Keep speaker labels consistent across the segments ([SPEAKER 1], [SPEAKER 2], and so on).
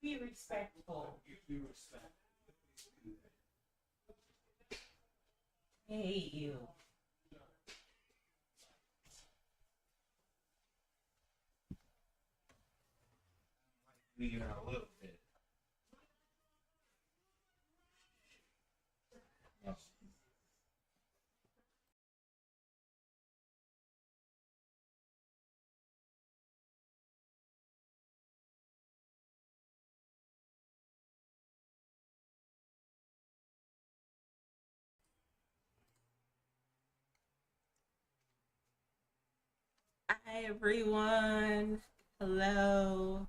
[SPEAKER 1] Be respectful. Hey, you.
[SPEAKER 2] Leaving out a little bit.
[SPEAKER 1] Hi, everyone. Hello.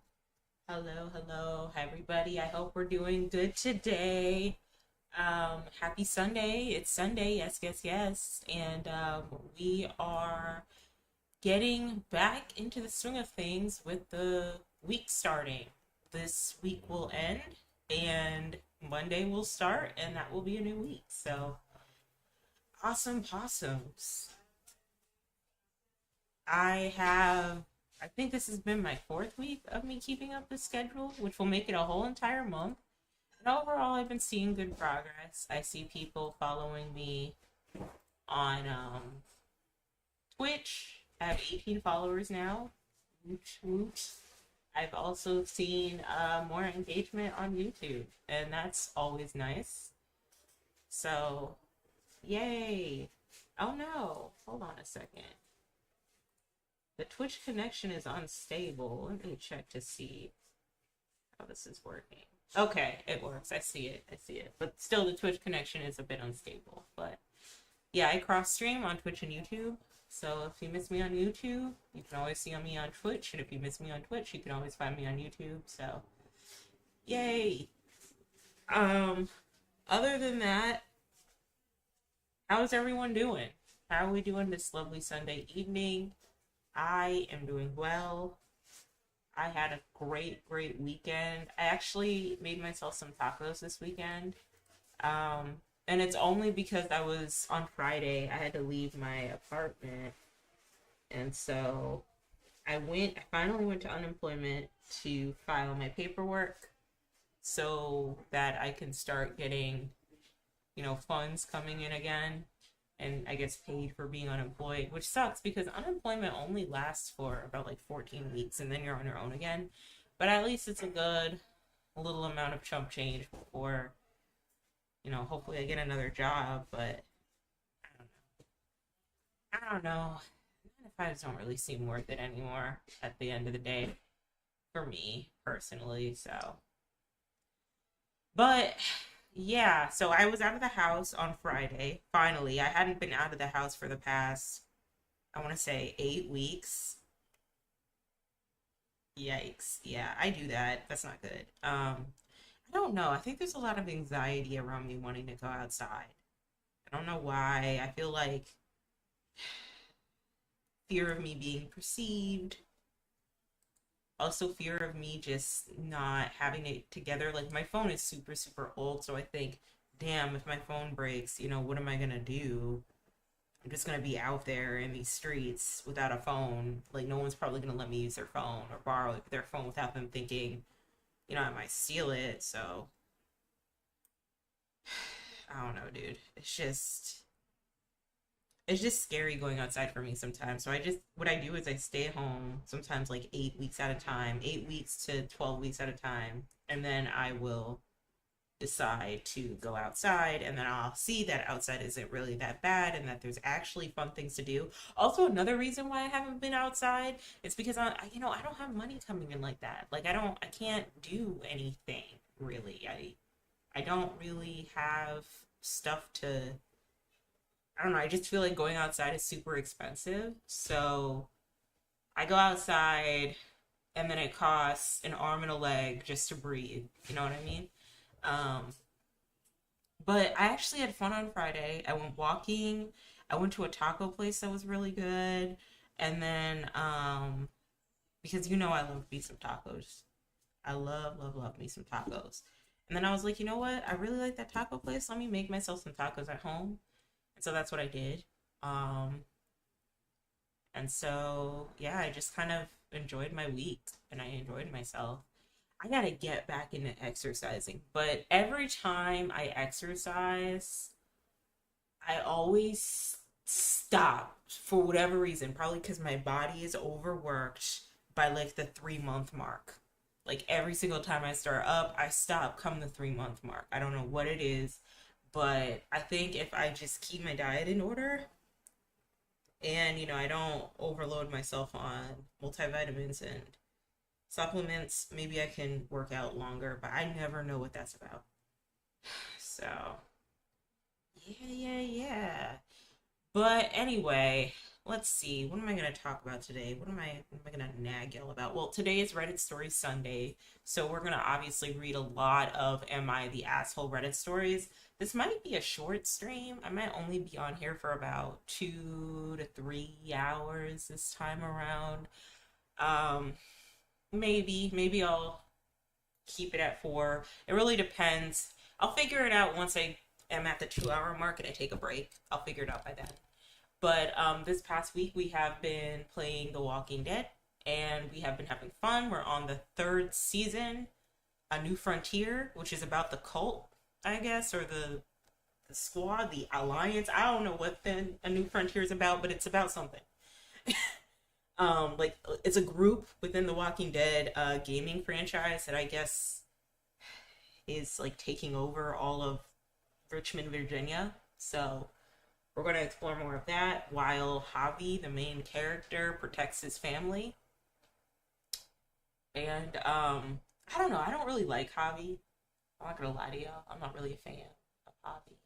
[SPEAKER 1] Hello, hello. Hi, everybody. I hope we're doing good today. Happy Sunday. It's Sunday. Yes, yes, yes. And we are getting back into the swing of things with the week starting. This week will end, and Monday will start, and that will be a new week. So, awesome possums. I have, I think this has been my fourth week of me keeping up the schedule, which will make it a whole entire month. And overall, I've been seeing good progress. I see people following me on Twitch. I have 18 followers now. Woot woot. I've also seen more engagement on YouTube, and that's always nice. So, yay. Oh no, hold on a second. The Twitch connection is unstable. Let me check to see how this is working. Okay, it works. I see it. I see it. But still, the Twitch connection is a bit unstable. But yeah, I cross stream on Twitch and YouTube. So if you miss me on YouTube, you can always see me on Twitch. And if you miss me on Twitch, you can always find me on YouTube. So, yay. Other than that, how's everyone doing? How are we doing this lovely Sunday evening? I am doing well. I had a great, great weekend. I actually made myself some tacos this weekend. And it's only because I was on Friday, I had to leave my apartment. And so I finally went to unemployment to file my paperwork so that I can start getting, funds coming in again. And I guess paid for being unemployed, which sucks because unemployment only lasts for about like 14 weeks and then you're on your own again. But at least it's a good little amount of chump change before, hopefully I get another job. But I don't know. I don't know. 9 to 5s don't really seem worth it anymore at the end of the day for me personally. So, but yeah, so I was out of the house on Friday. Finally, I hadn't been out of the house for the past, I want to say, 8 weeks. Yikes. Yeah, I do that. That's not good. I don't know. I think there's a lot of anxiety around me wanting to go outside. I don't know why. I feel like fear of me being perceived, also fear of me just not having it together. Like my phone is super, super old, so I think, damn, if my phone breaks, what am I gonna do? I'm just gonna be out there in these streets without a phone. Like no one's probably gonna let me use their phone or borrow their phone without them thinking, I might steal it. So I don't know, dude. It's just scary going outside for me sometimes. So what I do is I stay home sometimes like 8 weeks at a time, 8 weeks to 12 weeks at a time. And then I will decide to go outside, and then I'll see that outside isn't really that bad and that there's actually fun things to do. Also, another reason why I haven't been outside is because I don't have money coming in like that. Like I can't do anything really. I don't really have stuff to, I don't know, I just feel like going outside is super expensive. So I go outside and then it costs an arm and a leg just to breathe. You know what I mean? Um, but I actually had fun on Friday. I went walking. I went to a taco place that was really good. And then, because I love me some tacos. I love, love, love me some tacos. And then I was like, you know what? I really like that taco place. Let me make myself some tacos at home. And so that's what I did. Um, And so, yeah, I just kind of enjoyed my week and I enjoyed myself. I gotta get back into exercising, but every time I exercise, I always stop for whatever reason. Probably because my body is overworked by like the 3 month mark. Like every single time I start up, I stop come the 3 month mark. I don't know what it is, but I think if I just keep my diet in order and, I don't overload myself on multivitamins and supplements, maybe I can work out longer, but I never know what that's about. So, yeah. But anyway, let's see. What am I going to talk about today? What am I going to nag y'all about? Well, today is Reddit Story Sunday, so we're going to obviously read a lot of Am I the Asshole Reddit stories. This might be a short stream. I might only be on here for about 2 to 3 hours this time around. Um, maybe I'll keep it at 4. It really depends. I'll figure it out once I am at the 2 hour mark and I take a break. I'll figure it out by then. But this past week we have been playing The Walking Dead and we have been having fun. We're on the 3rd season, A New Frontier, which is about the cult, I guess, or the squad, the alliance. I don't know what A New Frontier is about, but it's about something. Like it's a group within the Walking Dead gaming franchise that I guess is like taking over all of Richmond, Virginia. So we're going to explore more of that while Javi, the main character, protects his family. And I don't know. I don't really like Javi. I'm not gonna lie to y'all. I'm not really a fan of Javi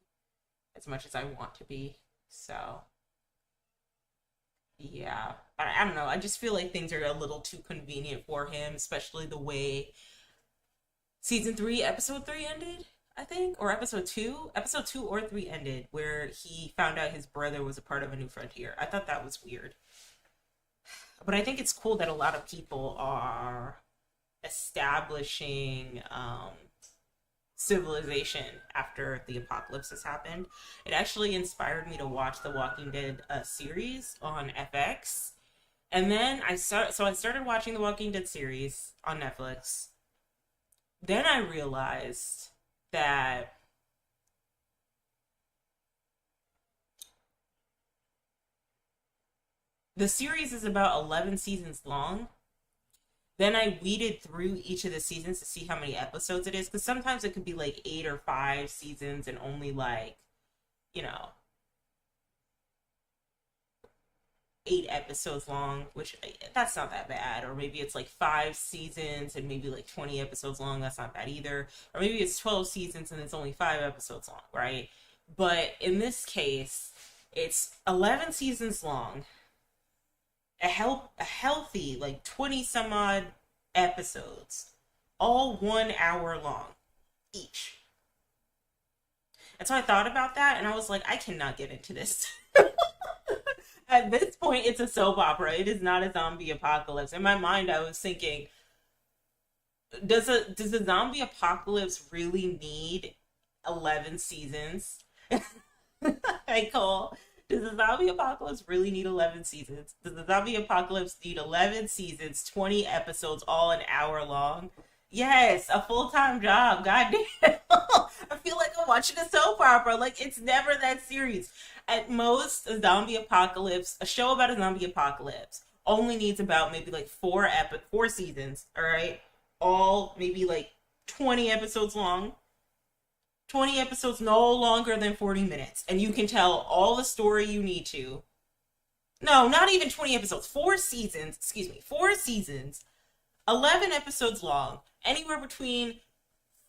[SPEAKER 1] as much as I want to be. So yeah, I don't know. I just feel like things are a little too convenient for him, especially the way season 3, episode 3 ended. I think, or episode 2 or 3 ended, where he found out his brother was a part of A New Frontier. I thought that was weird, but I think it's cool that a lot of people are establishing civilization after the apocalypse has happened. It actually inspired me to watch the Walking Dead series on FX, and then I started watching the Walking Dead series on Netflix. Then I realized that the series is about 11 seasons long. Then I weeded through each of the seasons to see how many episodes it is, because sometimes it could be like 8 or 5 seasons and only like, you know, 8 episodes long, which that's not that bad. Or maybe it's like 5 seasons and maybe like 20 episodes long. That's not bad either. Or maybe it's 12 seasons and it's only 5 episodes long, right? But in this case, it's 11 seasons long, a healthy like 20 some odd episodes, all 1 hour long each. And so I thought about that and I was like, I cannot get into this. At this point, it's a soap opera. It is not a zombie apocalypse. In my mind, I was thinking, does a zombie apocalypse really need 11 seasons? Hey Cole, does the zombie apocalypse really need 11 seasons? Does the zombie apocalypse need 11 seasons, 20 episodes, all an hour long? Yes, a full-time job. God damn. I feel like I'm watching a soap opera. Like, it's never that serious. At most, a show about a zombie apocalypse only needs about maybe like 4 seasons, all right? All maybe like 20 episodes long. 20 episodes no longer than 40 minutes. And you can tell all the story you need to. No, not even 20 episodes. 4 seasons. 11 episodes long. Anywhere between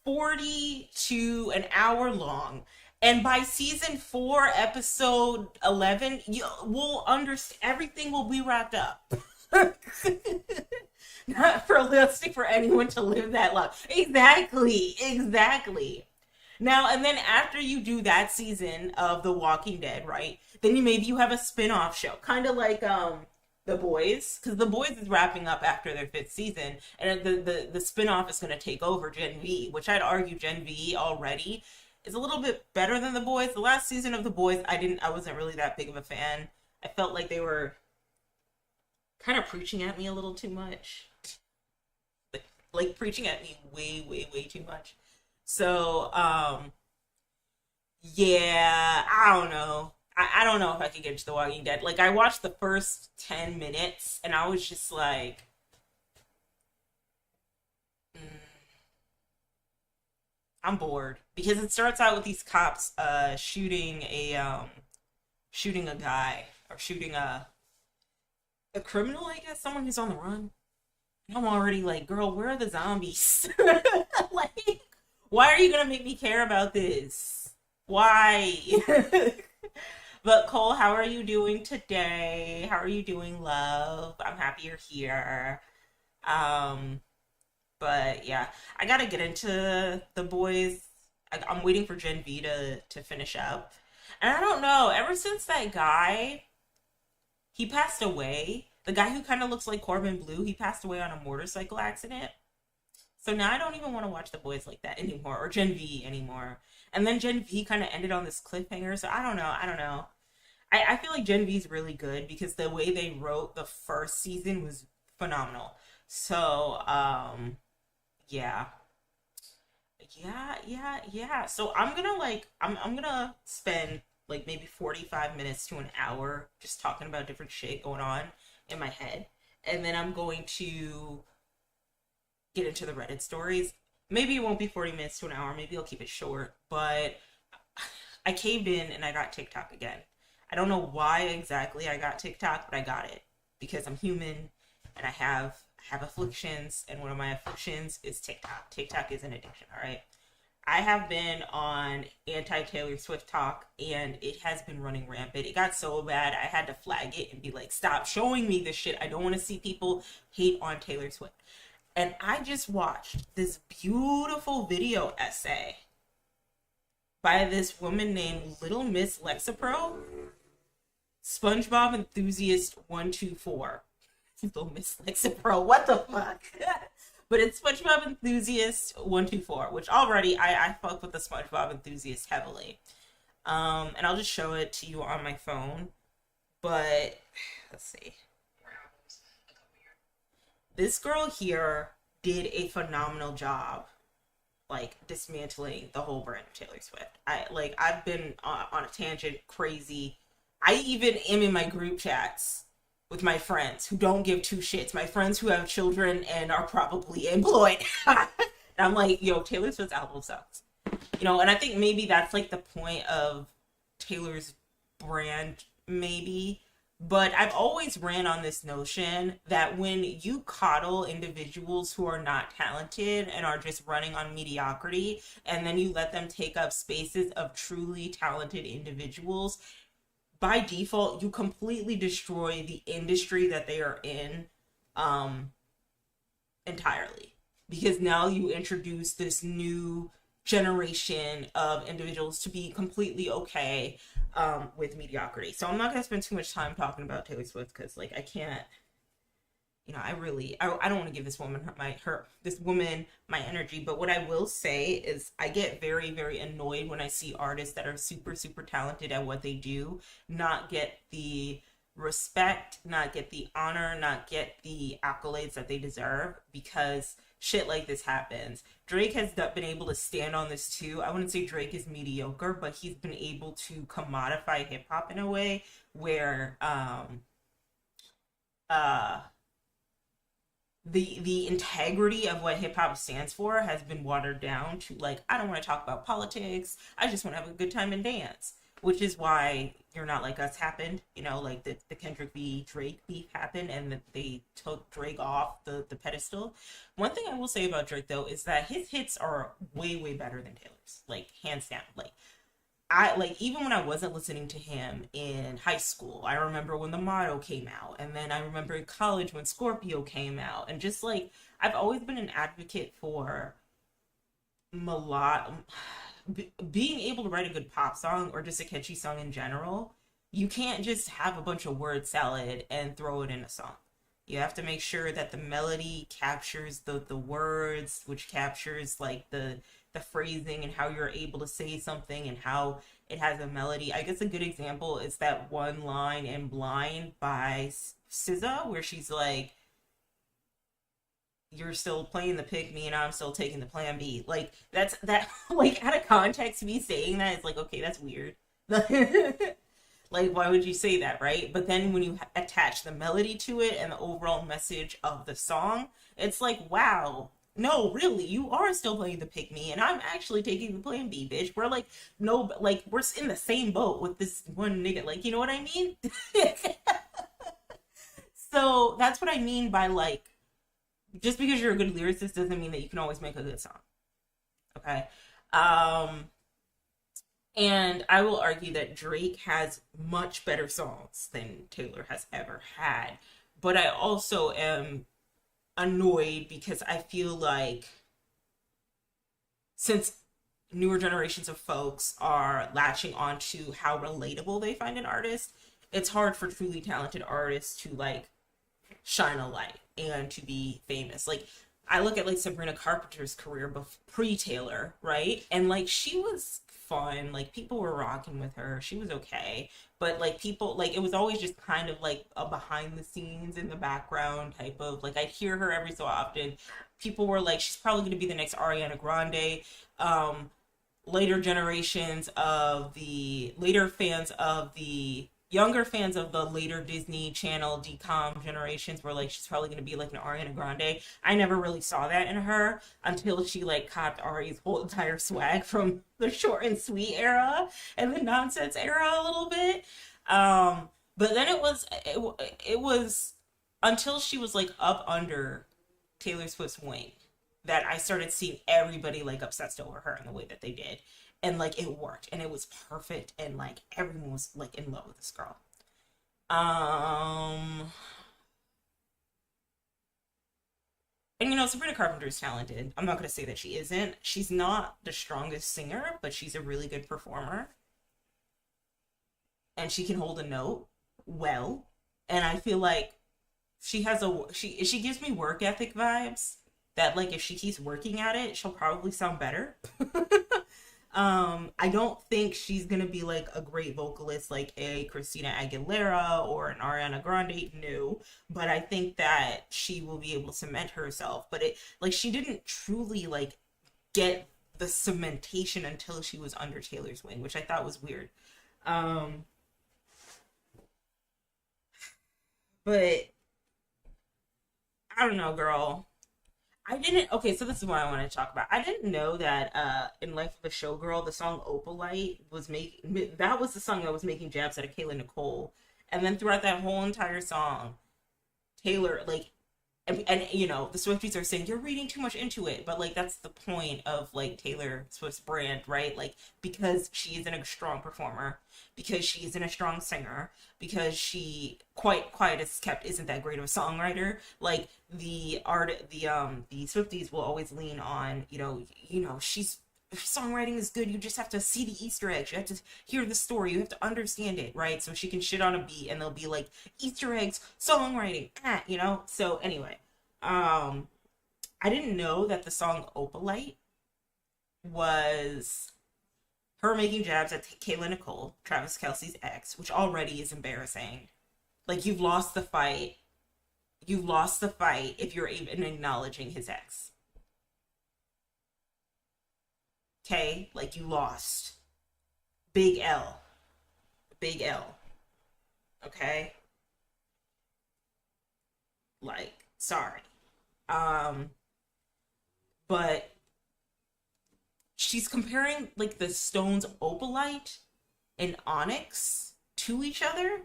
[SPEAKER 1] 40 to an hour long. And by season 4, episode 11, you will understand, everything will be wrapped up. Not realistic for anyone to live that long. Exactly. Now, and then after you do that season of The Walking Dead, right? Then maybe you have a spin-off show. Kind of like The Boys. Because The Boys is wrapping up after their 5th season. And the spin-off is going to take over Gen V. Which I'd argue Gen V already is a little bit better than The Boys. The last season of The Boys, I wasn't really that big of a fan. I felt like they were kind of preaching at me a little too much. Like preaching at me way, way, way too much. So, yeah, I don't know. I don't know if I could get into The Walking Dead. Like, I watched the first 10 minutes and I was just like, mm, I'm bored. Because it starts out with these cops shooting a guy or shooting a criminal, I guess, someone who's on the run. And I'm already like, girl, where are the zombies? Like, why are you gonna make me care about this? Why? But Cole, how are you doing today? How are you doing, love? I'm happy you're here. Um, but yeah, I gotta get into the boys. I'm waiting for Gen V to finish up. And I don't know, ever since that guy, he passed away, the guy who kind of looks like Corbin Blue, he passed away on a motorcycle accident. So now I don't even want to watch the boys like that anymore, or Gen V anymore. And then Gen V kind of ended on this cliffhanger, so I don't know. I don't know. I feel like Gen V is really good because the way they wrote the first season was phenomenal. So, yeah. Yeah. So I'm gonna spend like maybe 45 minutes to an hour just talking about different shit going on in my head. And then I'm going to get into the Reddit stories. Maybe it won't be 40 minutes to an hour, maybe I'll keep it short, but I caved in and I got TikTok again. I don't know why exactly I got TikTok, but I got it because I'm human and I have afflictions, and one of my afflictions is TikTok. TikTok is an addiction, all right? I have been on anti Taylor Swift talk and it has been running rampant. It got so bad I had to flag it and be like, stop showing me this shit. I don't want to see people hate on Taylor Swift. And I just watched this beautiful video essay by this woman named Little Miss Lexapro, SpongeBob Enthusiast 124. Little Miss Lexapro, what the fuck? But it's SpongeBob Enthusiast 124, which already I fuck with the SpongeBob Enthusiast heavily. And I'll just show it to you on my phone. But let's see. This girl here did a phenomenal job, like dismantling the whole brand of Taylor Swift. I've been on a tangent, crazy. I even am in my group chats with my friends who don't give two shits. My friends who have children and are probably employed. And I'm like, yo, Taylor Swift's album sucks. And I think maybe that's like the point of Taylor's brand, maybe. But I've always ran on this notion that when you coddle individuals who are not talented and are just running on mediocrity, and then you let them take up spaces of truly talented individuals, by default, you completely destroy the industry that they are in entirely. Because now you introduce this new generation of individuals to be completely okay with mediocrity. So I'm not going to spend too much time talking about Taylor Swift because, like, I can't, I don't want to give this woman my energy. But what I will say is I get very, very annoyed when I see artists that are super, super talented at what they do not get the respect, not get the honor, not get the accolades that they deserve, because shit like this happens. Drake has been able to stand on this too. I wouldn't say Drake is mediocre, but he's been able to commodify hip hop in a way where uh the integrity of what hip hop stands for has been watered down to, like, I don't want to talk about politics. I just want to have a good time and dance. Which is why You're Not Like Us happened. Like the Kendrick v. Drake beef happened, and that they took Drake off the pedestal. One thing I will say about Drake though is that his hits are way, way better than Taylor's. Like, hands down. Even when I wasn't listening to him in high school, I remember when The Motto came out, and then I remember in college when Scorpio came out, and just like, I've always been an advocate for being able to write a good pop song or just a catchy song in general. You can't just have a bunch of word salad and throw it in a song. You have to make sure that the melody captures the words, which captures like the phrasing and how you're able to say something and how it has a melody. I guess a good example is that one line in Blind by SZA where she's like, you're still playing the pick me and I'm still taking the plan B. Like that's that like out of context me saying that is like, okay, that's weird. Like why would you say that, right? But then when you attach the melody to it and the overall message of the song, it's like, wow, no, really, you are still playing the pick me and I'm actually taking the plan B, bitch. We're like, no, like we're in the same boat with this one nigga, like, you know what I mean? So that's what I mean by like, just because you're a good lyricist doesn't mean that you can always make a good song. Okay. Um, and I will argue that Drake has much better songs than Taylor has ever had. But I also am annoyed because I feel like since newer generations of folks are latching onto how relatable they find an artist, it's hard for truly talented artists to like shine a light and to be famous. Like I look at like Sabrina Carpenter's career pre Taylor, right? And like she was fun, like people were rocking with her. She was okay, but like people like it was always just kind of like a behind the scenes in the background type of like I'd hear her every so often. People were like, she's probably going to be the next Ariana Grande. Um, Later generations of the later fans of the younger fans of the later Disney Channel DCOM generations were like, she's probably going to be like an Ariana Grande. I never really saw that in her until she like copped Ari's whole entire swag from the short and sweet era and the nonsense era a little bit. But then it was until she was like up under Taylor Swift's wing that I started seeing everybody like obsessed over her in the way that they did. And like it worked and it was perfect and like everyone was like in love with this girl. Um and you know, Sabrina Carpenter is talented. I'm not gonna say that she isn't. She's not the strongest singer, but she's a really good performer. And she can hold a note well. And I feel like she gives me work ethic vibes that like if she keeps working at it, she'll probably sound better. I don't think she's gonna be like a great vocalist like a Christina Aguilera or an Ariana Grande, no. But I think that she will be able to cement herself. But it like she didn't truly like get the cementation until she was under Taylor's wing, which I thought was weird. Um, but I don't know, girl. I didn't. Okay, so this is what I want to talk about. I didn't know that in Life of a Showgirl, the song "Opalite" was making that was the song that was making jabs at Kayla Nicole, and then throughout that whole entire song, Taylor like and you know the Swifties are saying you're reading too much into it, but like that's the point of like Taylor Swift's brand, right? Like because she isn't a strong performer, because she isn't a strong singer, because she quite quiet as kept isn't that great of a songwriter. Like the Swifties will always lean on she's songwriting is good. You just have to see the Easter eggs. You have to hear the story. You have to understand it, right? So she can shit on a beat, and they'll be like Easter eggs, songwriting, So anyway, I didn't know that the song "Opalite" was her making jabs at Kayla Nicole, Travis Kelsey's ex, which already is embarrassing. Like you've lost the fight. You've lost the fight if you're even acknowledging his ex. Okay, like you lost. Big L. Big L. Okay? Like, sorry. Um, but she's comparing like the stones opalite and onyx to each other.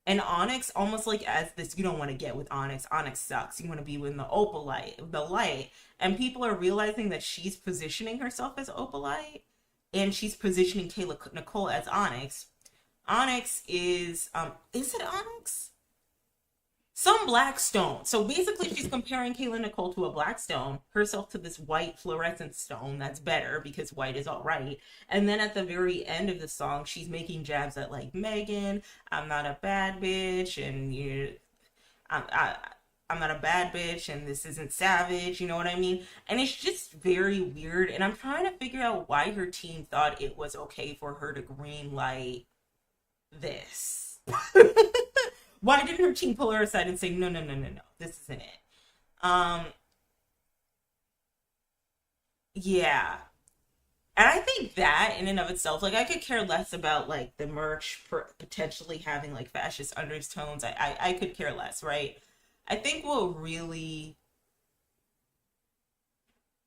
[SPEAKER 1] And onyx almost like as this you don't want to get with onyx. Onyx sucks. You want to be with the opalite, the light. And people are realizing that she's positioning herself as opalite and she's positioning Kayla Nicole as onyx. Onyx is it onyx? Some black stone. So basically, she's comparing Kayla Nicole to a black stone, herself to this white fluorescent stone that's better because white is all right. And then at the very end of the song, she's making jabs at like Megan, I'm not a bad bitch, and I I'm not a bad bitch and this isn't savage, you know what I mean? And it's just very weird. And I'm trying to figure out why her team thought it was okay for her to green light this. Why didn't her team pull her aside and say, no, no, no, no, no, this isn't it? Um, yeah. And I think that in and of itself, like I could care less about like the merch potentially having like fascist undertones. I could care less, right? I think what really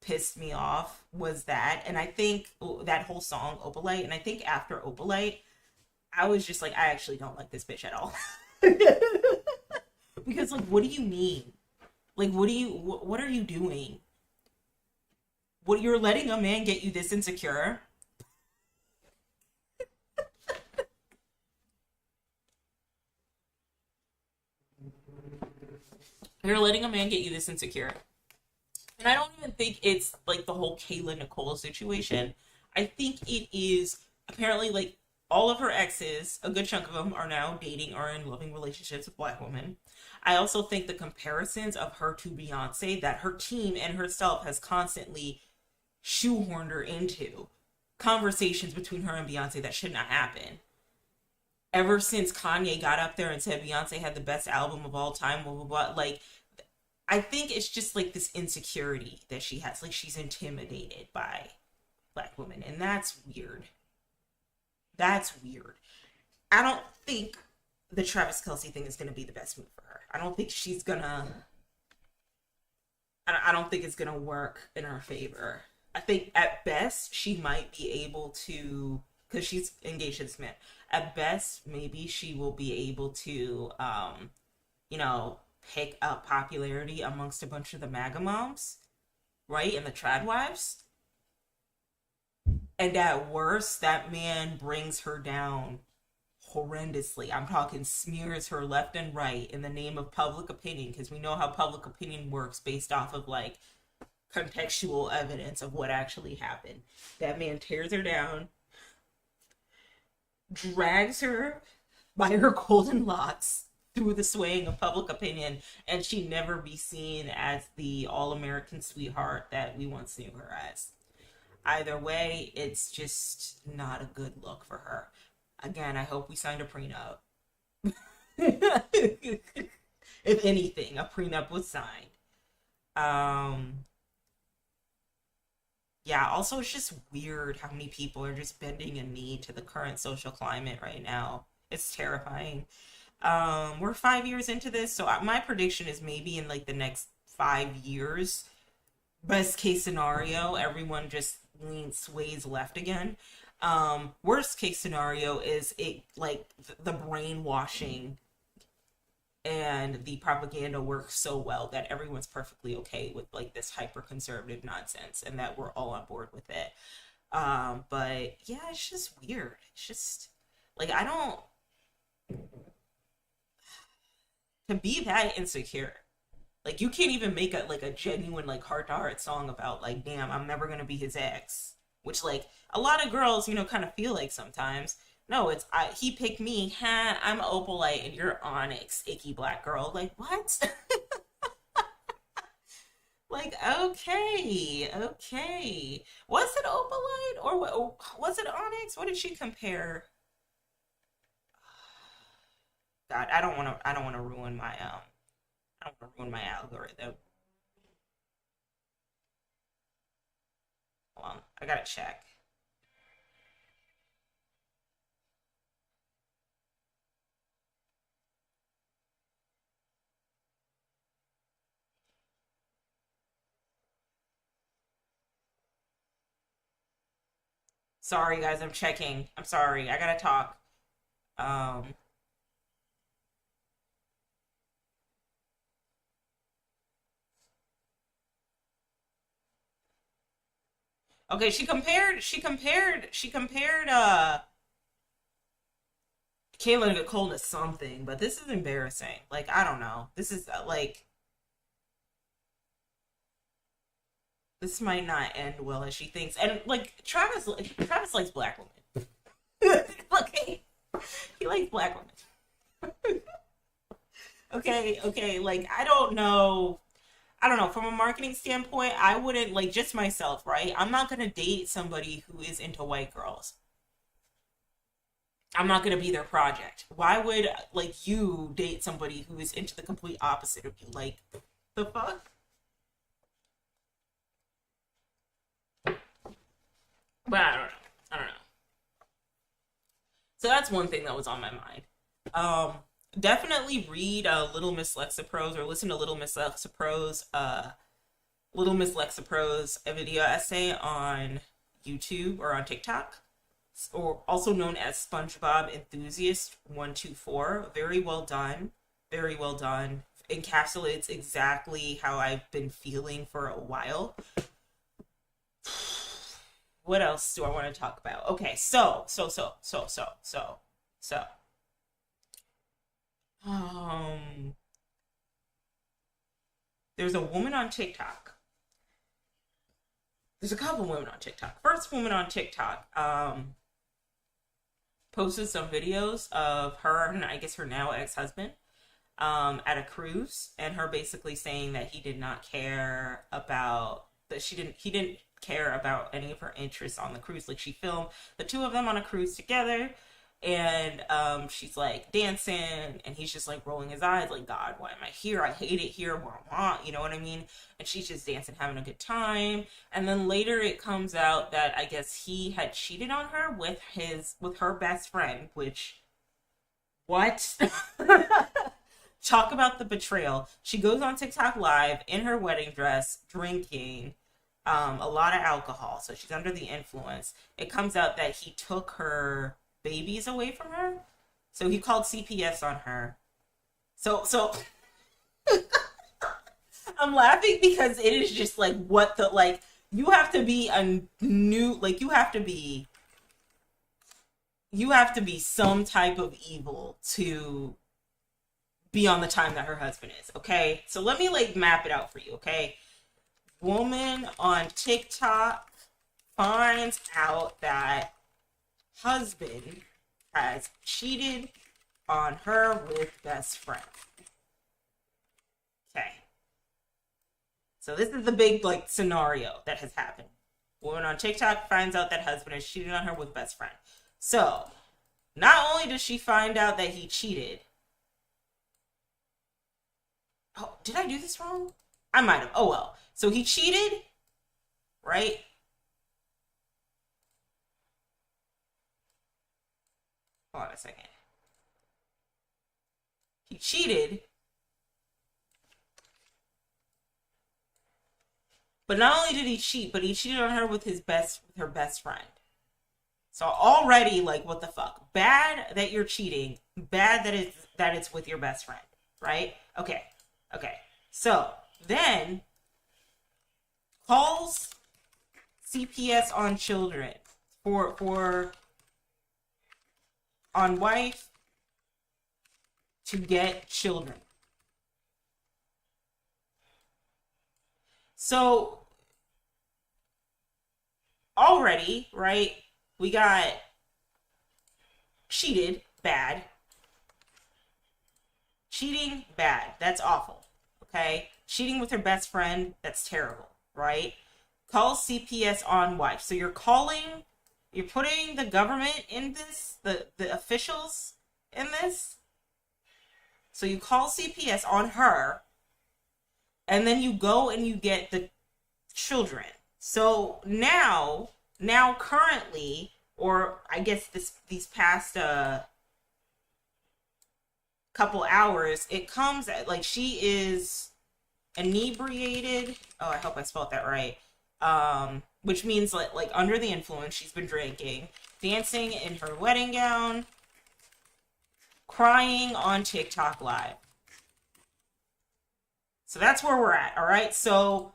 [SPEAKER 1] pissed me off was that, and I think that whole song Opalite, and I think after Opalite, I was just like, I actually don't like this bitch at all. Because like, what do you mean? Like, what are you doing? What, you're letting a man get you this insecure? You're letting a man get you this insecure. And I don't even think it's like the whole Kayla Nicole situation. I think it is apparently like all of her exes, a good chunk of them are now dating or in loving relationships with black women. I also think the comparisons of her to Beyonce that her team and herself has constantly shoehorned her into conversations between her and Beyonce that should not happen. Ever since Kanye got up there and said Beyonce had the best album of all time, blah blah blah, like I think it's just like this insecurity that she has. Like she's intimidated by black women. And that's weird. That's weird. I don't think the Travis Kelsey thing is going to be the best move for her. I don't think she's going to. I don't think it's going to work in her favor. I think at best she might be able to. Because she's engaged to this man. At best, maybe she will be able to, you know, pick up popularity amongst a bunch of the MAGA moms, right? And the trad wives. And at worst, that man brings her down horrendously. I'm talking smears her left and right in the name of public opinion, because we know how public opinion works based off of like contextual evidence of what actually happened. That man tears her down, drags her by her golden locks through the swaying of public opinion, and she never be seen as the all-American sweetheart that we once knew her as. Either way, it's just not a good look for her. Again, I hope we signed a prenup. If anything, a prenup was signed. Um, yeah, also it's just weird how many people are just bending a knee to the current social climate right now. It's terrifying. We're 5 years into this, so my prediction is maybe in like the next 5 years, best case scenario, everyone just sways left again. Worst case scenario is it like the brainwashing and the propaganda works so well that everyone's perfectly okay with like this hyper conservative nonsense and that we're all on board with it. But yeah, it's just weird. It's just like I don't to be that insecure. Like you can't even make a genuine like heart to heart song about like damn I'm never gonna be his ex, which like a lot of girls kind of feel like sometimes. No, it's he picked me. Ha, I'm Opalite and you're Onyx, icky black girl. Like what? Like okay, okay. Was it Opalite or was it Onyx? What did she compare? God, I don't want to. I don't want to ruin my I don't want to ruin my algorithm. Hold on, I gotta check. Sorry, guys, I'm checking. I'm sorry. I gotta talk. Um. Okay, she compared Kayla Nicole to something, but this is embarrassing. Like, I don't know. This is like this might not end well as she thinks. And like Travis likes black women. Look, he likes black women. Okay. Like, I don't know. From a marketing standpoint, I wouldn't, like, just myself, right? I'm not gonna date somebody who is into white girls. I'm not gonna be their project. Why would, like, you date somebody who is into the complete opposite of you? Like, the fuck? But I don't know. I don't know. So that's one thing that was on my mind. Um, Definitely read Little Miss Lexaprose, or listen to Little Miss Lexaprose a video essay on YouTube or on TikTok, or also known as SpongeBob Enthusiast 124. Very well done. Very well done. Encapsulates exactly how I've been feeling for a while. What else do I want to talk about? Okay, so. Um, there's a woman on TikTok. There's a couple women on TikTok. First woman on TikTok, posted some videos of her and I guess her now ex-husband at a cruise, and her basically saying that he did not care about that he didn't care about any of her interests on the cruise. Like, she filmed the two of them on a cruise together, and she's like dancing, and he's just like rolling his eyes like, God, why am I here? I hate it here. You know what I mean? And she's just dancing, having a good time. And then later it comes out that I guess he had cheated on her with her best friend, which, what? Talk about the betrayal. She goes on TikTok live in her wedding dress, drinking a lot of alcohol. So she's under the influence. It comes out that he took her babies away from her. So he called CPS on her. So I'm laughing because it is just like, what the, like, you have to be a new, like, you have to be some type of evil to be on the time that her husband is, okay? So let me, like, map it out for you, okay? Woman on TikTok finds out that husband has cheated on her with best friend. Okay. So this is the big, like, scenario that has happened. Woman on TikTok finds out that husband has cheated on her with best friend. So, not only does she find out that he cheated. Oh, did I do this wrong? I might have. Oh, well. So he cheated, right? Hold on a second. He cheated. But not only did he cheat, but he cheated on her with her best friend. So already, like, what the fuck? Bad that you're cheating. Bad that it's with your best friend, right? Okay. So then calls CPS on children for on wife to get children. So already, right? We got cheated, bad. Cheating, bad. That's awful. Okay? Cheating with her best friend, that's terrible, right? Call CPS on wife. So you're putting the government in this, the officials in this. So you call CPS on her, and then you go and you get the children. So now currently, or I guess these past couple hours, it comes at, like, she is inebriated. Oh, I hope I spelled that right. Which means like under the influence. She's been drinking, dancing in her wedding gown, crying on TikTok live. So that's where we're at. All right. So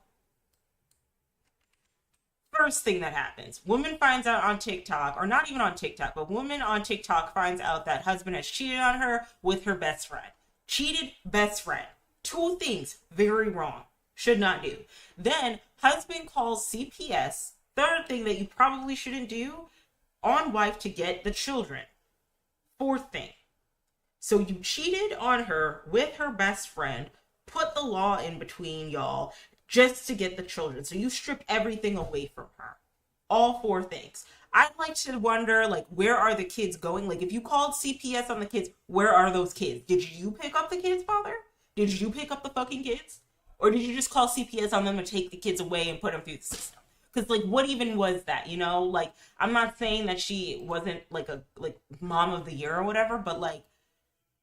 [SPEAKER 1] first thing that happens, woman finds out on TikTok, or not even on TikTok, but woman on TikTok finds out that husband has cheated on her with her best friend. Cheated best friend. Two things very wrong. Should not do. Then husband calls CPS. Third thing that you probably shouldn't do, on wife to get the children. Fourth thing, So you cheated on her with her best friend, put the law in between y'all just to get the children. So you stripped everything away from her. All four things. I'd like to wonder, like, where are the kids going? Like, if you called CPS on the kids, where are those kids? Did you pick up the kids, father? Did you pick up the fucking kids? Or did you just call CPS on them to take the kids away and put them through the system? Because, like, what even was that, you know? Like, I'm not saying that she wasn't, like, a, like, mom of the year or whatever, but, like,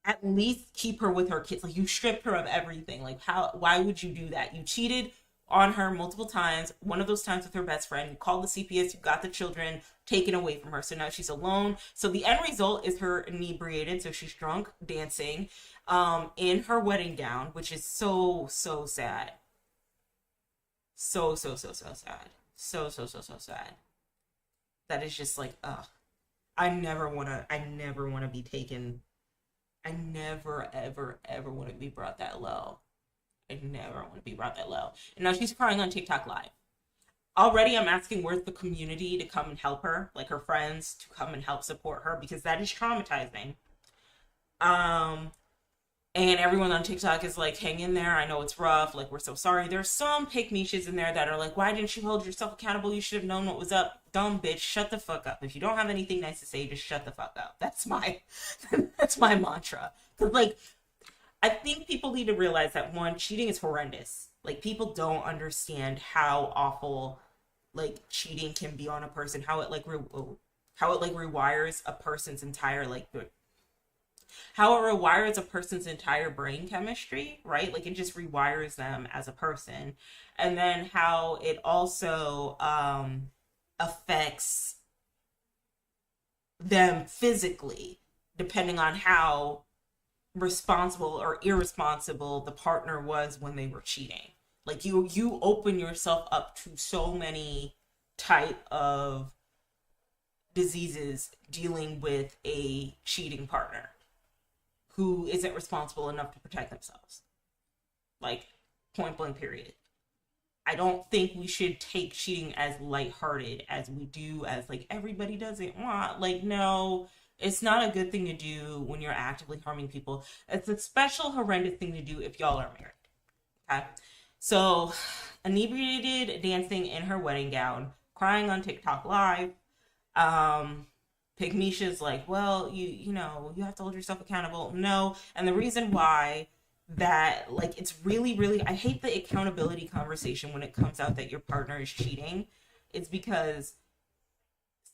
[SPEAKER 1] at least keep her with her kids. Like, you stripped her of everything. Like, why would you do that? You cheated on her multiple times. One of those times with her best friend. You called the CPS, you got the children taken away from her. So now she's alone. So the end result is her inebriated. So she's drunk, dancing, in her wedding gown, which is so, so sad. So, so, so, so sad. So, so, so, so sad. That is just like, ugh. I never wanna be taken. I never, ever, ever want to be brought that low. I never want to be brought that low. And now she's crying on TikTok Live. Already I'm asking where's the community to come and help her, like her friends to come and help support her, because that is traumatizing. Um, and everyone on TikTok is like, hang in there. I know it's rough. Like, we're so sorry. There's some pick niches in there that are like, why didn't you hold yourself accountable? You should have known what was up. Dumb bitch, shut the fuck up. If you don't have anything nice to say, just shut the fuck up. That's my, that's my mantra. Cause like, I think people need to realize that one, cheating is horrendous. Like, people don't understand how awful, like, cheating can be on a person. How it like, how it like rewires a person's entire like how it rewires a person's entire brain chemistry, right? Like, it just rewires them as a person. And then how it also affects them physically, depending on how responsible or irresponsible the partner was when they were cheating. Like, you open yourself up to so many type of diseases dealing with a cheating partner who isn't responsible enough to protect themselves. Like, point blank, period. I don't think we should take cheating as lighthearted as we do, as like everybody doesn't want. Like, no, it's not a good thing to do when you're actively harming people. It's a special horrendous thing to do if y'all are married. Okay? So, inebriated, dancing in her wedding gown, crying on TikTok Live. Pygmisha's like, well, you know, you have to hold yourself accountable. No. And the reason why that, like, it's really, really, I hate the accountability conversation when it comes out that your partner is cheating. It's because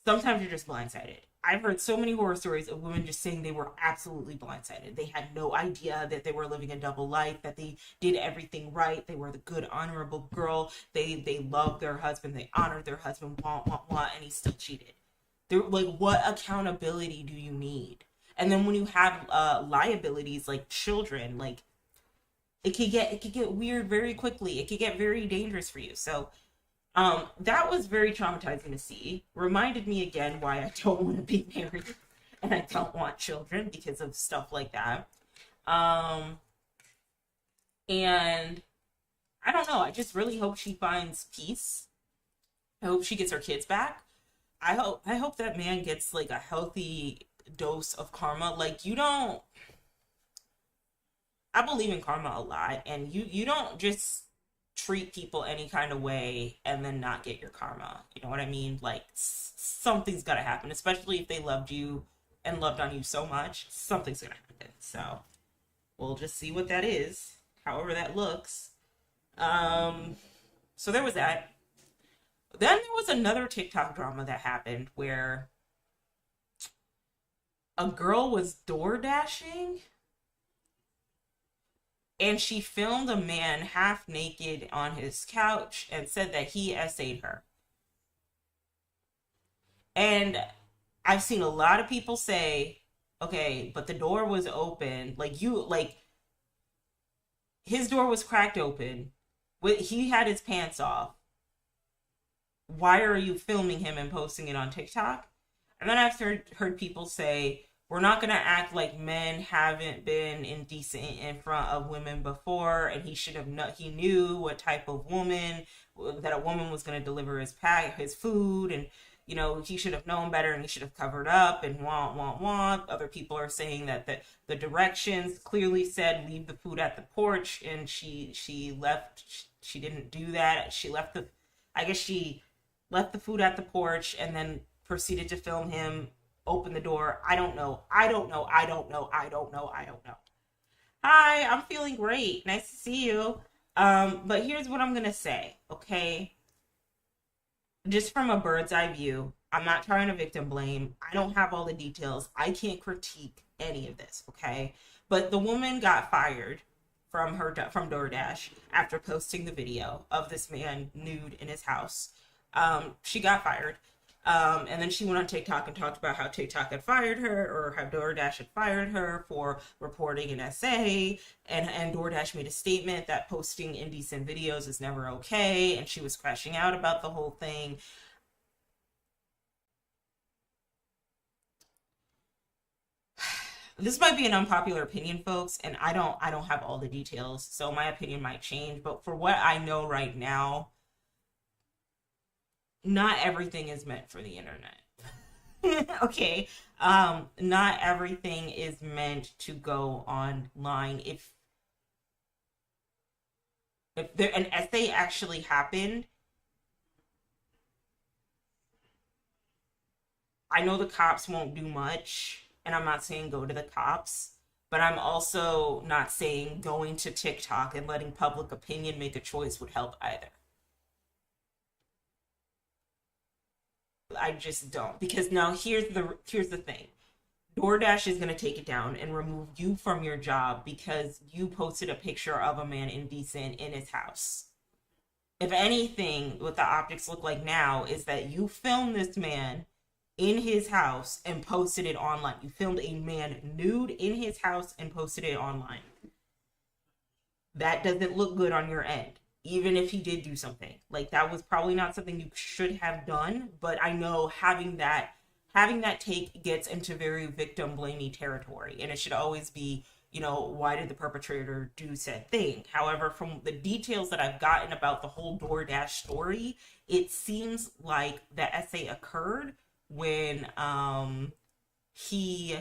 [SPEAKER 1] sometimes you're just blindsided. I've heard so many horror stories of women just saying they were absolutely blindsided. They had no idea that they were living a double life, that they did everything right. They were the good, honorable girl. They loved their husband. They honored their husband, and he still cheated. They're like, what accountability do you need? And then when you have liabilities like children, like, it could get weird very quickly. It could get very dangerous for you. So that was very traumatizing to see. Reminded me again why I don't want to be married and I don't want children, because of stuff like that. And I don't know. I just really hope she finds peace. I hope she gets her kids back. I hope that man gets like a healthy dose of karma. Like, you don't. I believe in karma a lot, and you don't just treat people any kind of way and then not get your karma. You know what I mean? Like, something's gotta happen, especially if they loved you and loved on you so much. Something's gonna happen. So we'll just see what that is, however that looks. So there was that. Then there was another TikTok drama that happened where a girl was door dashing and she filmed a man half naked on his couch and said that he essayed her. And I've seen a lot of people say, okay, but the door was open. Like, his door was cracked open. He had his pants off. Why are you filming him and posting it on TikTok? And then I've heard people say, we're not going to act like men haven't been indecent in front of women before, and he should have he knew what type of woman, that a woman was going to deliver his food, and you know, he should have known better and he should have covered up and want. Other people are saying that the directions clearly said leave the food at the porch, and she left. She didn't do that. She left the, I guess she left the food at the porch and then proceeded to film him open the door. I don't know. I don't know. I don't know. I don't know. I don't know. Hi, I'm feeling great. Nice to see you. But here's what I'm gonna say, okay? Just from a bird's eye view, I'm not trying to victim blame. I don't have all the details. I can't critique any of this, okay? But the woman got fired from DoorDash after posting the video of this man nude in his house. She got fired. And then she went on TikTok and talked about how TikTok had fired her, or how DoorDash had fired her for reporting an essay. And DoorDash made a statement that posting indecent videos is never okay. And she was crashing out about the whole thing. This might be an unpopular opinion, folks, and I don't have all the details, so my opinion might change. But for what I know right now, not everything is meant for the internet. Okay. Not everything is meant to go online. If there an essay actually happened, I know the cops won't do much, and I'm not saying go to the cops, but I'm also not saying going to TikTok and letting public opinion make a choice would help either. I just don't, because now here's the thing. DoorDash is going to take it down and remove you from your job because you posted a picture of a man indecent in his house. If anything, what the optics look like now is that you filmed this man in his house and posted it online. You filmed a man nude in his house and posted it online. That doesn't look good on your end, even if he did do something. Like, that was probably not something you should have done, but I know having that take gets into very victim blamey territory, and it should always be, you know, why did the perpetrator do said thing? However, from the details that I've gotten about the whole DoorDash story, it seems like the essay occurred when he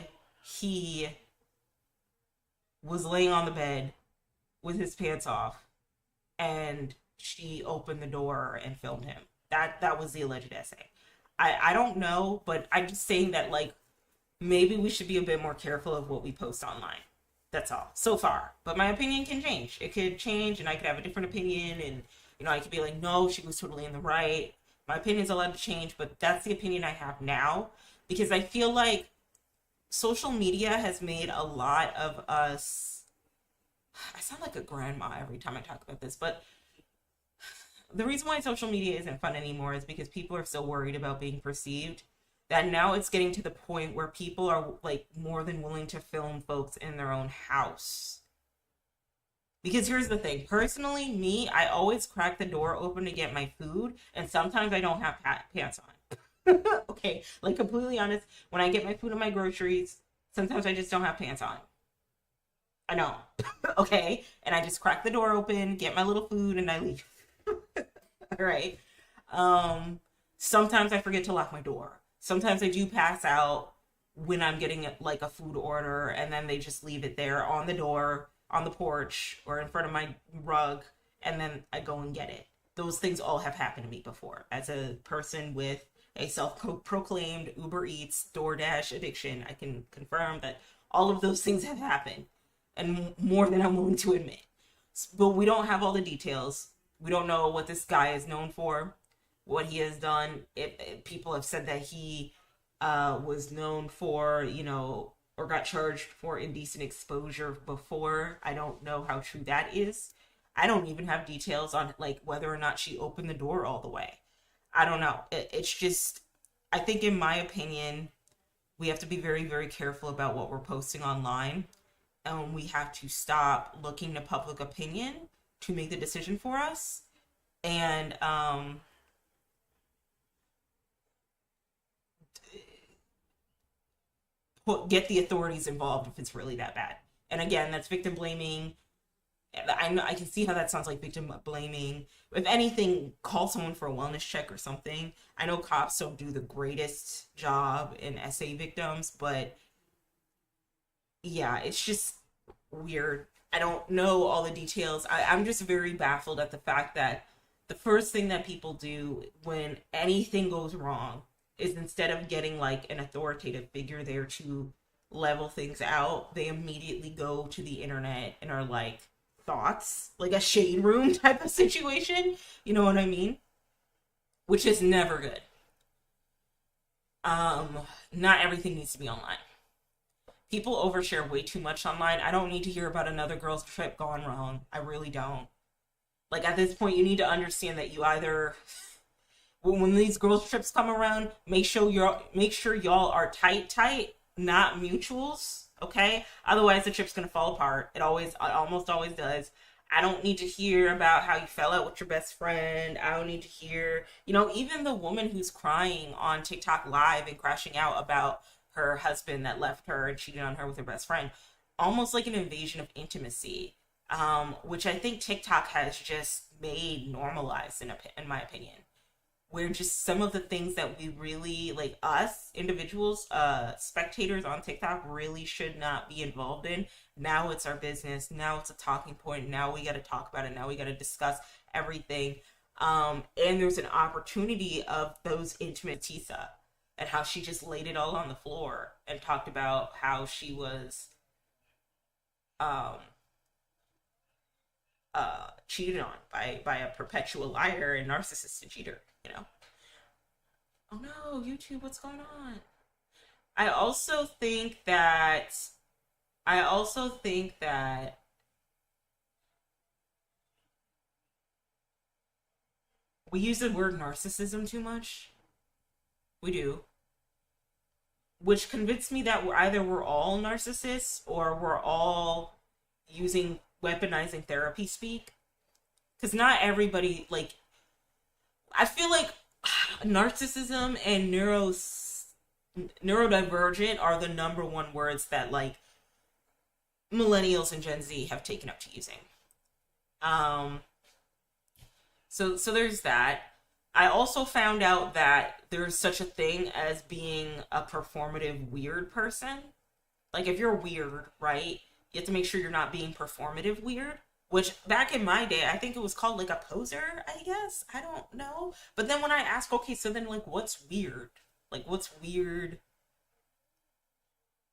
[SPEAKER 1] was laying on the bed with his pants off, and she opened the door and filmed him. That was the alleged essay. I don't know, but I'm just saying that, like, maybe we should be a bit more careful of what we post online. That's all so far. But my opinion can change. It could change, and I could have a different opinion, and, you know, I could be like, no, she was totally in the right. My opinion's allowed to change, but that's the opinion I have now, because I feel like social media has made a lot of us. I sound like a grandma every time I talk about this, but the reason why social media isn't fun anymore is because people are so worried about being perceived that now it's getting to the point where people are, like, more than willing to film folks in their own house. Because here's the thing, personally, me, I always crack the door open to get my food, and sometimes I don't have pants on. Okay, like, completely honest, when I get my food and my groceries, sometimes I just don't have pants on. I know. Okay, and I just crack the door open, get my little food, and I leave. All right. Sometimes I forget to lock my door. Sometimes I do pass out when I'm getting like a food order, and then they just leave it there on the door, on the porch, or in front of my rug, and then I go and get it. Those things all have happened to me before. As a person with a self-proclaimed Uber Eats, DoorDash addiction, I can confirm that all of those things have happened, and more than I'm willing to admit. But we don't have all the details. We don't know what this guy is known for, what he has done. People have said that he was known for, you know, or got charged for indecent exposure before. I don't know how true that is. I don't even have details on, like, whether or not she opened the door all the way. I don't know. It's just, I think, in my opinion, we have to be very, very careful about what we're posting online. And we have to stop looking to public opinion to make the decision for us. And get the authorities involved if it's really that bad. And again, that's victim blaming. I know I can see how that sounds like victim blaming. If anything, call someone for a wellness check or something. I know cops don't do the greatest job in SA victims, but yeah, it's just weird. I don't know all the details. I'm just very baffled at the fact that the first thing that people do when anything goes wrong is, instead of getting like an authoritative figure there to level things out, they immediately go to the internet and are like, thoughts, like a shade room type of situation. You know what I mean? Which is never good. Um, Not everything needs to be online. People overshare way too much online. I don't need to hear about another girl's trip gone wrong. I really don't. Like, at this point, you need to understand that you either, when these girls trips come around, make sure y'all are tight, not mutuals. Okay. Otherwise, the trip's gonna fall apart. It almost always does. I don't need to hear about how you fell out with your best friend. I don't need to hear, even the woman who's crying on TikTok live and crashing out about her husband that left her and cheated on her with her best friend. Almost like an invasion of intimacy, which I think TikTok has just made normalized, in my opinion. Where just some of the things that we really, like, us individuals, spectators on TikTok, really should not be involved in. Now it's our business. Now it's a talking point. Now we got to talk about it. Now we got to discuss everything. And there's an opportunity of those intimate Tisa and how she just laid it all on the floor and talked about how she was um, cheated on by a perpetual liar and narcissistic cheater. Oh no, YouTube, what's going on? I also think that I also think that we use the word narcissism too much. We do. Which convinced me that we're all narcissists, or we're all using weaponizing therapy speak. Because not everybody, like, I feel like narcissism and neurodivergent are the number one words that, like, millennials and Gen Z have taken up to using. Um, so there's that. I also found out that there's such a thing as being a performative weird person. Like, if you're weird, right, you have to make sure you're not being performative weird. Which, back in my day, I think it was called, like, a poser, I guess. I don't know. But then when I ask, okay, so then, like, what's weird? Like, what's weird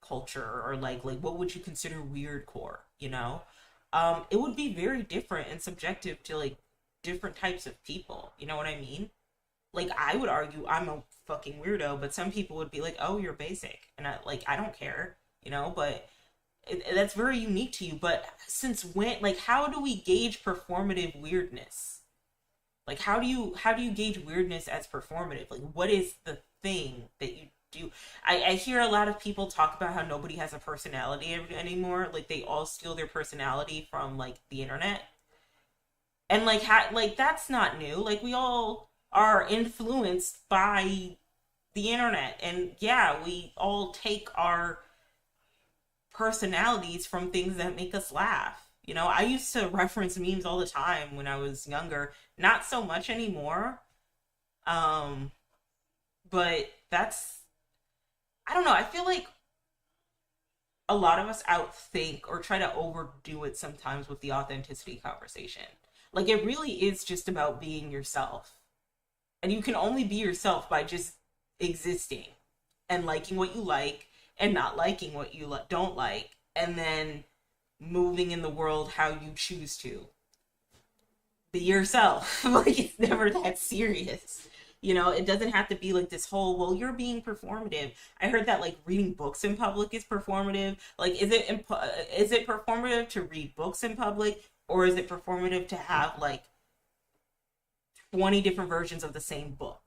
[SPEAKER 1] culture? Or, like what would you consider weird core, It would be very different and subjective to, like, different types of people. You know what I mean? Like, I would argue I'm a fucking weirdo, but some people would be like, oh, you're basic. And I don't care, but that's very unique to you. But since when, like, how do we gauge performative weirdness? Like, how do you gauge weirdness as performative? Like, what is the thing that you do? I hear a lot of people talk about how nobody has a personality anymore. Like, they all steal their personality from, like, the internet. And, like, like, that's not new. Like, we all are influenced by the internet. And yeah, we all take our personalities from things that make us laugh. I used to reference memes all the time when I was younger. Not so much anymore. Um, but I don't know. I feel like a lot of us outthink or try to overdo it sometimes with the authenticity conversation. Like, it really is just about being yourself. And you can only be yourself by just existing and liking what you like and not liking what you don't like, and then moving in the world how you choose to. Be yourself. Like, it's never that serious. It doesn't have to be like this whole, well, you're being performative. I heard that, like, reading books in public is performative. Like, is it performative to read books in public, or is it performative to have, like, 20 different versions of the same book?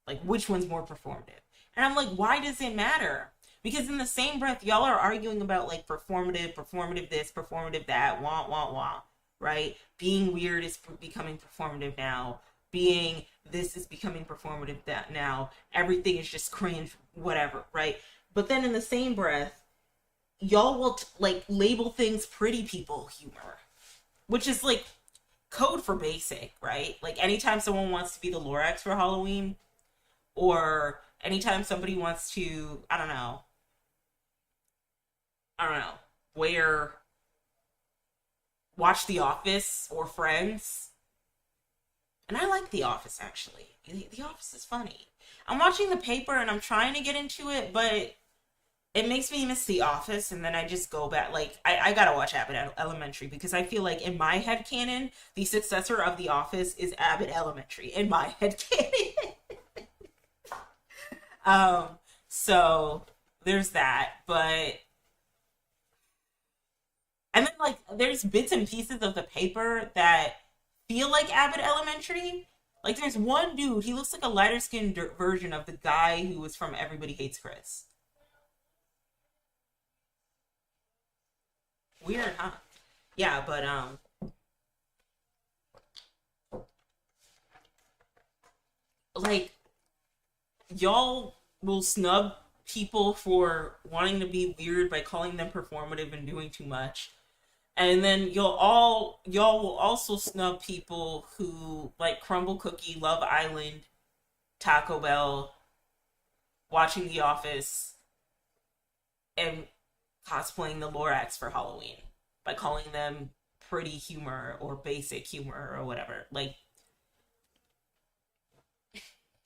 [SPEAKER 1] Like, which one's more performative? And I'm like, why does it matter? Because in the same breath, y'all are arguing about, like, performative this, performative that, wah, right? Being weird is becoming performative now. Being this is becoming performative that now. Everything is just cringe, whatever, right? But then in the same breath, y'all will, like, label things pretty people humor. which is like code for basic, right? Like anytime someone wants to be the Lorax for Halloween, or anytime somebody wants to, I don't know, wear watch The Office or Friends. And I like The Office actually. The Office is funny. I'm watching The Paper and I'm trying to get into it, but it makes me miss The Office, and then I just go back. Like, I gotta watch Abbott Elementary because I feel like in my head canon, the successor of The Office is Abbott Elementary in my head canon. um, so there's that, but and then like there's bits and pieces of the paper that feel like Abbott Elementary. Like there's one dude, he looks like a lighter skinned version of the guy who was from Everybody Hates Chris. Weird, huh? Yeah, but like y'all will snub people for wanting to be weird by calling them performative and doing too much. And then y'all will also snub people who like Crumble Cookie, Love Island, Taco Bell, watching The Office, and cosplaying the Lorax for Halloween by calling them pretty humor or basic humor or whatever. Like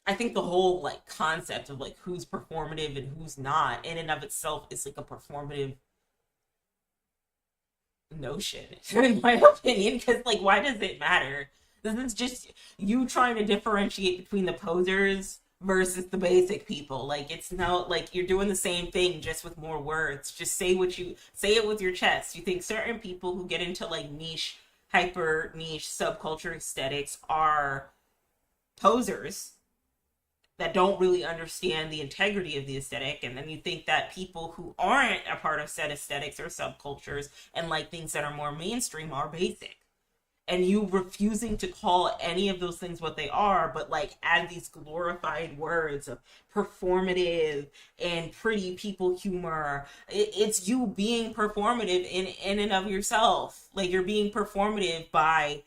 [SPEAKER 1] I think the whole like concept of like who's performative and who's not in and of itself is like a performative notion in my opinion, because like why does it matter? This is just you trying to differentiate between the posers versus the basic people. Like it's not like you're doing the same thing just with more words. Just say what you say it with your chest. You think certain people who get into like niche, hyper niche subculture aesthetics are posers that don't really understand the integrity of the aesthetic, and then you think that people who aren't a part of said aesthetics or subcultures and like things that are more mainstream are basic, and you refusing to call any of those things what they are, but like add these glorified words of performative and pretty people humor. It's you being performative in and of yourself. Like you're being performative by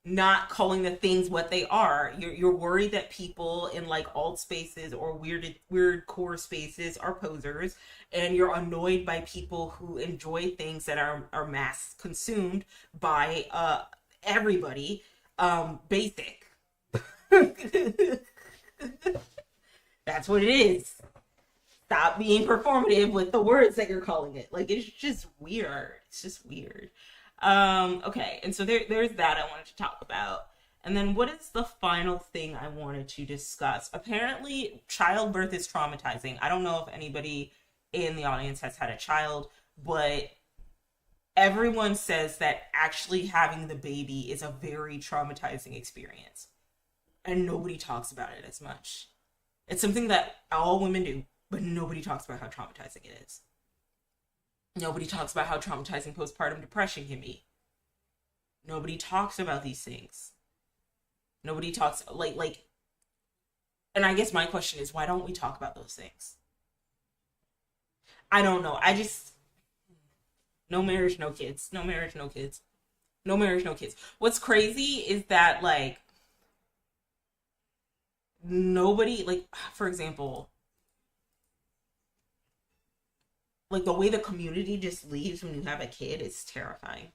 [SPEAKER 1] not calling the things what they are. You're worried that people in like alt spaces or weird core spaces are posers, and you're annoyed by people who enjoy things that are mass consumed by everybody. Basic. That's what it is. Stop being performative with the words that you're calling it. Like it's just weird. It's just weird. Okay, and so there's that I wanted to talk about. And then what is the final thing I wanted to discuss? Apparently, childbirth is traumatizing. I don't know if anybody in the audience has had a child, but everyone says that actually having the baby is a very traumatizing experience. And nobody talks about it as much. It's something that all women do, but nobody talks about how traumatizing it is. Nobody talks about how traumatizing postpartum depression can be. Nobody talks about these things. Nobody talks like and I guess my question is, why don't we talk about those things? I don't know. I just no marriage, no kids. No marriage, no kids. No marriage, no kids. What's crazy is that like nobody, like for example, like the way the community just leaves when you have a kid is terrifying.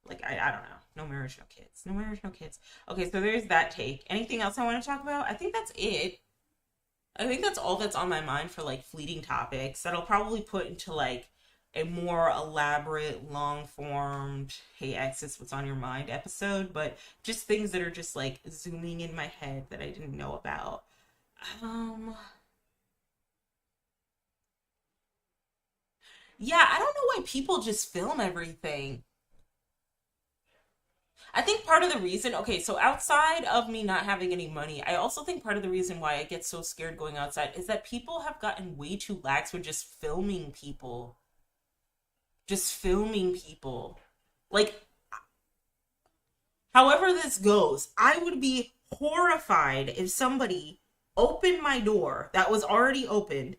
[SPEAKER 1] Like I don't know. No marriage, no kids. No marriage, no kids. Okay, so there's that take. Anything else I want to talk about? I think that's it. I think that's all that's on my mind for like fleeting topics that I'll probably put into like a more elaborate, long formed Hey Exes, what's on your mind episode, but just things that are just like zooming in my head that I didn't know about. Yeah, I don't know why people just film everything. I think part of the reason, okay, so outside of me not having any money, I also think part of the reason why I get so scared going outside is that people have gotten way too lax with just filming people. Just filming people. Like, however this goes, I would be horrified if somebody opened my door that was already opened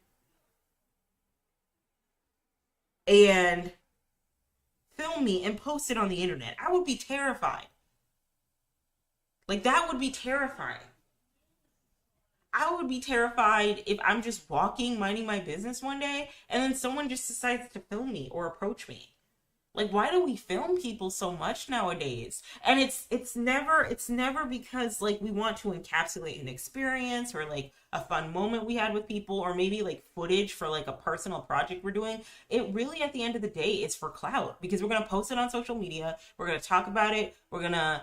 [SPEAKER 1] and film me and post it on the internet. I would be terrified. Like, that would be terrifying. I would be terrified if I'm just walking, minding my business one day, and then someone just decides to film me or approach me. Like, why do we film people so much nowadays? And it's never because like we want to encapsulate an experience or like a fun moment we had with people or maybe like footage for like a personal project we're doing. It really at the end of the day is for clout because we're going to post it on social media, we're going to talk about it, we're going to,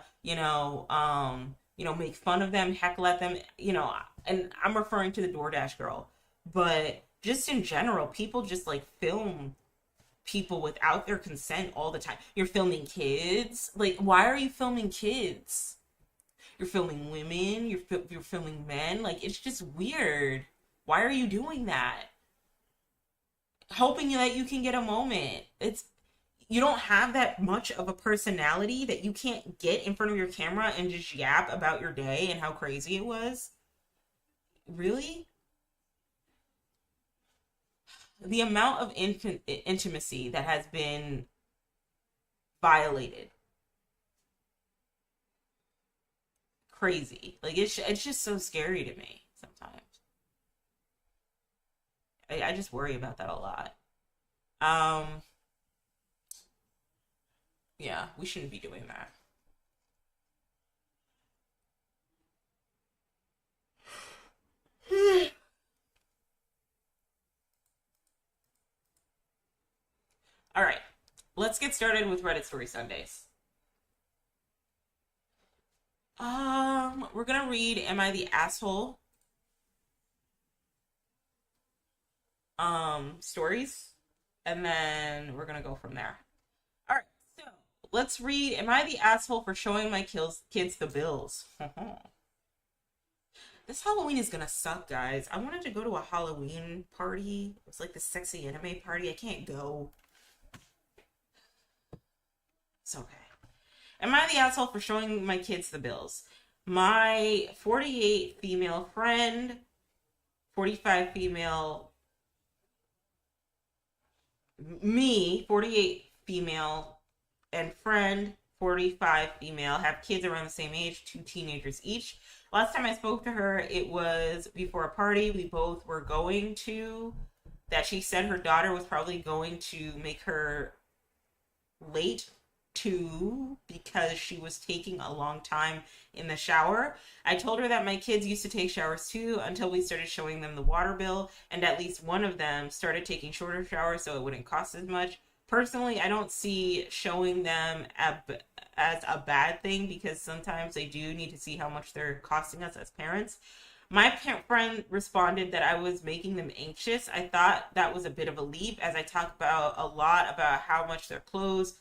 [SPEAKER 1] make fun of them, heckle at them, and I'm referring to the DoorDash girl. But just in general, people just like film people without their consent all the time. You're filming kids. Like, why are you filming kids? You're filming women. You're filming men. Like, it's just weird. Why are you doing that? Hoping that you can get a moment. You don't have that much of a personality that you can't get in front of your camera and just yap about your day and how crazy it was. Really? The amount of intimacy that has been violated, crazy. Like it's just so scary to me sometimes. I just worry about that a lot. Um, yeah, we shouldn't be doing that. All right, let's get started with Reddit Story Sundays. We're gonna read "Am I the Asshole?" stories, and then we're gonna go from there. All right, so let's read "Am I the Asshole for showing my kids the bills?" This Halloween is gonna suck, guys. I wanted to go to a Halloween party. It was like the sexy anime party. I can't go. It's okay. Am I the asshole for showing my kids the bills? My 48 female friend, 45 female, me, 48 female, and friend, 45 female, have kids around the same age, two teenagers each. Last time I spoke to her, it was before a party we both were going to, that she said her daughter was probably going to make her late to because she was taking a long time in the shower. I told her that my kids used to take showers too until we started showing them the water bill, and at least one of them started taking shorter showers so it wouldn't cost as much. Personally, I don't see showing them as a bad thing because sometimes they do need to see how much they're costing us as parents. My friend responded that I was making them anxious. I thought that was a bit of a leap as I talk about a lot about how much their clothes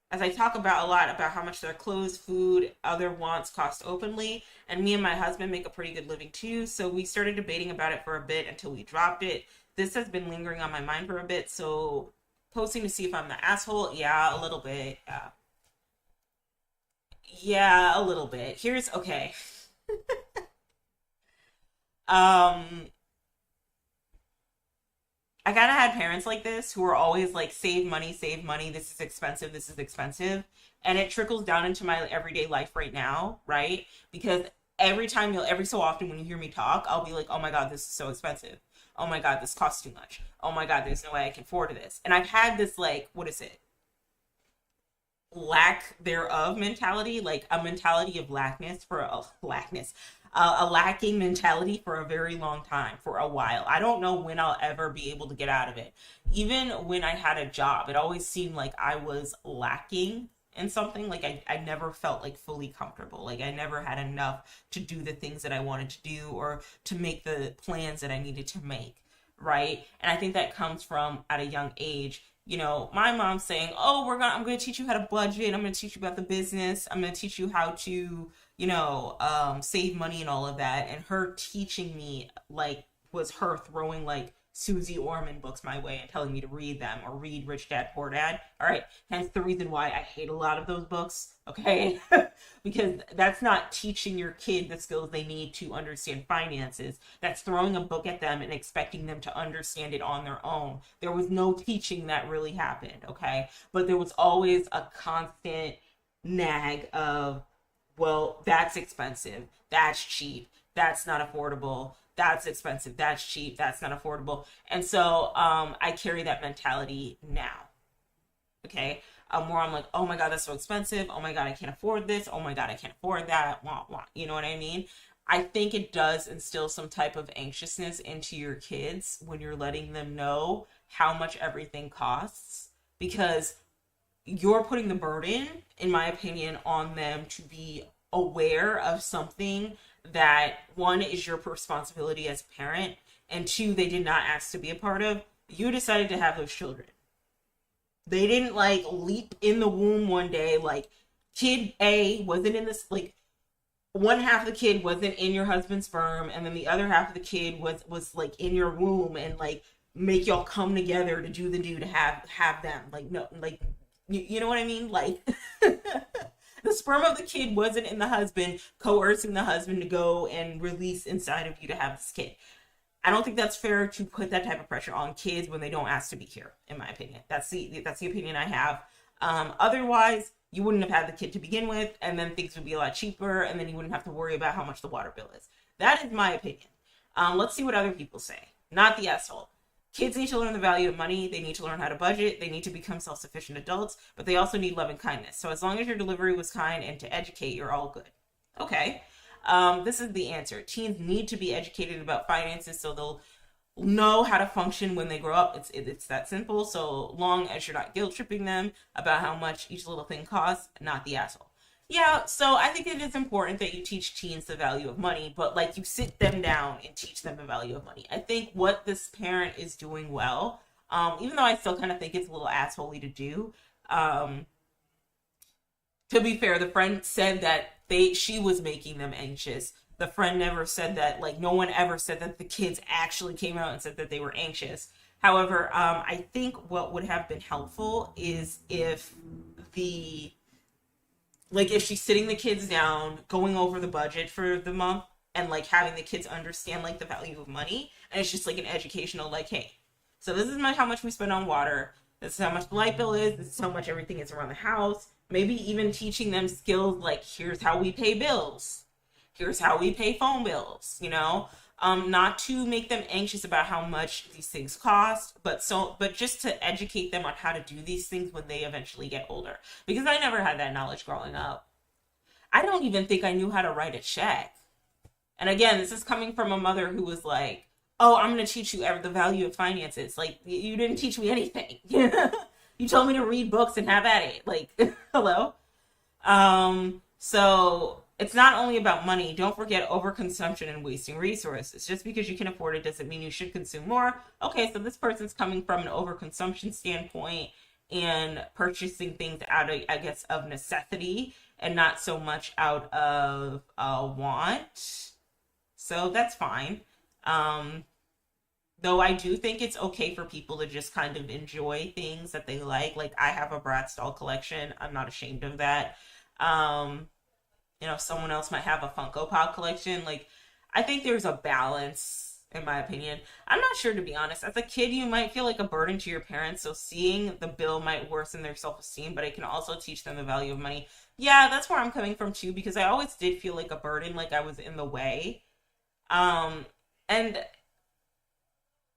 [SPEAKER 1] as I talk about a lot about how much their clothes, food, other wants cost openly, and me and my husband make a pretty good living too, so we started debating about it for a bit until we dropped it. This has been lingering on my mind for a bit, so posting to see if I'm the asshole, yeah, a little bit, yeah, a little bit. Okay. Um, I kind of had parents like this who were always like, save money, this is expensive, this is expensive. And it trickles down into my everyday life right now, right? Because every so often when you hear me talk, I'll be like, oh my God, this is so expensive. Oh my God, this costs too much. Oh my God, there's no way I can afford this. And I've had this, like, what is it? Lack thereof mentality, like a mentality of lackness for a lacking mentality for a very long time, for a while. I don't know when I'll ever be able to get out of it. Even when I had a job, it always seemed like I was lacking in something. Like I never felt like fully comfortable. Like I never had enough to do the things that I wanted to do or to make the plans that I needed to make. Right. And I think that comes from at a young age. My mom saying, "Oh, I'm going to teach you how to budget. I'm going to teach you about the business. I'm going to teach you how to, save money and all of that." And her teaching me, like, was her throwing like Susie Orman books my way and telling me to read them or read Rich Dad Poor Dad. All right, hence the reason why I hate a lot of those books, okay? Because that's not teaching your kid the skills they need to understand finances. That's throwing a book at them and expecting them to understand it on their own. There was no teaching that really happened, okay? But there was always a constant nag of, well, that's expensive, that's cheap, that's not affordable, that's expensive, that's cheap, that's not affordable. And so I carry that mentality now. Okay. Where I'm like, oh my God, that's so expensive. Oh my God, I can't afford this. Oh my God, I can't afford that. Wah, wah. You know what I mean? I think it does instill some type of anxiousness into your kids when you're letting them know how much everything costs, because you're putting the burden, in my opinion, on them to be aware of something that, one, is your responsibility as a parent, and two, they did not ask to be a part of. You decided to have those children. They didn't like leap in the womb one day, like kid A wasn't in this, like one half of the kid wasn't in your husband's sperm, and then the other half of the kid was like in your womb, and like make y'all come together to do to have them. Like, no, like you know what I mean? Like the sperm of the kid wasn't in the husband, coercing the husband to go and release inside of you to have this kid. I don't think that's fair to put that type of pressure on kids when they don't ask to be here, in my opinion. That's the opinion I have. Otherwise, you wouldn't have had the kid to begin with, and then things would be a lot cheaper, and then you wouldn't have to worry about how much the water bill is. That is my opinion. Let's see what other people say. Not the asshole. Kids need to learn the value of money. They need to learn how to budget. They need to become self-sufficient adults, but they also need love and kindness. So as long as your delivery was kind and to educate, you're all good. Okay. This is the answer. Teens need to be educated about finances so they'll know how to function when they grow up. It's that simple. So long as you're not guilt tripping them about how much each little thing costs, not the asshole. Yeah, so I think it is important that you teach teens the value of money, but like you sit them down and teach them the value of money. I think what this parent is doing well, even though I still kind of think it's a little assholey to do, to be fair, the friend said that she was making them anxious. The friend never said that, like no one ever said that the kids actually came out and said that they were anxious. However, I think what would have been helpful is if if she's sitting the kids down, going over the budget for the month, and like having the kids understand like the value of money, and it's just like an educational, like, hey, so this is how much we spend on water, this is how much the light bill is, this is how much everything is around the house. Maybe even teaching them skills like, here's how we pay bills, here's how we pay phone bills, not to make them anxious about how much these things cost, but just to educate them on how to do these things when they eventually get older. Because I never had that knowledge growing up. I don't even think I knew how to write a check. And again, this is coming from a mother who was like, oh, I'm going to teach you the value of finances. Like, you didn't teach me anything. You told me to read books and have at it. Like, hello? So it's not only about money. Don't forget overconsumption and wasting resources. Just because you can afford it doesn't mean you should consume more. Okay, so this person's coming from an overconsumption standpoint and purchasing things out of, I guess, of necessity and not so much out of want. So that's fine. Though I do think it's okay for people to just kind of enjoy things that they like. Like, I have a Bratz doll collection. I'm not ashamed of that. Someone else might have a Funko Pop collection. Like, I think there's a balance, in my opinion. I'm not sure, to be honest. As a kid, you might feel like a burden to your parents, so seeing the bill might worsen their self-esteem, but it can also teach them the value of money. Yeah, that's where I'm coming from, too, because I always did feel like a burden, like I was in the way. And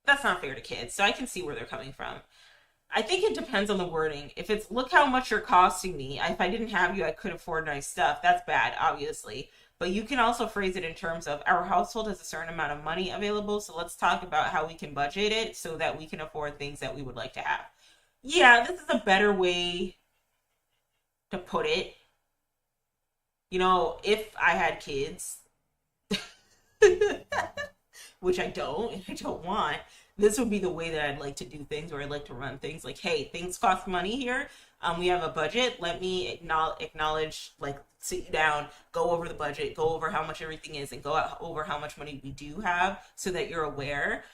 [SPEAKER 1] that's not fair to kids, so I can see where they're coming from. I think it depends on the wording. If it's, look how much you're costing me, if I didn't have you, I could afford nice stuff, that's bad, obviously. But you can also phrase it in terms of, our household has a certain amount of money available, so let's talk about how we can budget it so that we can afford things that we would like to have. Yeah, this is a better way to put it. If I had kids, which I don't, and I don't want, this would be the way that I'd like to do things, or I'd like to run things. Like, hey, things cost money here. We have a budget. Let me acknowledge, like, sit you down, go over the budget, go over how much everything is, and go over how much money we do have so that you're aware.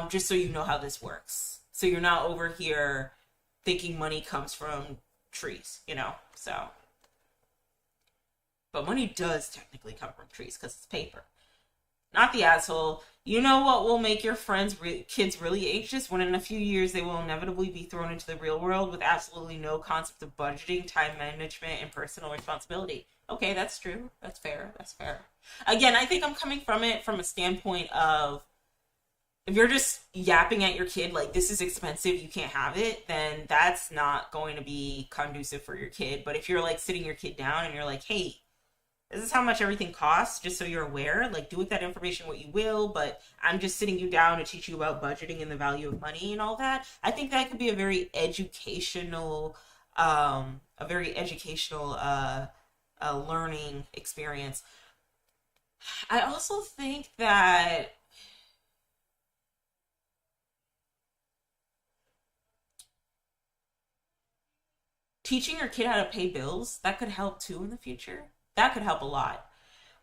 [SPEAKER 1] just so you know how this works. So you're not over here thinking money comes from trees, you know? So, but money does technically come from trees because it's paper. Not the asshole. You know what will make your kids really anxious? When in a few years they will inevitably be thrown into the real world with absolutely no concept of budgeting, time management, and personal responsibility. Okay, that's true. That's fair. That's fair. Again, I think I'm coming from it from a standpoint of if you're just yapping at your kid like this is expensive, you can't have it, then that's not going to be conducive for your kid. But if you're like sitting your kid down and you're like, hey, this is how much everything costs, just so you're aware. Like, do with that information what you will, but I'm just sitting you down to teach you about budgeting and the value of money and all that. I think that could be a very educational, learning experience. I also think that teaching your kid how to pay bills, that could help too in the future. That could help a lot.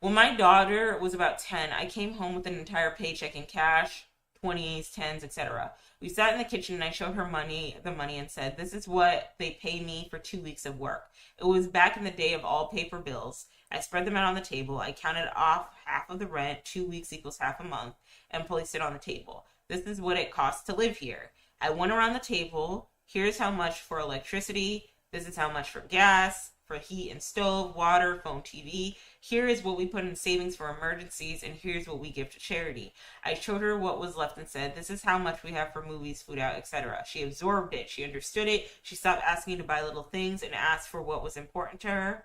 [SPEAKER 1] When my daughter was about 10, I came home with an entire paycheck in cash, 20s, 10s, etc. We sat in the kitchen and I showed her the money and said, this is what they pay me for 2 weeks of work. It was back in the day of all paper bills. I spread them out on the table. I counted off half of the rent, 2 weeks equals half a month, and placed it on the table. This is what it costs to live here. I went around the table. Here's how much for electricity. This is how much for gas, for heat and stove, water, phone, TV. Here is what we put in savings for emergencies, and here's what we give to charity. I showed her what was left and said, this is how much we have for movies, food out, etc. She absorbed it. She understood it. She stopped asking to buy little things and asked for what was important to her.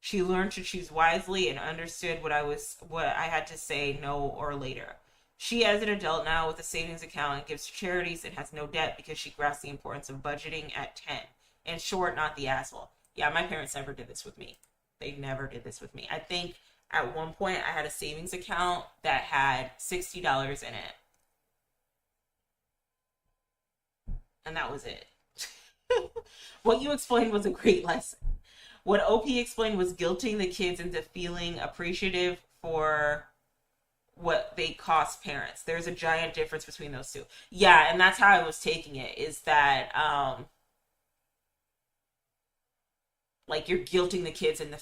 [SPEAKER 1] She learned to choose wisely and understood what I had to say no or later. She, as an adult now with a savings account, gives to charities and has no debt because she grasped the importance of budgeting at 10. In short, not the asshole. Yeah, my parents never did this with me. They never did this with me. I think at one point I had a savings account that had $60 in it. And that was it. What you explained was a great lesson. What OP explained was guilting the kids into feeling appreciative for what they cost parents. There's a giant difference between those two. Yeah, and that's how I was taking it, is that like you're guilting the kids into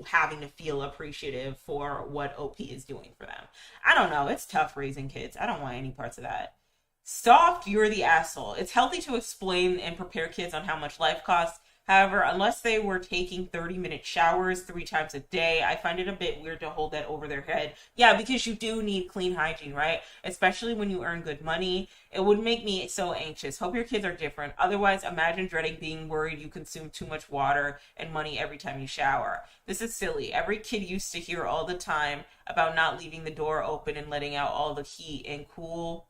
[SPEAKER 1] having to feel appreciative for what OP is doing for them. I don't know. It's tough raising kids. I don't want any parts of that. Soft, you're the asshole. It's healthy to explain and prepare kids on how much life costs. However, unless they were taking 30-minute showers 3 times a day, I find it a bit weird to hold that over their head. Yeah, because you do need clean hygiene, right? Especially when you earn good money. It would make me so anxious. Hope your kids are different. Otherwise, imagine dreading being worried you consume too much water and money every time you shower. This is silly. Every kid used to hear all the time about not leaving the door open and letting out all the heat and cool.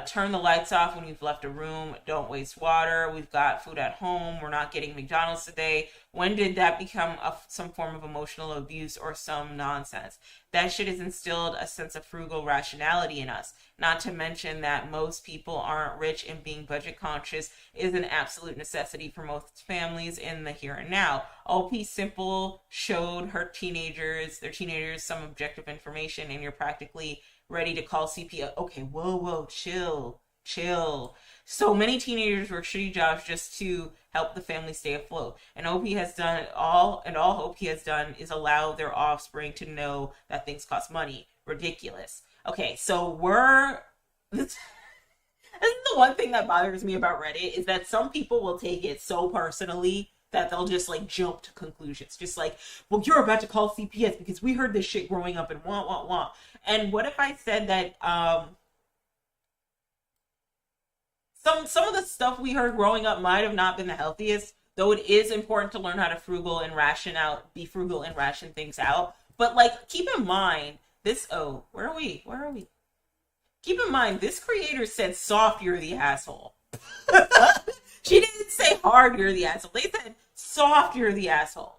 [SPEAKER 1] Turn the lights off when you've left a room. Don't waste water. We've got food at home. We're not getting McDonald's today. When did that become some form of emotional abuse or some nonsense? That shit has instilled a sense of frugal rationality in us. Not to mention that most people aren't rich, and being budget conscious is an absolute necessity for most families in the here and now. OP Simple showed their teenagers some objective information, and you're practically ready to call CPS. Okay, whoa, chill. So many teenagers work shitty jobs just to help the family stay afloat. And OP has done all OP has done is allow their offspring to know that things cost money. Ridiculous. Okay, so this is the one thing that bothers me about Reddit, is that some people will take it so personally that they'll just like jump to conclusions. Just like, well, you're about to call CPS because we heard this shit growing up and wah. And what if I said that some of the stuff we heard growing up might have not been the healthiest, though it is important to learn how to be frugal and ration things out. But like, keep in mind this. Oh, where are we? Keep in mind, this creator said soft, you're the asshole. She didn't say hard, you're the asshole. They said soft, you're the asshole.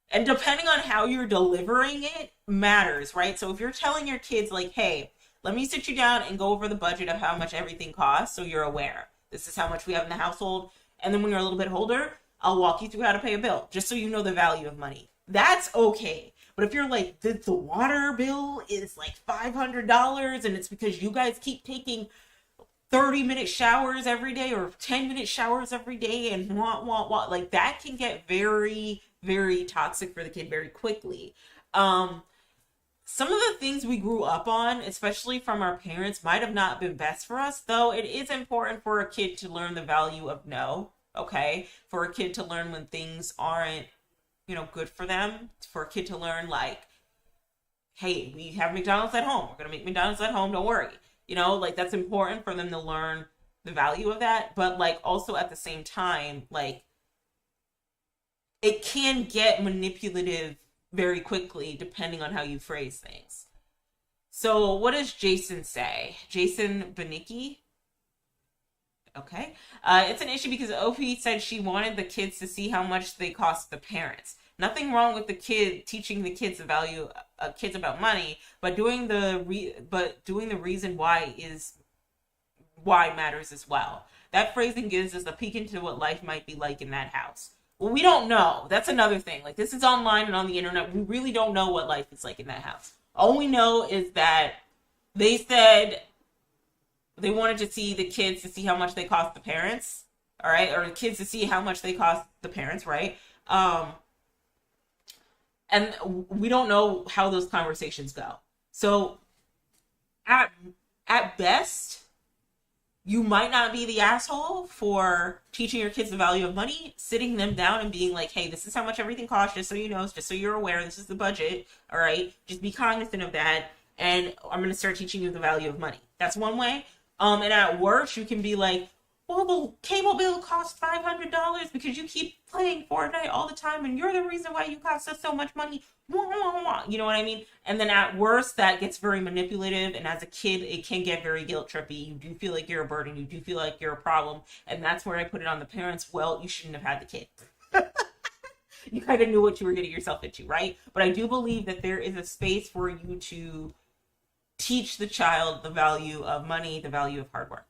[SPEAKER 1] And depending on how you're delivering it matters, right? So if you're telling your kids like, hey, let me sit you down and go over the budget of how much everything costs so you're aware. This is how much we have in the household. And then when you're a little bit older, I'll walk you through how to pay a bill, just so you know the value of money. That's okay. But if you're like, the water bill is like $500 and it's because you guys keep taking 30-minute showers every day or 10-minute showers every day and like that can get very, very toxic for the kid very quickly. Some of the things we grew up on, especially from our parents, might have not been best for us, though it is important for a kid to learn the value of no, okay? For a kid to learn when things aren't, good for them. For a kid to learn, like, hey, we have McDonald's at home. We're going to make McDonald's at home. Don't worry. Like that's important for them to learn the value of that. But like also at the same time, like it can get manipulative very quickly depending on how you phrase things. So what does Jason say? Jason Benicki? Okay. It's an issue because OP said she wanted the kids to see how much they cost the parents. Nothing wrong with the kid teaching the kids the value kids about money, but doing the reason why is why matters as well. That phrasing gives us a peek into what life might be like in that house. Well, we don't know. That's another thing. Like this is online and on the internet. We really don't know what life is like in that house. All we know is that they said they wanted to see the kids to see how much they cost the parents, all right, or the kids to see how much they cost the parents, right? And we don't know how those conversations go. So at best, you might not be the asshole for teaching your kids the value of money, sitting them down and being like, hey, this is how much everything costs, just so you know, just so you're aware, this is the budget, all right? Just be cognizant of that, and I'm going to start teaching you the value of money. That's one way. And at worst, you can be like, well, the cable bill costs $500 because you keep playing Fortnite all the time and you're the reason why you cost us so much money. You know what I mean? And then at worst, that gets very manipulative. And as a kid, it can get very guilt trippy. You do feel like you're a burden. You do feel like you're a problem. And that's where I put it on the parents. Well, you shouldn't have had the kid. You kind of knew what you were getting yourself into, right? But I do believe that there is a space for you to teach the child the value of money, the value of hard work.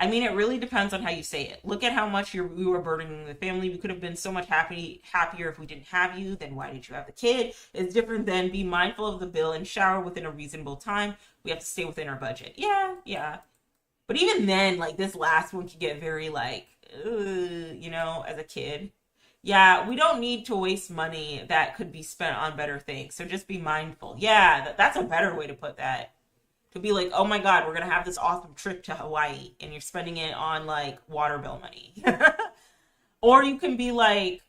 [SPEAKER 1] I mean, it really depends on how you say it. Look at how much we were burdening the family. We could have been so much happier if we didn't have you. Then why did you have the kid? It's different than be mindful of the bill and shower within a reasonable time. We have to stay within our budget. Yeah. But even then, like this last one can get very like, as a kid. Yeah, we don't need to waste money that could be spent on better things. So just be mindful. Yeah, that's a better way to put that. To be like, oh my God, we're going to have this awesome trip to Hawaii and you're spending it on like water bill money. Or you can be like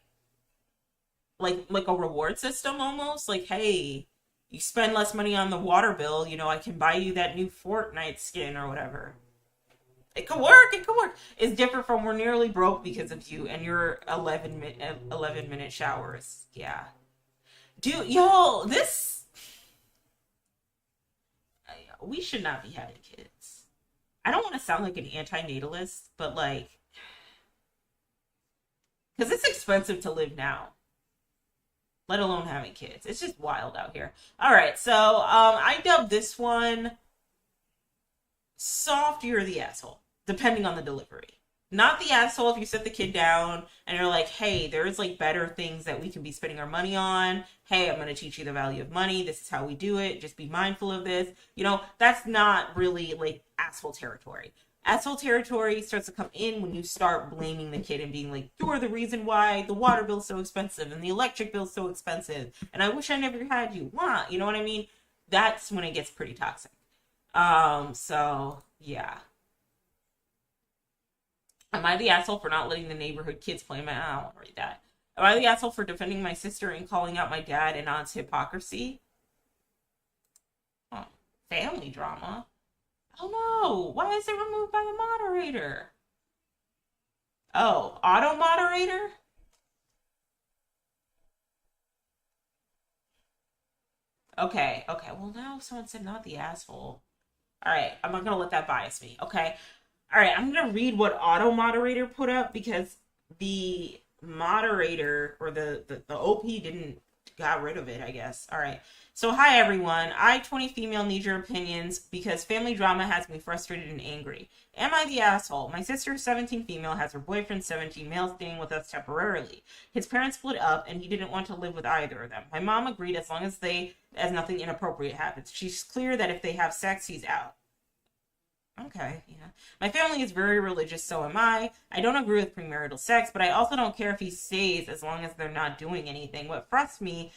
[SPEAKER 1] a reward system almost. Like, hey, you spend less money on the water bill, I can buy you that new Fortnite skin or whatever. It could work. It's different from we're nearly broke because of you and your 11-minute showers. Yeah. We should not be having kids. I don't want to sound like an anti-natalist, but like, because it's expensive to live now, let alone having kids. It's just wild out here. All right, so I dubbed this one soft, you're the asshole, depending on the delivery. Not the asshole if you sit the kid down and you're like, hey, there's like better things that we can be spending our money on. Hey, I'm going to teach you the value of money. This is how we do it. Just be mindful of this. That's not really like asshole territory. Asshole territory starts to come in when you start blaming the kid and being like, you're the reason why the water bill's so expensive and the electric bill's so expensive. And I wish I never had you. Why? You know what I mean? That's when it gets pretty toxic. So yeah. Am I the asshole for not letting the neighborhood kids play my... I don't want to read that. Am I the asshole for defending my sister and calling out my dad and aunt's hypocrisy? Oh, family drama? Oh no! Why is it removed by the moderator? Oh, auto moderator? Okay. Well, now someone said not the asshole. All right, I'm not going to let that bias me, okay? All right, I'm going to read what auto moderator put up because the moderator or the OP didn't got rid of it, I guess. All right. So, hi everyone. I, 20 female, need your opinions because family drama has me frustrated and angry. Am I the asshole? My sister, 17 female, has her boyfriend, 17 male, staying with us temporarily. His parents split up and he didn't want to live with either of them. My mom agreed as nothing inappropriate happens. She's clear that if they have sex, he's out. Okay, yeah. My family is very religious, so am I. I don't agree with premarital sex, but I also don't care if he stays as long as they're not doing anything. What frustrates me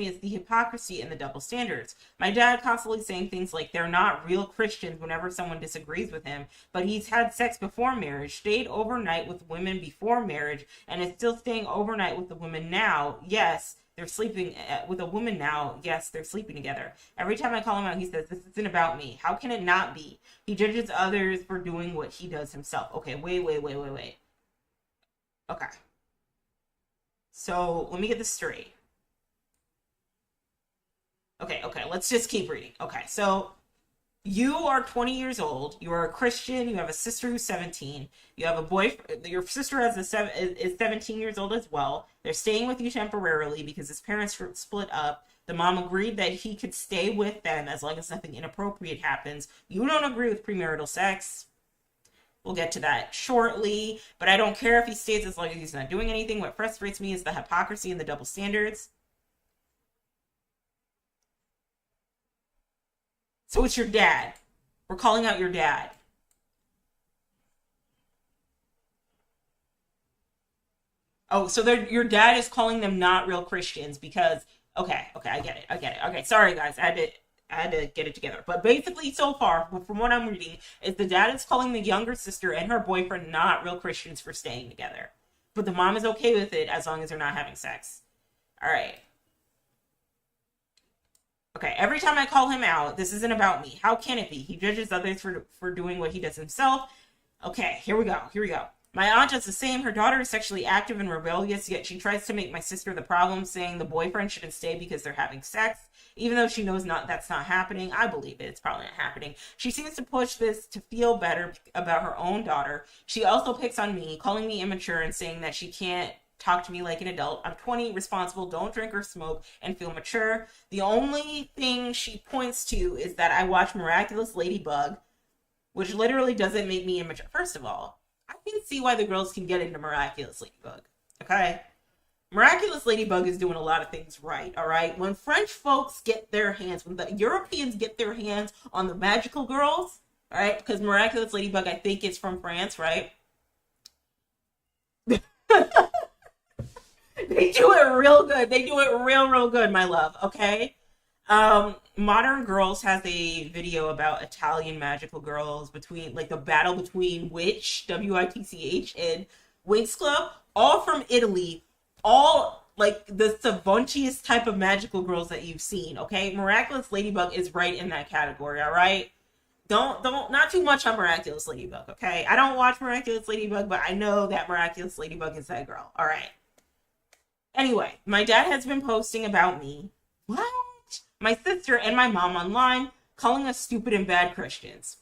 [SPEAKER 1] is the hypocrisy and the double standards. My dad constantly saying things like they're not real Christians whenever someone disagrees with him, but he's had sex before marriage, stayed overnight with women before marriage, and is still staying overnight with the women now. Yes, they're sleeping with a woman now. Yes, they're sleeping together. Every time I call him out, he says, this isn't about me. How can it not be? He judges others for doing what he does himself. Okay, wait. Okay. So, let me get this straight. Okay, let's just keep reading. Okay, so you are 20 years old. You are a Christian. You have a sister who's 17. You have a boyfriend. Your sister is 17 years old as well. They're staying with you temporarily because his parents split up. The mom agreed that he could stay with them as long as nothing inappropriate happens. You don't agree with premarital sex. We'll get to that shortly. But I don't care if he stays as long as he's not doing anything. What frustrates me is the hypocrisy and the double standards. So it's your dad. We're calling out your dad. Oh, so your dad is calling them not real Christians because okay, I get it. Okay, sorry guys, I had to get it together. But basically, so far, from what I'm reading, is the dad is calling the younger sister and her boyfriend not real Christians for staying together. But the mom is okay with it as long as they're not having sex. All right. Okay, every time I call him out, this isn't about me. How can it be? He judges others for doing what he does himself. Okay, here we go. My aunt does the same. Her daughter is sexually active and rebellious, yet she tries to make my sister the problem, saying the boyfriend shouldn't stay because they're having sex. Even though she knows that's not happening, I believe it. It's probably not happening. She seems to push this to feel better about her own daughter. She also picks on me, calling me immature and saying that she can't talk to me like an adult. I'm 20, responsible, don't drink or smoke, and feel mature. The only thing she points to is that I watch Miraculous Ladybug, which literally doesn't make me immature. First of all, I can see why the girls can get into Miraculous Ladybug. Okay? Miraculous Ladybug is doing a lot of things right, all right? When French folks get their hands, when the Europeans get their hands on the magical girls, all right? Because Miraculous Ladybug, I think, is from France, right? They do it real good. They do it real good, my love, okay? Modern Girls has a video about Italian magical girls between, like, the battle between Witch, Witch, and Winx Club, all from Italy, all, like, the savuntiest type of magical girls that you've seen, okay? Miraculous Ladybug is right in that category, all right? Don't, not too much on Miraculous Ladybug, okay? I don't watch Miraculous Ladybug, but I know that Miraculous Ladybug is that girl, all right? Anyway, my dad has been posting about me, what? My sister and my mom online, calling us stupid and bad Christians.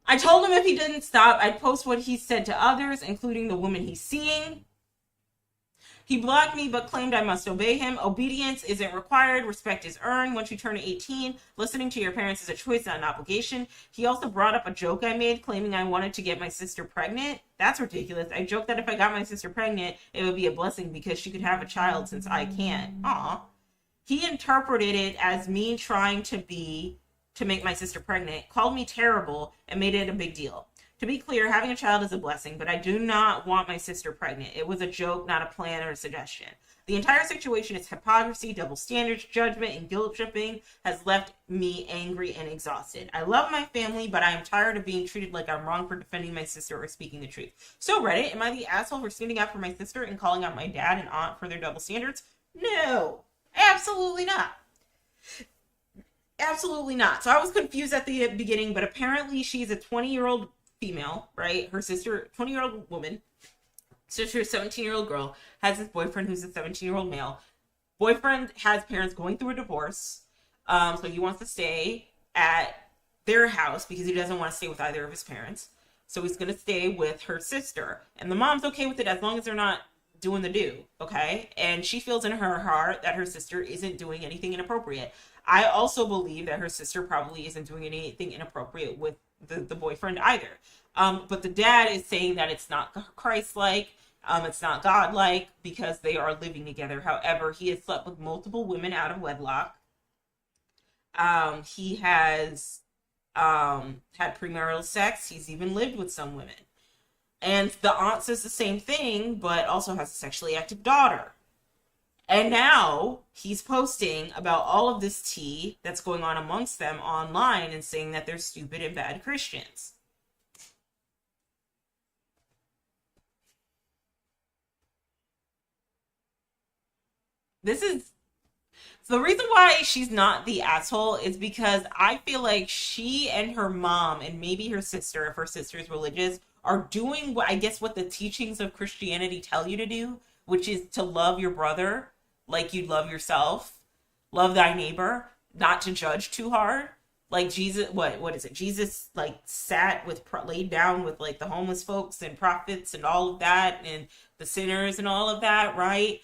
[SPEAKER 1] I told him if he didn't stop, I'd post what he said to others, including the woman he's seeing. He blocked me but claimed I must obey him. Obedience isn't required. Respect is earned. Once you turn 18, listening to your parents is a choice, not an obligation. He also brought up a joke I made, claiming I wanted to get my sister pregnant. That's ridiculous. I joked that if I got my sister pregnant, it would be a blessing because she could have a child since I can't. Aw. He interpreted it as me trying to make my sister pregnant, called me terrible, and made it a big deal. To be clear, having a child is a blessing, but I do not want my sister pregnant. It was a joke, not a plan or a suggestion. The entire situation is hypocrisy, double standards, judgment, and guilt tripping has left me angry and exhausted. I love my family, but I am tired of being treated like I'm wrong for defending my sister or speaking the truth. So Reddit, am I the asshole for standing up for my sister and calling out my dad and aunt for their double standards? No, absolutely not. Absolutely not. So I was confused at the beginning, but apparently she's a 20-year-old female, right? Her sister, 20-year-old woman, sister, 17-year-old girl, has this boyfriend who's a 17-year-old male. Boyfriend has parents going through a divorce, so he wants to stay at their house because he doesn't want to stay with either of his parents. So he's going to stay with her sister. And the mom's okay with it as long as they're not doing the do, okay? And she feels in her heart that her sister isn't doing anything inappropriate. I also believe that her sister probably isn't doing anything inappropriate with the boyfriend either. But the dad is saying that it's not Christ-like, it's not God-like because they are living together. However, he has slept with multiple women out of wedlock. He has had premarital sex. He's even lived with some women. And the aunt says the same thing, but also has a sexually active daughter. And now he's posting about all of this tea that's going on amongst them online and saying that they're stupid and bad Christians. This is the reason why she's not the asshole is because I feel like she and her mom and maybe her sister, if her sister is religious, are doing what I guess what the teachings of Christianity tell you to do, which is to love your brother like you'd love yourself, love thy neighbor, not to judge too hard. Like Jesus, what is it? Jesus like sat with laid down with like the homeless folks and prophets and all of that and the sinners and all of that, right?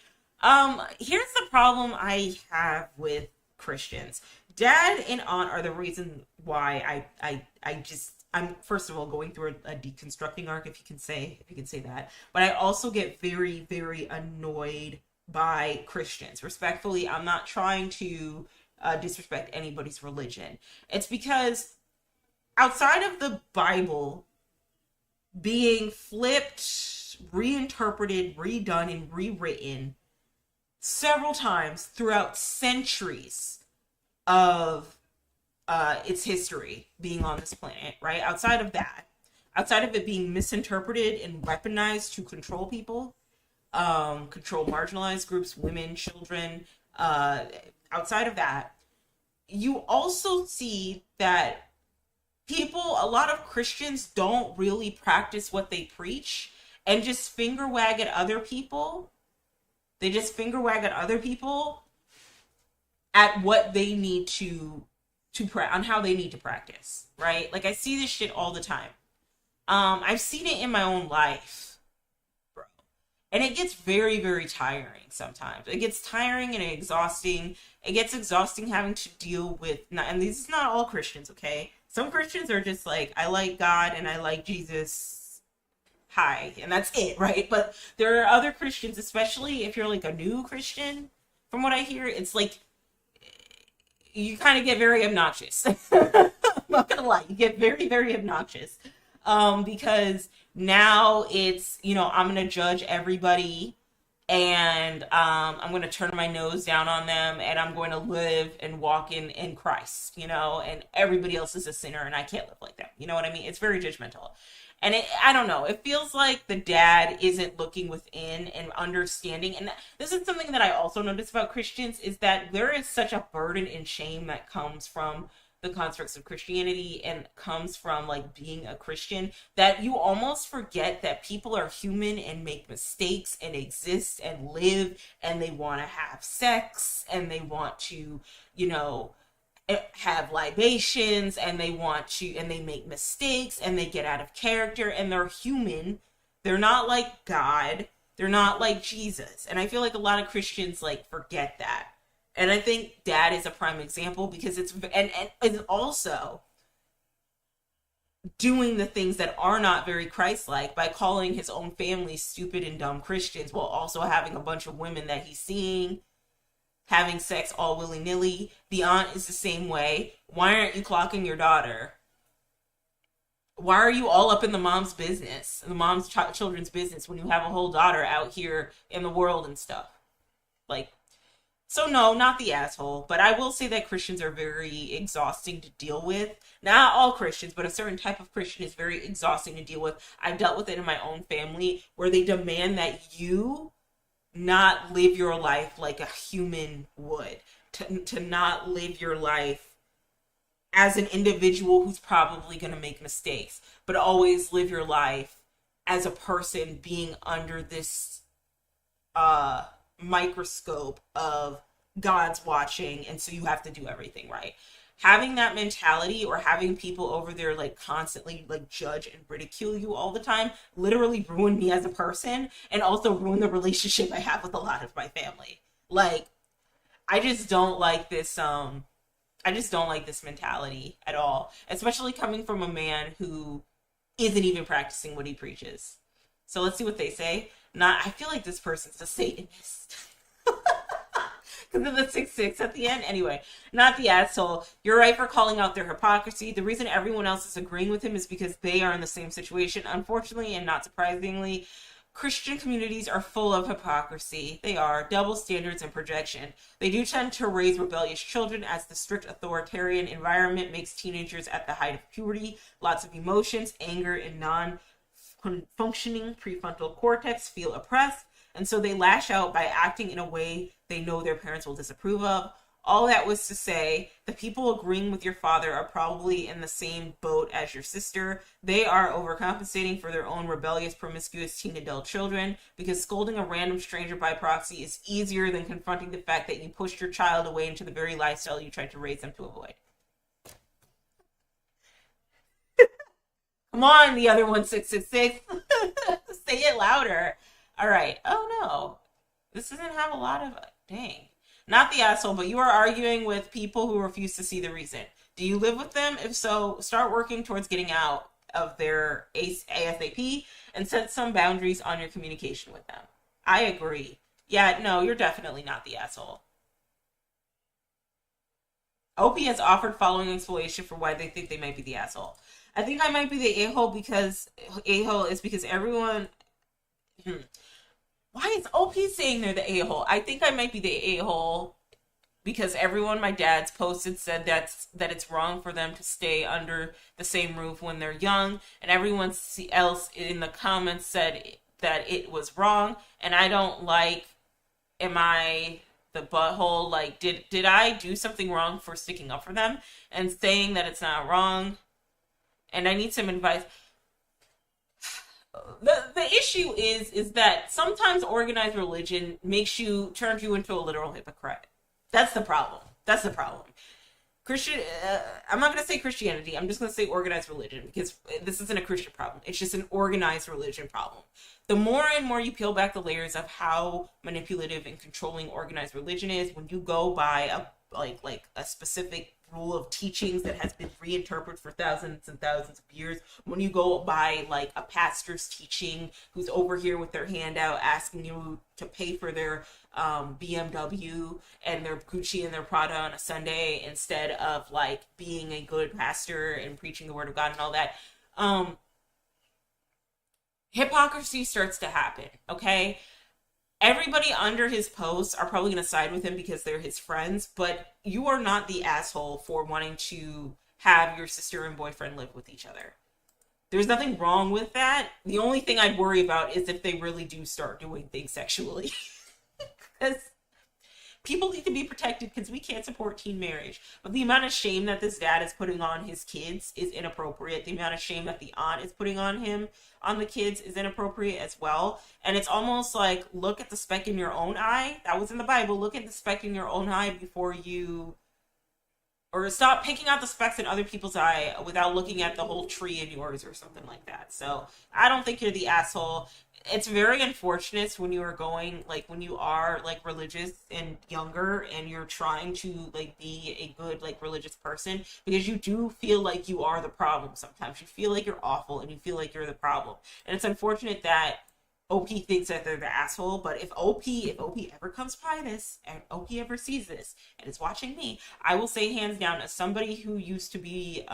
[SPEAKER 1] Here's the problem I have with Christians. Dad and aunt are the reason why I'm first of all going through a deconstructing arc, if you can say that. But I also get very, very annoyed by Christians. Respectfully, I'm not trying to disrespect anybody's religion. It's because outside of the Bible being flipped, reinterpreted, redone, and rewritten several times throughout centuries of its history being on this planet, right? Outside of that, outside of it being misinterpreted and weaponized to control people, control marginalized groups, women, children, outside of that, you also see that a lot of Christians don't really practice what they preach and just finger wag at other people. They just finger wag at other people at what they need on how they need to practice, right? Like I see this shit all the time. I've seen it in my own life, bro. And it gets very, very tiring sometimes. It gets tiring and exhausting. It gets exhausting having to deal with, and this is not all Christians, okay? Some Christians are just like, I like God and I like Jesus. Hi, and that's it, right? But there are other Christians, especially if you're like a new Christian, from what I hear, it's like you kind of get very obnoxious. I'm not gonna lie, you get very, very obnoxious. Because now it's, I'm gonna judge everybody and I'm gonna turn my nose down on them and I'm going to live and walk in Christ, and everybody else is a sinner and I can't live like that. You know what I mean? It's very judgmental. And I don't know, it feels like the dad isn't looking within and understanding. And this is something that I also notice about Christians is that there is such a burden and shame that comes from the constructs of Christianity and comes from like being a Christian that you almost forget that people are human and make mistakes and exist and live and they want to have sex and they want to, have libations and they make mistakes and they get out of character and they're human. They're not like God. They're not like Jesus. And I feel like a lot of Christians like forget that. And I think Dad is a prime example because it's also doing the things that are not very Christ-like by calling his own family stupid and dumb Christians while also having a bunch of women that he's seeing having sex all willy-nilly. The aunt is the same way. Why aren't you clocking your daughter? Why are you all up in the mom's business, the mom's children's business, when you have a whole daughter out here in the world and stuff? Like, so no, not the asshole. But I will say that Christians are very exhausting to deal with. Not all Christians, but a certain type of Christian is very exhausting to deal with. I've dealt with it in my own family where they demand that you not live your life like a human would, to not live your life as an individual who's probably going to make mistakes, but always live your life as a person being under this microscope of God's watching, and so you have to do everything right. having that mentality or having people over there like constantly like judge and ridicule you all the time literally ruined me as a person and also ruined the relationship I have with a lot of my family. Like, I just don't like this I just don't like this mentality at all, especially coming from a man who isn't even practicing what he preaches. So let's see what they say. Not, I feel like this person's a Satanist. Because of the 666 at the end. Anyway, not the asshole. You're right for calling out their hypocrisy. The reason everyone else is agreeing with him is because they are in the same situation. Unfortunately, and not surprisingly, Christian communities are full of hypocrisy. They are double standards and projection. They do tend to raise rebellious children as the strict authoritarian environment makes teenagers at the height of puberty. Lots of emotions, anger, and non-functioning prefrontal cortex feel oppressed. And so they lash out by acting in a way they know their parents will disapprove of. All that was to say, the people agreeing with your father are probably in the same boat as your sister. They are overcompensating for their own rebellious, promiscuous teen adult children because scolding a random stranger by proxy is easier than confronting the fact that you pushed your child away into the very lifestyle you tried to raise them to avoid. Come on, the other one, 666. Say it louder. All right. Oh no. This doesn't have a lot of. Dang. Not the asshole, but you are arguing with people who refuse to see the reason. Do you live with them? If so, start working towards getting out of their ASAP and set some boundaries on your communication with them. I agree. Yeah, no, you're definitely not the asshole. OP has offered following explanation for why they think they might be the asshole. I think I might be the a-hole because a-hole is because everyone. Why is OP saying they're the a-hole? I think I might be the a-hole because everyone my dad's posted said that it's wrong for them to stay under the same roof when they're young, and everyone else in the comments said that it was wrong, and I don't like. Am I the butthole? Like, did I do something wrong for sticking up for them and saying that it's not wrong? And I need some advice. The issue is that sometimes organized religion turns you into a literal hypocrite. That's the problem. That's the problem. I'm not going to say Christianity. I'm just going to say organized religion because this isn't a Christian problem. It's just an organized religion problem. The more and more you peel back the layers of how manipulative and controlling organized religion is, when you go by a specific rule of teachings that has been reinterpreted for thousands and thousands of years, when you go by like a pastor's teaching who's over here with their hand out asking you to pay for their BMW and their Gucci and their Prada on a Sunday instead of like being a good pastor and preaching the word of God and all that, hypocrisy starts to happen, okay? Everybody under his posts are probably going to side with him because they're his friends, but you are not the asshole for wanting to have your sister and boyfriend live with each other. There's nothing wrong with that. The only thing I'd worry about is if they really do start doing things sexually. Because people need to be protected because we can't support teen marriage. But the amount of shame that this dad is putting on his kids is inappropriate. The amount of shame that the aunt is putting on the kids is inappropriate as well. And it's almost like, look at the speck in your own eye. That was in the Bible. Look at the speck in your own eye before you, or stop picking out the specks in other people's eye without looking at the whole tree in yours or something like that. So I don't think you're the asshole. It's very unfortunate when you are religious and younger and you're trying to like be a good like religious person, because you do feel like you are the problem sometimes. You feel like you're awful and you feel like you're the problem. And it's unfortunate that OP thinks that they're the asshole, but if OP ever comes by this and OP ever sees this and is watching me, I will say hands down, as somebody who used to be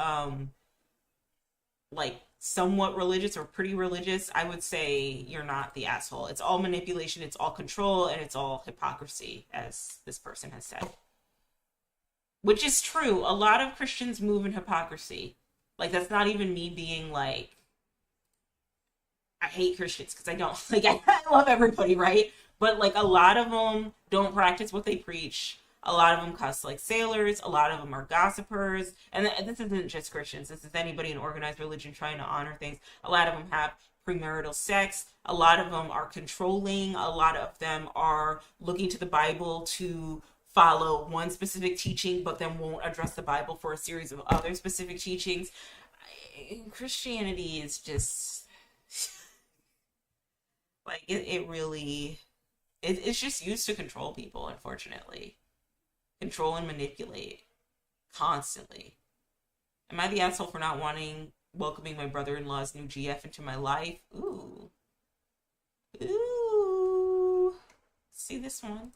[SPEAKER 1] somewhat religious or pretty religious, I would say you're not the asshole. It's all manipulation, it's all control, and it's all hypocrisy, as this person has said. Which is true. A lot of Christians move in hypocrisy. Like, that's not even me being like, I hate Christians, because I don't. Like, I love everybody, right? But, like, a lot of them don't practice what they preach. A lot of them cuss like sailors. A lot of them are gossipers. And this isn't just Christians. This is anybody in organized religion trying to honor things. A lot of them have premarital sex. A lot of them are controlling. A lot of them are looking to the Bible to follow one specific teaching, but then won't address the Bible for a series of other specific teachings. Christianity is just like it really it's just used to control people, unfortunately. Control and manipulate constantly. Am I the asshole for not welcoming my brother-in-law's new GF into my life? Ooh. Ooh. See this one?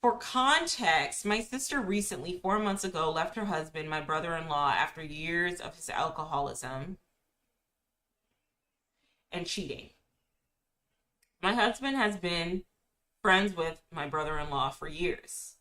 [SPEAKER 1] For context, my sister recently, 4 months ago, left her husband, my brother-in-law, after years of his alcoholism and cheating. My husband has been friends with my brother-in-law for years.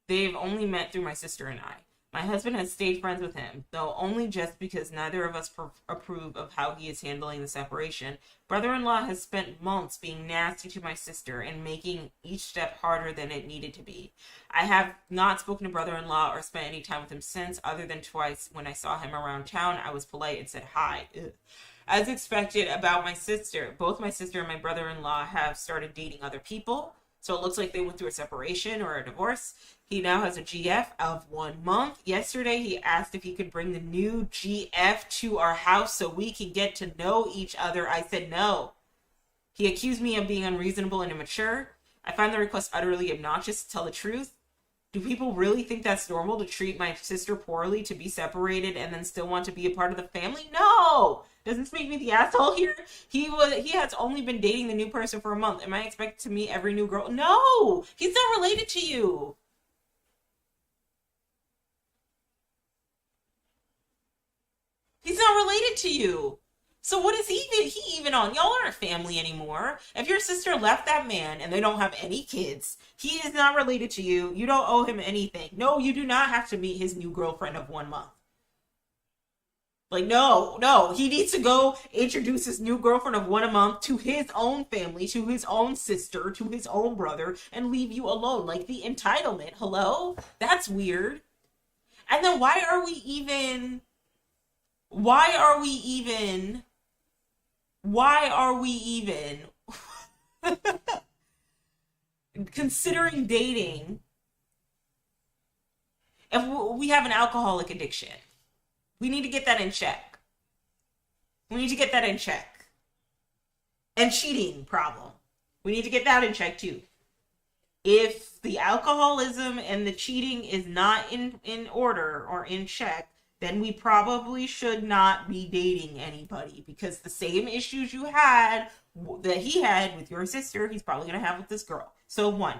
[SPEAKER 1] They've only met through my sister and I. My husband has stayed friends with him, though only just because neither of us approve of how he is handling the separation. Brother-in-law has spent months being nasty to my sister and making each step harder than it needed to be. I have not spoken to brother-in-law or spent any time with him since, other than twice when I saw him around town. I was polite and said hi. Ugh. As expected about my sister, both my sister and my brother-in-law have started dating other people. So it looks like they went through a separation or a divorce. He now has a GF of 1 month. Yesterday, he asked if he could bring the new GF to our house so we can get to know each other. I said no. He accused me of being unreasonable and immature. I find the request utterly obnoxious, to tell the truth. Do people really think that's normal to treat my sister poorly, to be separated, and then still want to be a part of the family? No! Does this make me the asshole here? He has only been dating the new person for a month. Am I expected to meet every new girl? No! He's not related to you. He's not related to you. So what is he even on? Y'all aren't family anymore. If your sister left that man and they don't have any kids, he is not related to you. You don't owe him anything. No, you do not have to meet his new girlfriend of 1 month. Like, no, he needs to go introduce his new girlfriend of 1 month to his own family, to his own sister, to his own brother, and leave you alone. Like, the entitlement, hello? That's weird. And then why are we even considering dating if we have an alcoholic addiction? We need to get that in check. And cheating problem. We need to get that in check too. If the alcoholism and the cheating is not in order or in check, then we probably should not be dating anybody, because the same issues that he had with your sister, he's probably going to have with this girl. So 1.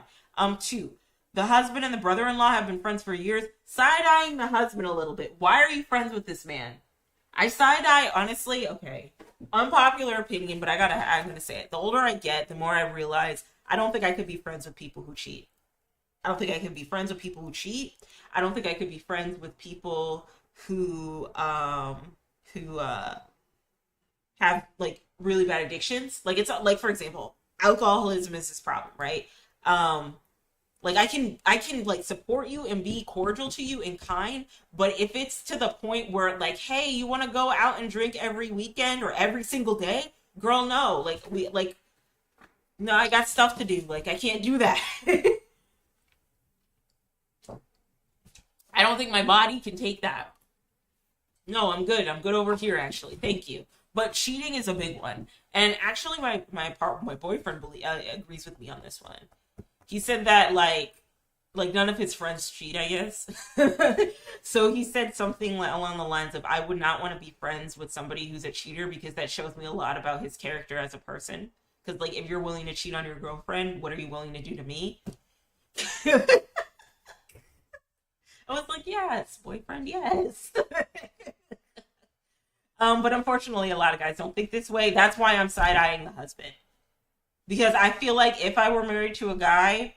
[SPEAKER 1] 2. The husband and the brother-in-law have been friends for years. Side-eyeing the husband a little bit. Why are you friends with this man? I side-eye, honestly, okay. Unpopular opinion, but I'm going to say it. The older I get, the more I realize I don't think I could be friends with people who cheat. I don't think I can be friends with people who cheat. I don't think I could be friends with people who have like really bad addictions. Like, it's like, for example, alcoholism is this problem, right? Like, I can like support you and be cordial to you and kind, but if it's to the point where, like, hey, you want to go out and drink every weekend or every single day, girl, no. No, I got stuff to do. Like, I can't do that. I don't think my body can take that. No, I'm good. I'm good over here, actually. Thank you. But cheating is a big one. And actually, my boyfriend agrees with me on this one. He said that, like none of his friends cheat, I guess. So he said something along the lines of, I would not want to be friends with somebody who's a cheater, because that shows me a lot about his character as a person. Because, like, if you're willing to cheat on your girlfriend, what are you willing to do to me? I was like, yes, boyfriend, yes. But unfortunately, a lot of guys don't think this way. That's why I'm side-eyeing the husband. Because I feel like if I were married to a guy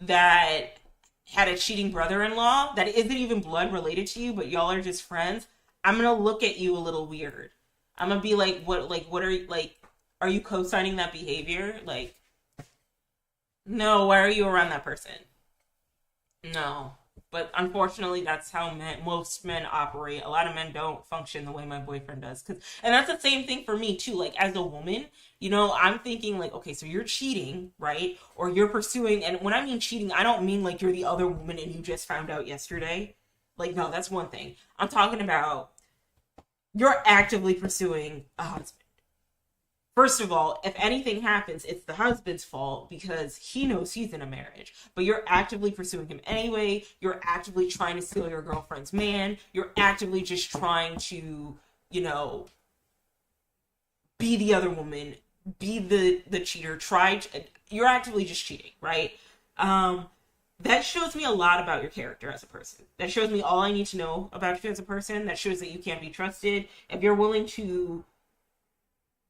[SPEAKER 1] that had a cheating brother-in-law that isn't even blood related to you, but y'all are just friends, I'm gonna look at you a little weird. I'm gonna be like, what are you, like, are you co-signing that behavior? Like, no, why are you around that person? No. But unfortunately, that's how most men operate. A lot of men don't function the way my boyfriend does. And that's the same thing for me too. Like as a woman, I'm thinking like, okay, so you're cheating, right? Or you're pursuing. And when I mean cheating, I don't mean like you're the other woman and you just found out yesterday. Like, no, that's one thing. I'm talking about you're actively pursuing a husband. First of all, if anything happens, it's the husband's fault because he knows he's in a marriage. But you're actively pursuing him anyway. You're actively trying to steal your girlfriend's man. You're actively just trying to, be the other woman, be the cheater. You're actively just cheating, right? That shows me a lot about your character as a person. That shows me all I need to know about you as a person. That shows that you can't be trusted. If you're willing to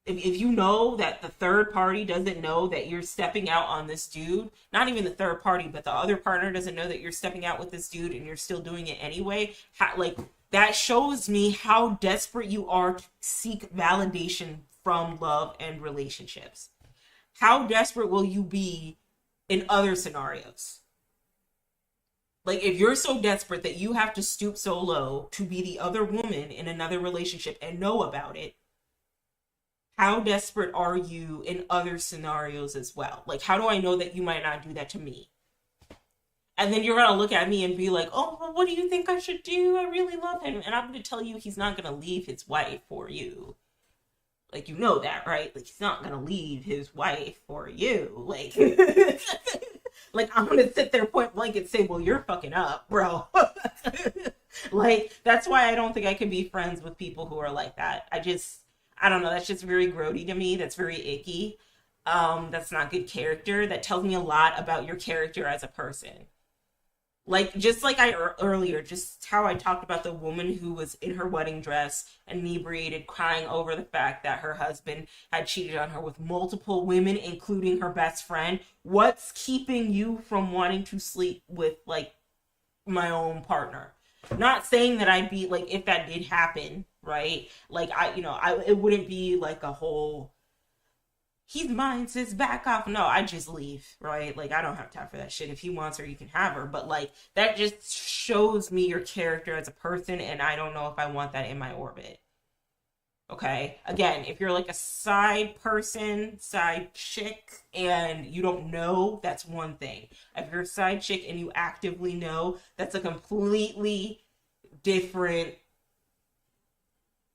[SPEAKER 1] if you know that the third party doesn't know that you're stepping out on this dude, not even the third party, but the other partner doesn't know that you're stepping out with this dude and you're still doing it anyway, that shows me how desperate you are to seek validation from love and relationships. How desperate will you be in other scenarios? Like, if you're so desperate that you have to stoop so low to be the other woman in another relationship and know about it, how desperate are you in other scenarios as well? Like, how do I know that you might not do that to me? And then you're going to look at me and be like, oh, well, what do you think I should do? I really love him. And I'm going to tell you he's not going to leave his wife for you. Like, you know that, right? Like, he's not going to leave his wife for you. Like, like, I'm going to sit there point blank and say, well, you're fucking up, bro. Like, that's why I don't think I can be friends with people who are like that. I don't know. That's just very grody to me. That's very icky. That's not good character. That tells me a lot about your character as a person. Like, just like earlier, just how I talked about the woman who was in her wedding dress, inebriated, crying over the fact that her husband had cheated on her with multiple women, including her best friend. What's keeping you from wanting to sleep with, like, my own partner? Not saying that I'd be, like, if that did happen, right? Like, it wouldn't be like a whole, he's mine, sis, back off. No, I just leave, right? Like, I don't have time for that shit. If he wants her, you can have her. But, like, that just shows me your character as a person, and I don't know if I want that in my orbit. Okay? Again, if you're, like, a side person, side chick, and you don't know, that's one thing. If you're a side chick and you actively know, that's a completely different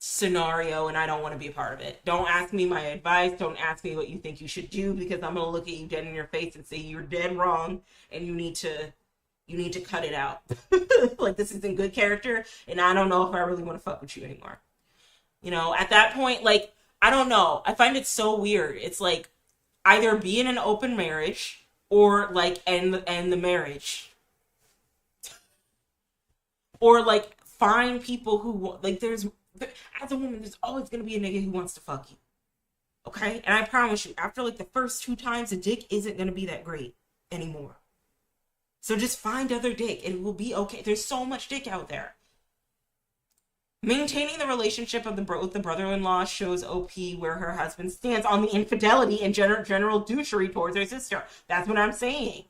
[SPEAKER 1] scenario, and I don't want to be a part of it. Don't ask me my advice. Don't ask me what you think you should do, because I'm going to look at you dead in your face and say you're dead wrong and you need to cut it out. Like, this isn't good character, and I don't know if I really want to fuck with you anymore. At that point, like, I don't know. I find it so weird. It's like, either be in an open marriage or, like, end the marriage. Or, like, find people who, like, as a woman, there's always going to be a nigga who wants to fuck you. Okay? And I promise you, after, like, the first 2 times, the dick isn't going to be that great anymore. So just find other dick. It will be okay. There's so much dick out there. Maintaining the relationship of with the brother-in-law shows OP where her husband stands on the infidelity and general douchery towards her sister. That's what I'm saying.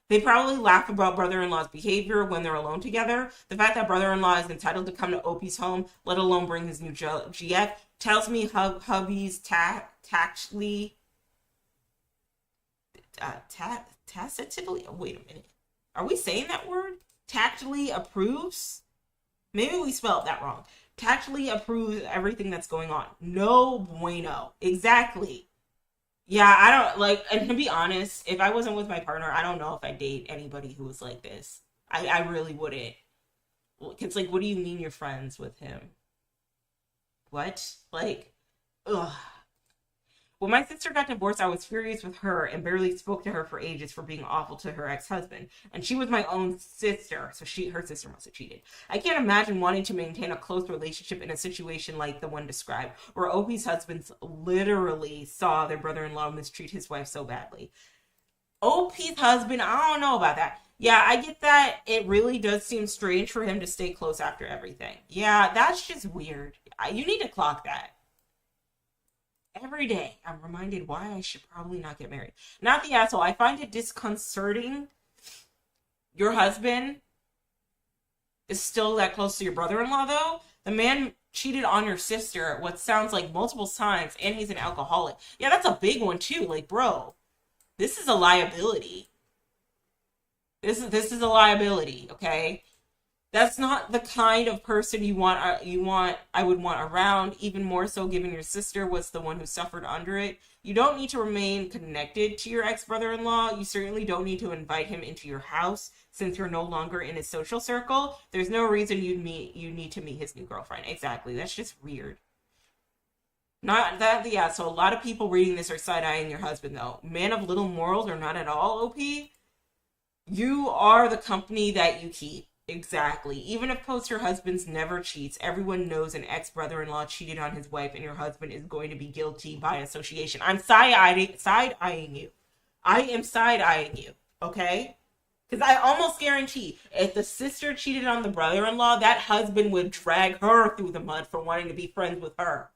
[SPEAKER 1] They probably laugh about brother-in-law's behavior when they're alone together. The fact that brother-in-law is entitled to come to OP's home, let alone bring his new GF, tells me hubby's tactfully... tacitly? Oh, wait a minute. Are we saying that word? Tactfully approves? Maybe we spelled that wrong. Tactfully approves everything that's going on. No bueno. Exactly. Yeah, I don't, like, and to be honest, if I wasn't with my partner, I don't know if I'd date anybody who was like this. I really wouldn't. It's like, what do you mean you're friends with him? What? Like, ugh. When my sister got divorced, I was furious with her and barely spoke to her for ages for being awful to her ex-husband. And she was my own sister, so her sister must have cheated. I can't imagine wanting to maintain a close relationship in a situation like the one described, where OP's husbands literally saw their brother-in-law mistreat his wife so badly. OP's husband, I don't know about that. Yeah, I get that. It really does seem strange for him to stay close after everything. Yeah, that's just weird. You need to clock that. Every day, I'm reminded why I should probably not get married. Not the asshole. I find it disconcerting. Your husband is still that close to your brother-in-law, though. The man cheated on your sister what sounds like multiple times, and he's an alcoholic. Yeah, that's a big one too. Like, bro, this is a liability. This is a liability, okay? That's not the kind of person I would want around, even more so given your sister was the one who suffered under it. You don't need to remain connected to your ex-brother-in-law. You certainly don't need to invite him into your house since you're no longer in his social circle. There's no reason you need to meet his new girlfriend. Exactly. That's just weird. Not that, yeah, so a lot of people reading this are side-eyeing your husband, though. Man of little morals or not at all, OP? You are the company that you keep. Exactly. Even if poster husbands never cheats, everyone knows an ex-brother-in-law cheated on his wife and your husband is going to be guilty by association. I'm side-eyeing you. I am side-eyeing you, okay? Because I almost guarantee if the sister cheated on the brother-in-law, that husband would drag her through the mud for wanting to be friends with her.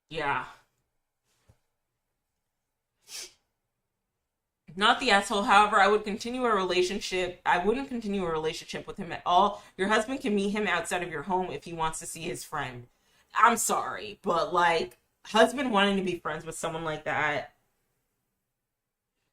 [SPEAKER 1] Yeah. Not the asshole. However, I wouldn't continue a relationship with him at all. Your husband can meet him outside of your home if he wants to see his friend. I'm sorry, but like, husband wanting to be friends with someone like that.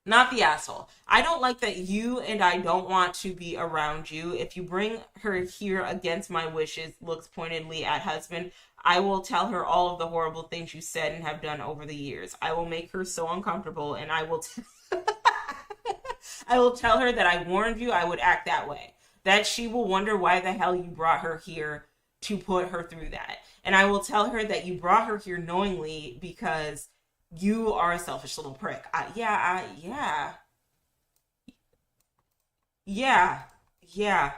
[SPEAKER 1] Not the asshole. I don't like that you and I don't want to be around you. If you bring her here against my wishes, looks pointedly at husband, I will tell her all of the horrible things you said and have done over the years. I will make her so uncomfortable and I will tell her that I warned you I would act that way. That she will wonder why the hell you brought her here to put her through that. And I will tell her that you brought her here knowingly because you are a selfish little prick. Yeah. Yeah.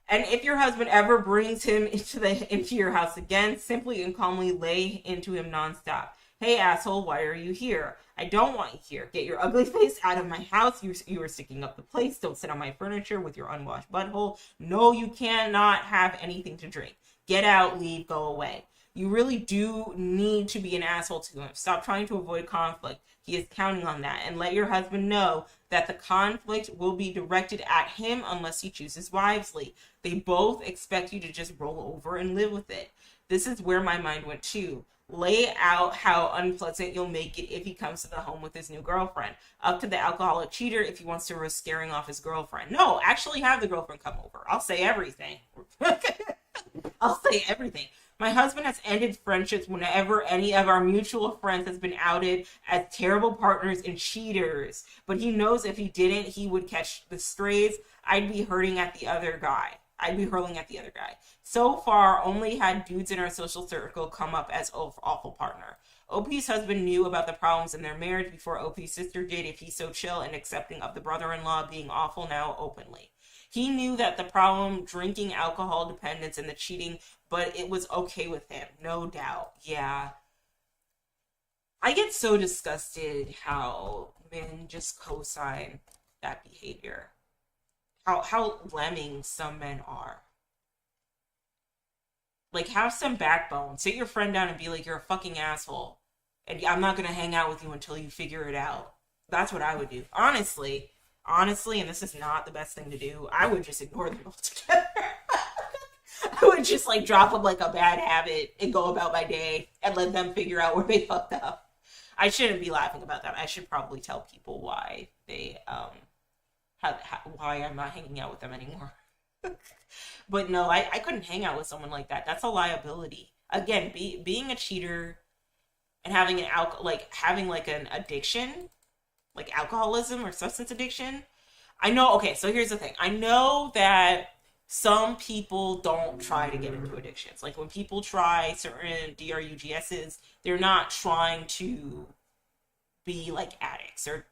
[SPEAKER 1] And if your husband ever brings him into your house again, simply and calmly lay into him nonstop. Hey asshole, why are you here? I don't want you here. Get your ugly face out of my house. You are sticking up the place. Don't sit on my furniture with your unwashed butthole. No, you cannot have anything to drink. Get out, leave, go away. You really do need to be an asshole to him. Stop trying to avoid conflict. He is counting on that. And let your husband know that the conflict will be directed at him unless he chooses wisely. They both expect you to just roll over and live with it. This is where my mind went too. Lay out how unpleasant you'll make it if he comes to the home with his new girlfriend. Up to the alcoholic cheater if he wants to risk scaring off his girlfriend. No, actually have the girlfriend come over. I'll say everything. I'll say everything. My husband has ended friendships whenever any of our mutual friends has been outed as terrible partners and cheaters. But he knows if he didn't, he would catch the strays. I'd be hurling at the other guy. So far, only had dudes in our social circle come up as awful partner. OP's husband knew about the problems in their marriage before OP's sister did if he's so chill and accepting of the brother-in-law being awful now openly. He knew that the problem, drinking, alcohol dependence, and the cheating, but it was okay with him, no doubt. Yeah. I get so disgusted how men just co-sign that behavior. How lemming some men are. Like, have some backbone. Sit your friend down and be like, you're a fucking asshole. And I'm not going to hang out with you until you figure it out. That's what I would do. Honestly, and this is not the best thing to do, I would just ignore them altogether. I would just, like, drop them like a bad habit and go about my day and let them figure out where they fucked up. I shouldn't be laughing about that. I should probably tell people why they, why I'm not hanging out with them anymore. But no, I couldn't hang out with someone like that. That's a liability. Again, being a cheater and having an addiction, like alcoholism or substance addiction. I know, okay, so here's the thing. I know that some people don't try to get into addictions. Like when people try certain DRUGSs, they're not trying to be like addicts or,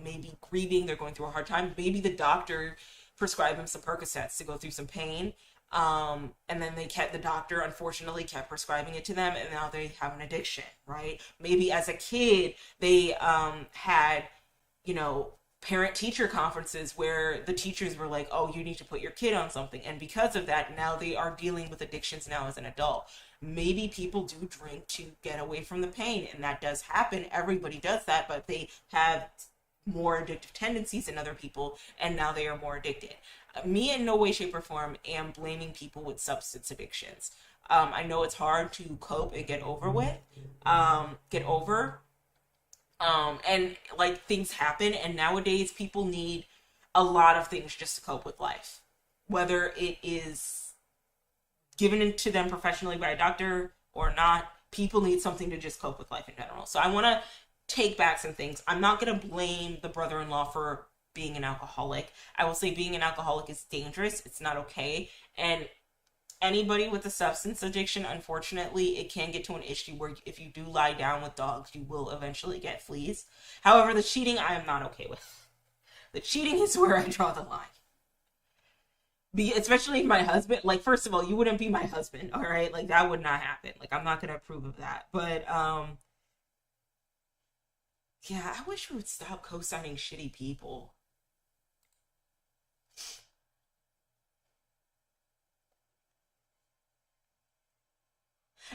[SPEAKER 1] maybe grieving, they're going through a hard time. Maybe the doctor prescribed them some Percocets to go through some pain. And then the doctor unfortunately kept prescribing it to them and now they have an addiction, right? Maybe as a kid, they had, parent-teacher conferences where the teachers were like, oh, you need to put your kid on something. And because of that, now they are dealing with addictions now as an adult. Maybe people do drink to get away from the pain, and that does happen. Everybody does that, but they have more addictive tendencies than other people, and now they are more addicted. Me in no way, shape, or form am blaming people with substance addictions. I know it's hard to cope and get over with, get over, and like things happen, and nowadays people need a lot of things just to cope with life, whether it is given to them professionally by a doctor or not. People need something to just cope with life in general. So I want to take back some things. I'm not going to blame the brother-in-law for being an alcoholic. I will say being an alcoholic is dangerous. It's not okay. And anybody with a substance addiction, unfortunately, it can get to an issue where if you do lie down with dogs, you will eventually get fleas. However, the cheating, I am not okay with. The cheating is where I draw the line. Especially if my husband, like, first of all, you wouldn't be my husband, all right? Like, that would not happen. Like, I'm not going to approve of that. But, yeah, I wish we would stop co-signing shitty people.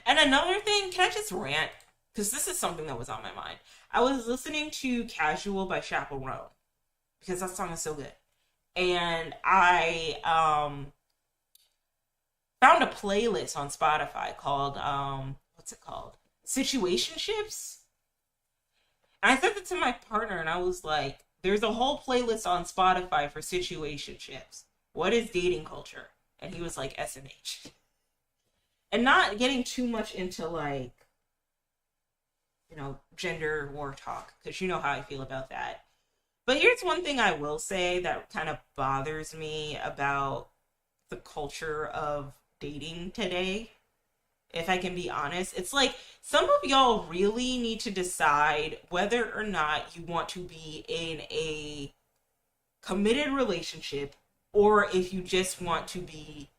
[SPEAKER 1] And another thing, can I just rant? Because this is something that was on my mind. I was listening to Casual by Chaperone because that song is so good. And I found a playlist on Spotify called, what's it called? Situationships? And I sent it to my partner and I was like, there's a whole playlist on Spotify for situationships. What is dating culture? And he was like, SMH. And not getting too much into, like, you know, gender war talk, because you know how I feel about that. But here's one thing I will say that kind of bothers me about the culture of dating today. If I can be honest, it's like some of y'all really need to decide whether or not you want to be in a committed relationship, or if you just want to be,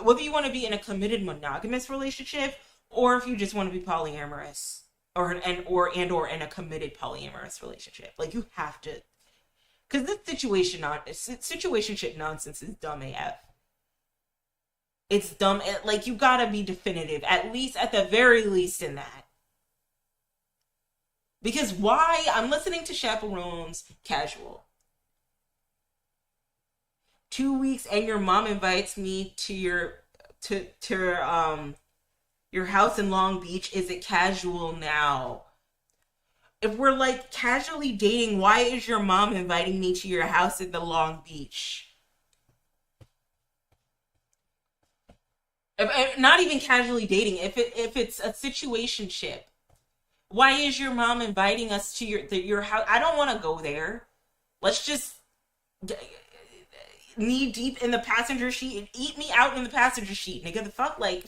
[SPEAKER 1] whether you want to be in a committed monogamous relationship, or if you just want to be polyamorous, or in a committed polyamorous relationship. Like, you have to, because this situationship nonsense is dumb AF. It's dumb. Like, you gotta be definitive, at the very least in that. Because why? I'm listening to Chaperone's Casual. 2 weeks and your mom invites me to your house in Long Beach. Is it casual now? If we're like casually dating, why is your mom inviting me to your house in the Long Beach? Not even casually dating. If it's a situationship, why is your mom inviting us to your house? I don't want to go there. Let's just knee deep in the passenger seat and eat me out in the passenger seat, nigga. The fuck, like,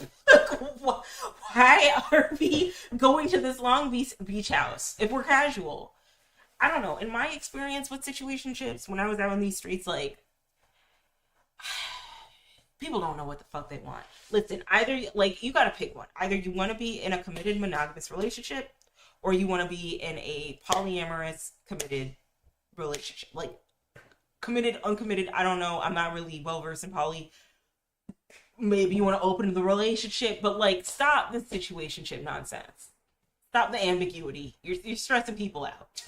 [SPEAKER 1] why are we going to this Long Beach house if we're casual? I don't know. In my experience with situationships, when I was out on these streets, like, people don't know what the fuck they want. Listen, either, like, you gotta pick one. Either you want to be in a committed monogamous relationship, or you want to be in a polyamorous committed relationship. Like, committed, uncommitted, I don't know. I'm not really well versed in poly. Maybe you want to open the relationship, but, like, stop the situationship nonsense. Stop the ambiguity. You're stressing people out.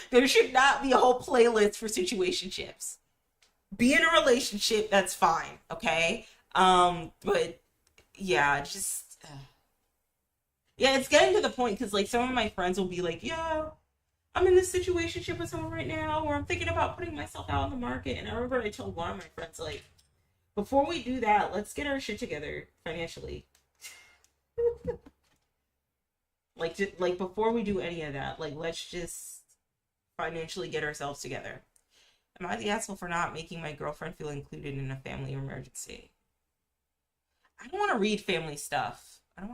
[SPEAKER 1] There should not be a whole playlist for situationships. Be in a relationship, that's fine, okay? But yeah, just yeah, it's getting to the point because, like, some of my friends will be like, yeah, I'm in this situationship with someone right now, or I'm thinking about putting myself out on the market. And I remember I told one of my friends, like, before we do that, let's get our shit together financially. like before we do any of that, like, let's just financially get ourselves together. Am I the asshole for not making my girlfriend feel included in a family emergency? I don't want to read family stuff. Am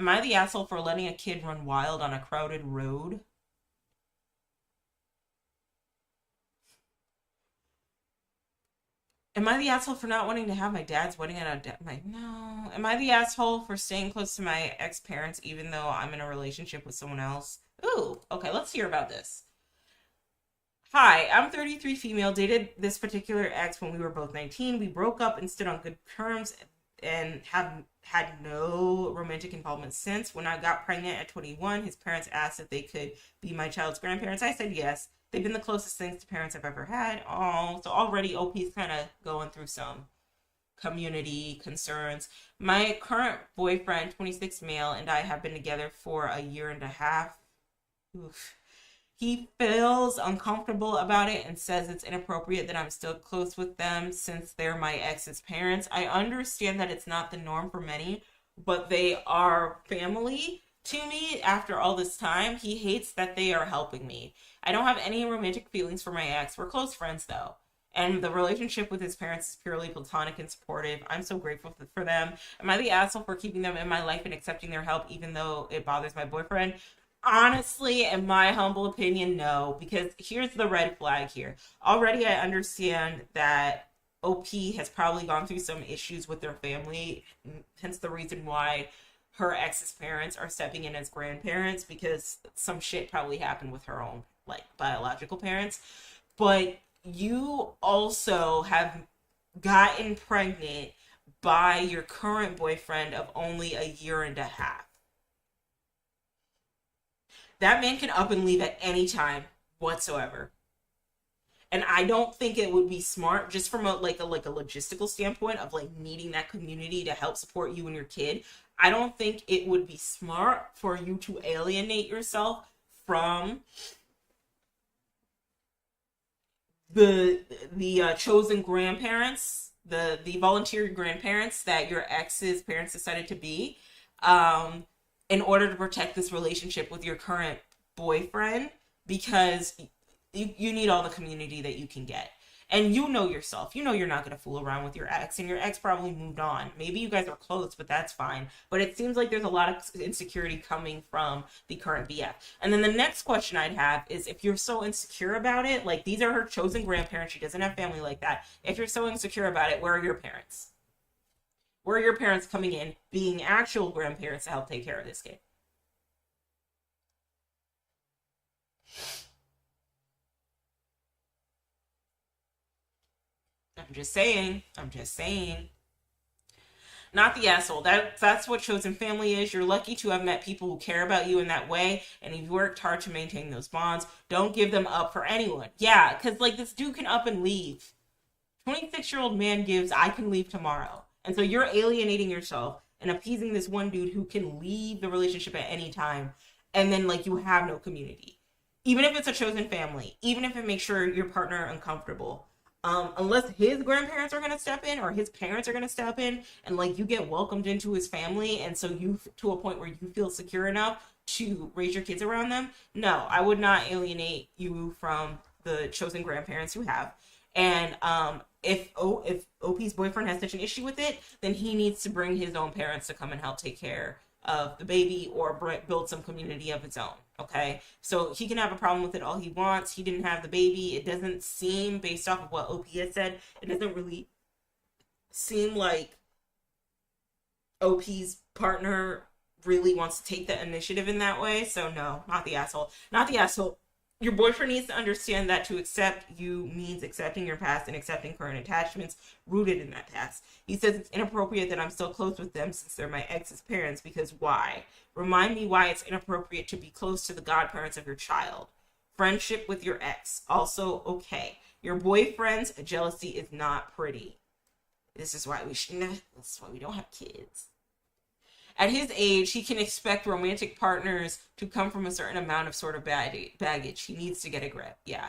[SPEAKER 1] I the asshole for letting a kid run wild on a crowded road? Am I the asshole for not wanting to have my dad's wedding at no. Am I the asshole for staying close to my ex-parents even though I'm in a relationship with someone else? Ooh, okay, let's hear about this. Hi, I'm 33 female, dated this particular ex when we were both 19. We broke up and stood on good terms and have had no romantic involvement since. When I got pregnant at 21, his parents asked if they could be my child's grandparents. I said yes. They've been the closest things to parents I've ever had. Oh, so already OP's kind of going through some community concerns. My current boyfriend, 26 male, and I have been together for a year and a half. Oof. He feels uncomfortable about it and says it's inappropriate that I'm still close with them since they're my ex's parents. I understand that it's not the norm for many, but they are family to me after all this time. He hates that they are helping me. I don't have any romantic feelings for my ex. We're close friends though. And the relationship with his parents is purely platonic and supportive. I'm so grateful for them. Am I the asshole for keeping them in my life and accepting their help even though it bothers my boyfriend? Honestly, in my humble opinion, no, because here's the red flag here. Already, I understand that OP has probably gone through some issues with their family, hence the reason why her ex's parents are stepping in as grandparents, because some shit probably happened with her own, like, biological parents. But you also have gotten pregnant by your current boyfriend of only a year and a half. That man can up and leave at any time whatsoever. And I don't think it would be smart, just from a logistical standpoint of like needing that community to help support you and your kid. I don't think it would be smart for you to alienate yourself from the chosen grandparents, the volunteer grandparents that your ex's parents decided to be, um, in order to protect this relationship with your current boyfriend, because you need all the community that you can get. And you know yourself. You know you're not going to fool around with your ex, and your ex probably moved on. Maybe you guys are close, but that's fine. But it seems like there's a lot of insecurity coming from the current BF. And then the next question I'd have is, if you're so insecure about it, like, these are her chosen grandparents, she doesn't have family like that. If you're so insecure about it, where are your parents? Where are your parents coming in, being actual grandparents to help take care of this kid? I'm just saying. I'm just saying. Not the asshole. That's what chosen family is. You're lucky to have met people who care about you in that way, and you've worked hard to maintain those bonds. Don't give them up for anyone. Yeah, because like this dude can up and leave. 26-year-old man gives, I can leave tomorrow. And so you're alienating yourself and appeasing this one dude who can leave the relationship at any time, and then like you have no community. Even if it's a chosen family, even if it makes sure your partner uncomfortable, unless his grandparents are going to step in or his parents are going to step in, and like you get welcomed into his family, and so you to a point where you feel secure enough to raise your kids around them, no, I would not alienate you from the chosen grandparents you have. And if OP's boyfriend has such an issue with it, then he needs to bring his own parents to come and help take care of the baby, or build some community of its own. Okay, so he can have a problem with it all he wants. He didn't have the baby. It doesn't seem, based off of what OP has said, it doesn't really seem like OP's partner really wants to take the initiative in that way. So no, not the asshole. Not the asshole. Your boyfriend needs to understand that to accept you means accepting your past and accepting current attachments rooted in that past. He says it's inappropriate that I'm still close with them since they're my ex's parents, because why? Remind me why it's inappropriate to be close to the godparents of your child. Friendship with your ex, also okay. Your boyfriend's jealousy is not pretty. This is why this is why we don't have kids. At his age, he can expect romantic partners to come from a certain amount of sort of baggage. He needs to get a grip. Yeah.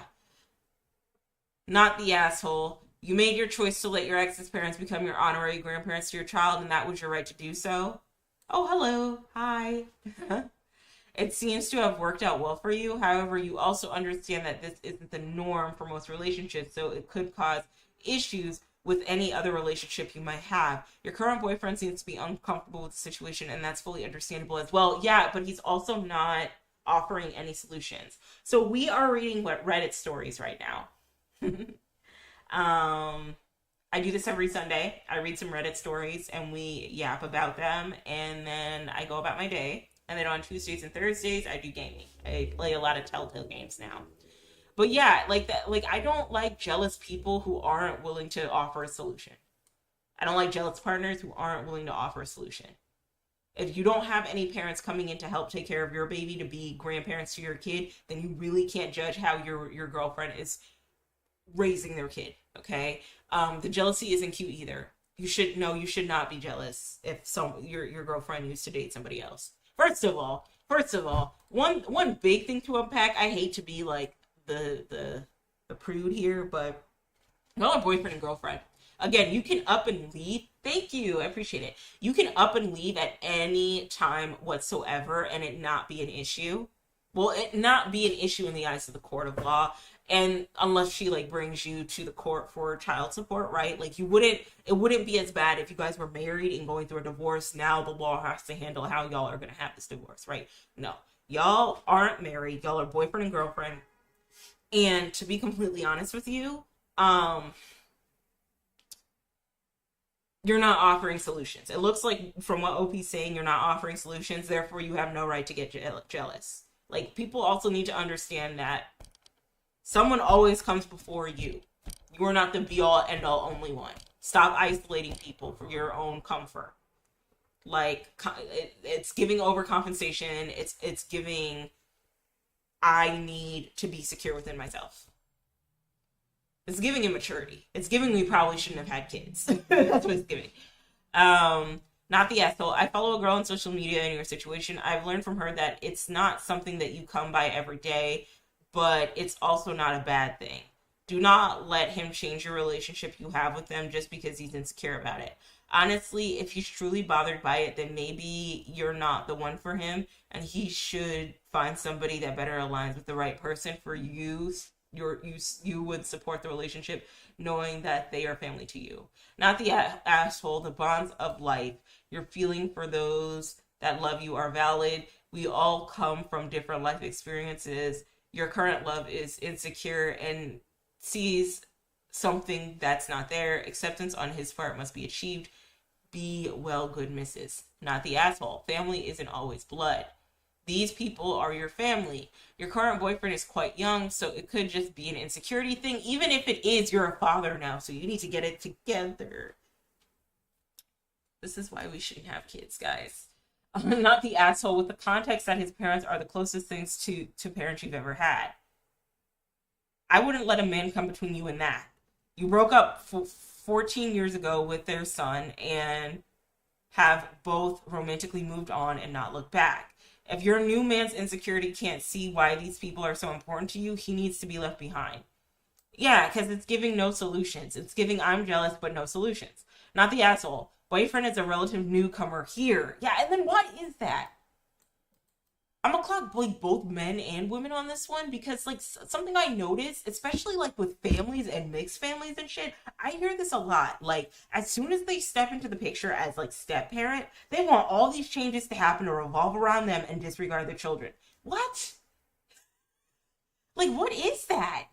[SPEAKER 1] Not the asshole. You made your choice to let your ex's parents become your honorary grandparents to your child, and that was your right to do so. Oh, hello. Hi. It seems to have worked out well for you. However, you also understand that this isn't the norm for most relationships, so it could cause issues with any other relationship you might have. Your current boyfriend seems to be uncomfortable with the situation, and that's fully understandable as well. Yeah, but he's also not offering any solutions. So we are reading what Reddit stories right now. I do this every Sunday. I read some Reddit stories and we yap about them, and then I go about my day. And then on Tuesdays and Thursdays, I do gaming. I play a lot of Telltale games now. But yeah, like that, like I don't like jealous people who aren't willing to offer a solution. I don't like jealous partners who aren't willing to offer a solution. If you don't have any parents coming in to help take care of your baby, to be grandparents to your kid, then you really can't judge how your girlfriend is raising their kid. Okay, the jealousy isn't cute either. You should not be jealous if your girlfriend used to date somebody else. First of all, one big thing to unpack. I hate to be like the prude here, but no, boyfriend and girlfriend. Again, you can up and leave. Thank you. I appreciate it. You can up and leave at any time whatsoever and it not be an issue. Well, it not be an issue in the eyes of the court of law. And unless she like brings you to the court for child support, right? Like it wouldn't be as bad if you guys were married and going through a divorce. Now the law has to handle how y'all are going to have this divorce, right? No, y'all aren't married. Y'all are boyfriend and girlfriend. And to be completely honest with you, you're not offering solutions. It looks like from what OP's saying, you're not offering solutions. Therefore, you have no right to get jealous. Like, people also need to understand that someone always comes before you. You are not the be all end all only one. Stop isolating people for your own comfort. Like, it's giving overcompensation. It's giving, I need to be secure within myself. It's giving immaturity. It's giving we probably shouldn't have had kids. That's what it's giving. Not the asshole. I follow a girl on social media in your situation. I've learned from her that it's not something that you come by every day, but it's also not a bad thing. Do not let him change your relationship you have with them just because he's insecure about it. Honestly, if he's truly bothered by it, then maybe you're not the one for him, and he should find somebody that better aligns with the right person for you. You would support the relationship knowing that they are family to you. Not the asshole. The bonds of life. Your feeling for those that love you are valid. We all come from different life experiences. Your current love is insecure and sees something that's not there. Acceptance on his part must be achieved. Be well, good missus. Not the asshole. Family isn't always blood. These people are your family. Your current boyfriend is quite young, so it could just be an insecurity thing. Even if it is, you're a father now, so you need to get it together. This is why we shouldn't have kids, guys. Not the asshole, with the context that his parents are the closest things to parents you've ever had. I wouldn't let a man come between you and that. You broke up 14 years ago with their son and have both romantically moved on and not looked back. If your new man's insecurity can't see why these people are so important to you, he needs to be left behind. Yeah, because it's giving no solutions. It's giving I'm jealous, but no solutions. Not the asshole. Boyfriend is a relative newcomer here. Yeah, and then what is that? I'm gonna clock like both men and women on this one because like something I noticed, especially like with families and mixed families and shit, I hear this a lot. Like as soon as they step into the picture as like step parent, they want all these changes to happen to revolve around them and disregard their children. What? Like what is that?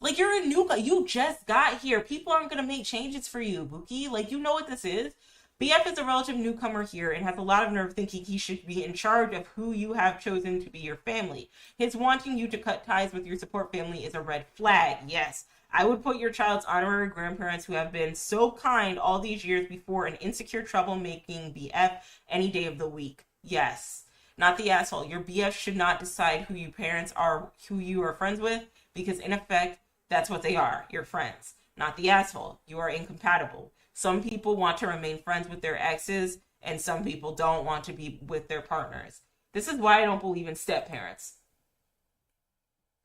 [SPEAKER 1] Like you're a new guy. You just got here. People aren't gonna make changes for you, Buki. Like you know what this is. BF is a relative newcomer here and has a lot of nerve thinking he should be in charge of who you have chosen to be your family. His wanting you to cut ties with your support family is a red flag. Yes, I would put your child's honorary grandparents who have been so kind all these years before an insecure troublemaking BF any day of the week. Yes. Not the asshole. Your BF should not decide who you parents are, who you are friends with, because in effect, that's what they are, your friends. Not the asshole. You are incompatible. Some people want to remain friends with their exes, and some people don't want to be with their partners. This is why I don't believe in step parents.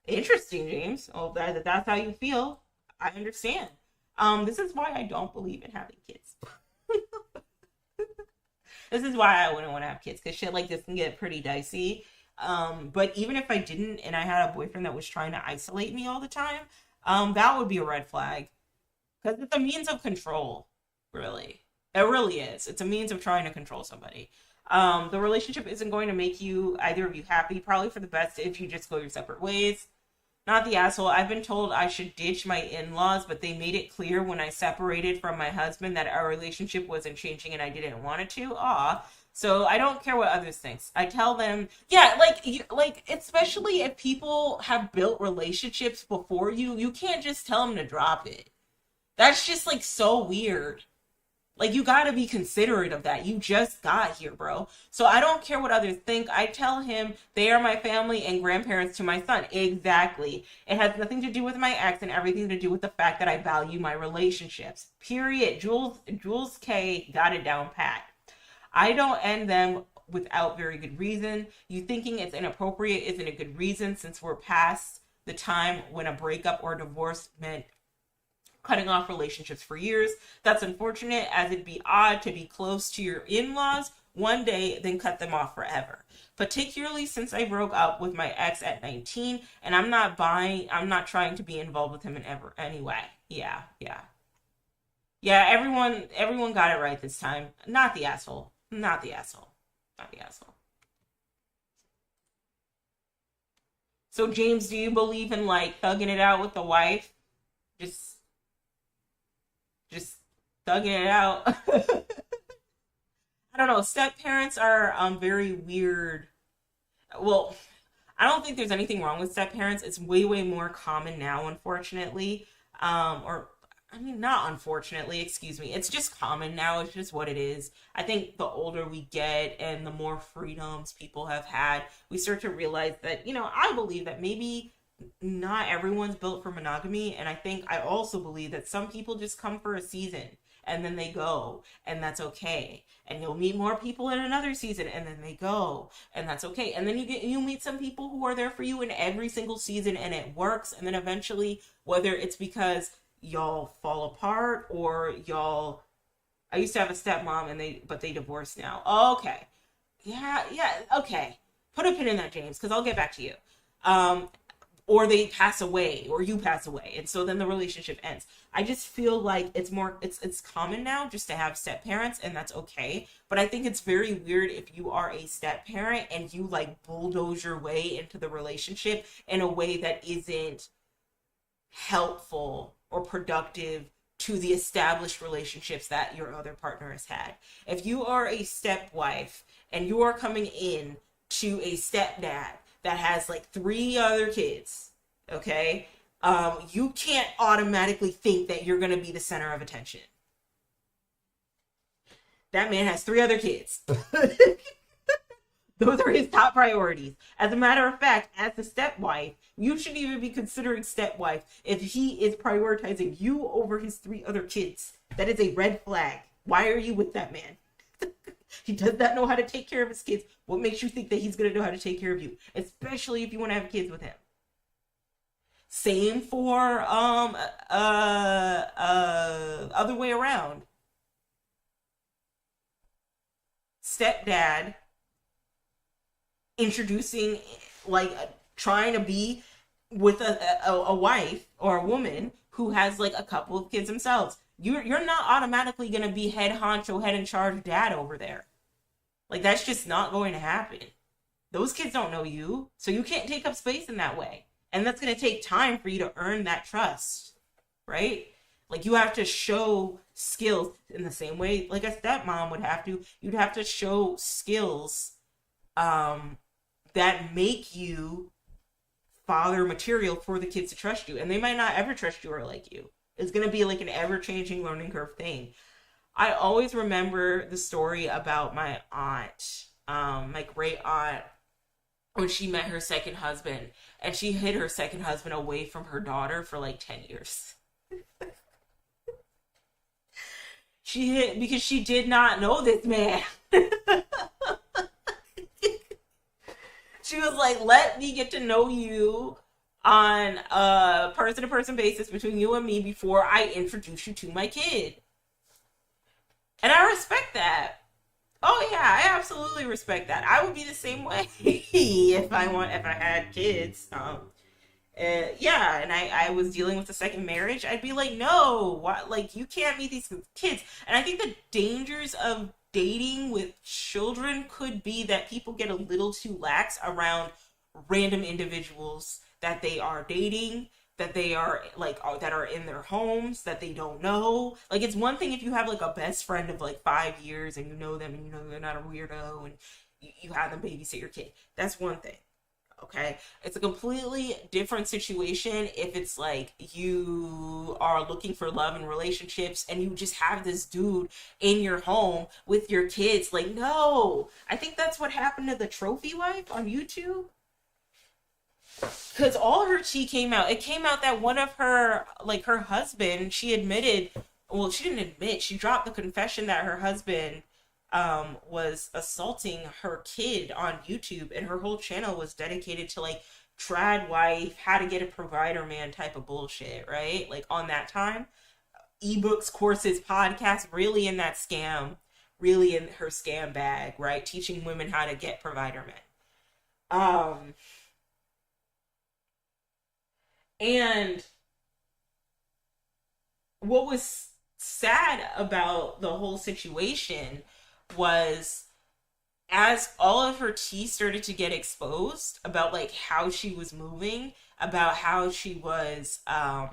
[SPEAKER 1] Interesting, James. Oh, that's how you feel. I understand. This is why I don't believe in having kids. This is why I wouldn't want to have kids, because shit like this can get pretty dicey. But even if I didn't, and I had a boyfriend that was trying to isolate me all the time, that would be a red flag. Because it's a means of control. Really. It really is. It's a means of trying to control somebody. The relationship isn't going to make either of you happy. Probably for the best if you just go your separate ways. Not the asshole. I've been told I should ditch my in-laws, but they made it clear when I separated from my husband that our relationship wasn't changing and I didn't want it to. So I don't care what others think. I tell them, yeah, like especially if people have built relationships before you, you can't just tell them to drop it. That's just like so weird. Like, you gotta be considerate of that. You just got here, bro. So I don't care what others think. I tell him they are my family and grandparents to my son. Exactly. It has nothing to do with my ex and everything to do with the fact that I value my relationships. Period. Jules K got it down pat. I don't end them without very good reason. You thinking it's inappropriate isn't a good reason, since we're past the time when a breakup or divorce meant cutting off relationships for years. That's unfortunate, as it'd be odd to be close to your in-laws one day, then cut them off forever. Particularly since I broke up with my ex at 19, and I'm not trying to be involved with him in ever anyway. Yeah, yeah. Yeah, everyone got it right this time. Not the asshole. Not the asshole. Not the asshole. So James, do you believe in like thugging it out with the wife? Just just thugging it out. I don't know. Step parents are very weird. Well, I don't think there's anything wrong with step parents. It's way more common now, unfortunately. Or I mean, not unfortunately, excuse me. It's just common now. It's just what it is. I think the older we get and the more freedoms people have had, we start to realize that, I believe that maybe not everyone's built for monogamy. And I think I also believe that some people just come for a season and then they go, and that's okay. And you'll meet more people in another season and then they go, and that's okay. And then you meet some people who are there for you in every single season and it works. And then eventually, whether it's because y'all fall apart or y'all, I used to have a stepmom and they divorced now. Okay. Yeah, okay. Put a pin in that, James, because I'll get back to you. Or they pass away, or you pass away, and so then the relationship ends. I just feel like it's common now just to have step parents, and that's okay. But I think it's very weird if you are a step parent and you like bulldoze your way into the relationship in a way that isn't helpful or productive to the established relationships that your other partner has had. If you are a stepwife and you are coming in to a stepdad that has like 3 other kids, okay? You can't automatically think that you're gonna be the center of attention. That man has 3 other kids. Those are his top priorities. As a matter of fact, as a stepwife, you shouldn't even be considering stepwife if he is prioritizing you over his 3 other kids. That is a red flag. Why are you with that man? He does not know how to take care of his kids. What makes you think that he's going to know how to take care of you? Especially if you want to have kids with him. Same for other way around. Stepdad introducing, like, trying to be with a wife or a woman who has like a couple of kids themselves. You're not automatically going to be head honcho, head in charge dad over there. Like, that's just not going to happen. Those kids don't know you, so you can't take up space in that way. And that's going to take time for you to earn that trust, right? Like, you have to show skills in the same way like a stepmom would have to. You'd have to show skills that make you father material for the kids to trust you. And they might not ever trust you or like you. It's going to be like an ever-changing learning curve thing. I always remember the story about my aunt, my great aunt, when she met her second husband, and she hid her second husband away from her daughter for like 10 years. She hid because she did not know this man. She was like, let me get to know you on a person-to-person basis between you and me before I introduce you to my kid. And I respect that. Oh yeah, I absolutely respect that. I would be the same way if I had kids. Yeah, and I was dealing with a second marriage. I'd be like, no, what? Like, you can't meet these kids. And I think the dangers of dating with children could be that people get a little too lax around random individuals that they are dating, that they are like, that are in their homes, that they don't know. Like, it's one thing if you have like a best friend of like 5 years and you know them and you know they're not a weirdo and you have them babysit your kid. That's one thing. Okay, it's a completely different situation if it's like you are looking for love and relationships and you just have this dude in your home with your kids. Like, no, I think that's what happened to the trophy wife on YouTube. Because all her tea came out. It came out that one of her, like her husband, she admitted, well, she didn't admit, she dropped the confession that her husband was assaulting her kid on YouTube, and her whole channel was dedicated to like trad wife, how to get a provider man type of bullshit, right? Like on that time, ebooks, courses, podcasts, really in that scam, really in her scam bag, right? Teaching women how to get provider men. And what was sad about the whole situation was as all of her tea started to get exposed about like how she was moving, about how she was how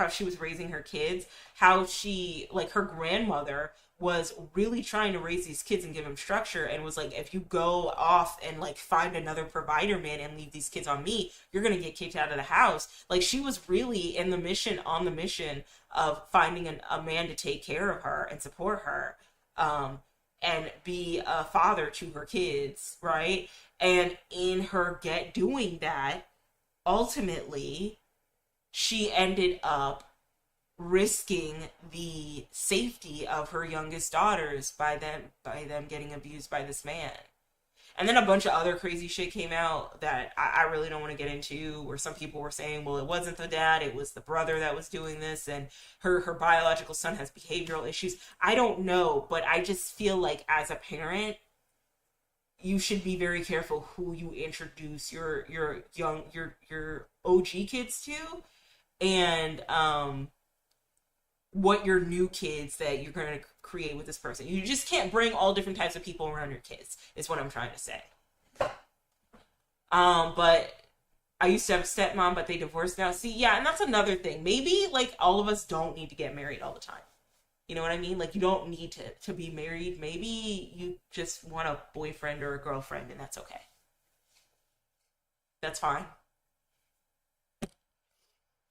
[SPEAKER 1] she was raising her kids, how she like her grandmother was really trying to raise these kids and give them structure, and was like, if you go off and like find another provider man and leave these kids on me, you're gonna get kicked out of the house. Like she was really in the mission, on the mission of finding a man to take care of her and support her, and be a father to her kids, right? And in her get doing that, ultimately she ended up risking the safety of her youngest daughters by them getting abused by this man. And then a bunch of other crazy shit came out that I really don't want to get into, where some people were saying, well, it wasn't the dad, it was the brother that was doing this, and her biological son has behavioral issues. I don't know, but I just feel like as a parent, you should be very careful who you introduce your OG kids to, and what your new kids that you're going to create with this person. You just can't bring all different types of people around your kids, is what I'm trying to say. But I used to have a stepmom, but they divorced now. See, yeah, and that's another thing. Maybe like all of us don't need to get married all the time. You know what I mean? Like you don't need to be married. Maybe you just want a boyfriend or a girlfriend, and that's okay. That's fine.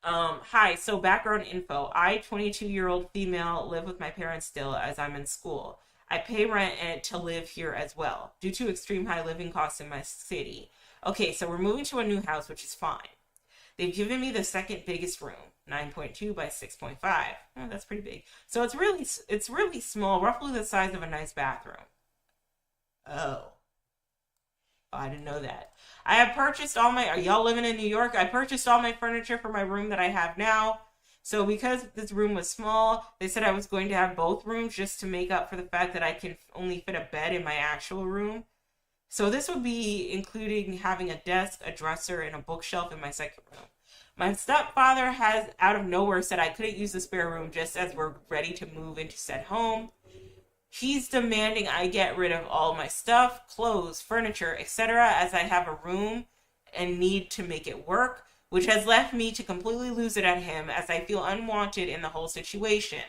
[SPEAKER 1] Hi, so background info. I, 22-year-old female, live with my parents still as I'm in school. I pay rent and to live here as well, due to extreme high living costs in my city. Okay, so we're moving to a new house, which is fine. They've given me the second biggest room, 9.2 by 6.5. Oh, that's pretty big. So it's really small, roughly the size of a nice bathroom. Oh. I didn't know that. I have purchased all my. Are y'all living in New York? I purchased all my furniture for my room that I have now. So because this room was small, they said I was going to have both rooms just to make up for the fact that I can only fit a bed in my actual room. So this would be including having a desk, a dresser, and a bookshelf in my second room. My stepfather has out of nowhere said I couldn't use the spare room just as we're ready to move into said home. He's demanding I get rid of all my stuff, clothes, furniture, etc., as I have a room and need to make it work, which has left me to completely lose it at him as I feel unwanted in the whole situation.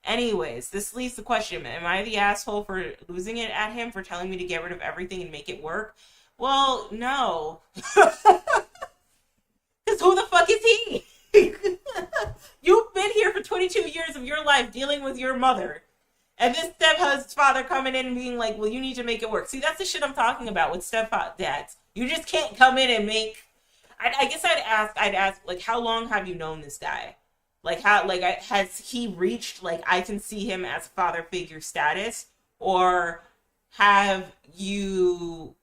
[SPEAKER 1] Anyways, this leaves the question, am I the asshole for losing it at him for telling me to get rid of everything and make it work? Well, no. Because who the fuck is he? You've been here for 22 years of your life dealing with your mother. And this stepfather coming in and being like, well, you need to make it work. See, that's the shit I'm talking about with stepdads. You just can't come in and make... I guess I'd ask, like, how long have you known this guy? Like, has he reached, like, I can see him as father figure status? Or have you...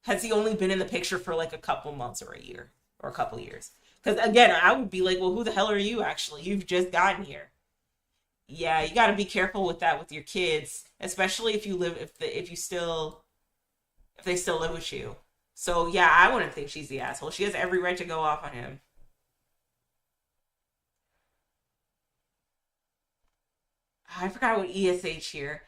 [SPEAKER 1] Has he only been in the picture for, like, a couple months or a year? Or a couple years? Because again, I would be like, well, who the hell are you actually? You've just gotten here. Yeah, you got to be careful with that with your kids, especially if you live if they still live with you. So yeah, I wouldn't think she's the asshole. She has every right to go off on him. I forgot what ESH here.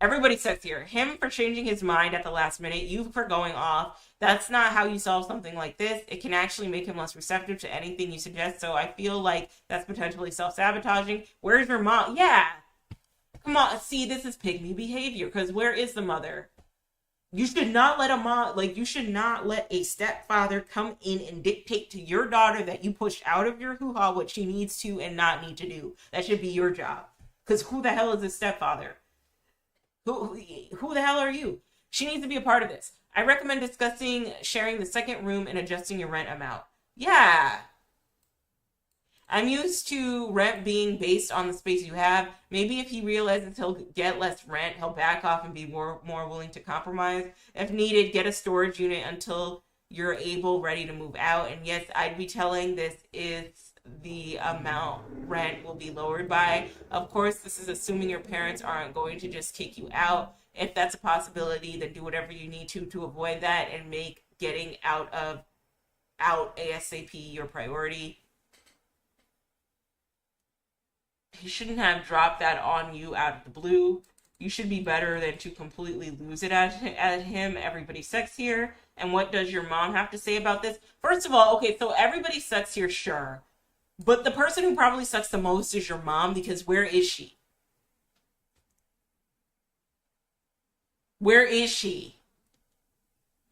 [SPEAKER 1] Everybody says here, him for changing his mind at the last minute, you for going off. That's not how you solve something like this. It can actually make him less receptive to anything you suggest. So I feel like that's potentially self-sabotaging. Where's your mom? Yeah. Come on, see, this is pygmy behavior. Because where is the mother? You should not let a mom, like, you should not let a stepfather come in and dictate to your daughter that you pushed out of your hoo-ha what she needs to and not need to do. That should be your job. Because who the hell is this stepfather? Who the hell are you? She needs to be a part of this. I recommend discussing sharing the second room and adjusting your rent amount. Yeah. I'm used to rent being based on the space you have. Maybe if he realizes he'll get less rent, he'll back off and be more willing to compromise. If needed, get a storage unit until you're ready to move out. And yes, I'd be telling this is the amount rent will be lowered by. Of course, this is assuming your parents aren't going to just kick you out. If that's a possibility, then do whatever you need to avoid that and make getting out ASAP your priority. He shouldn't have dropped that on you out of the blue. You should be better than to completely lose it at him. Everybody sucks here. And what does your mom have to say about this? First of all, okay, so everybody sucks here, sure. But the person who probably sucks the most is your mom, because where is she? Where is she?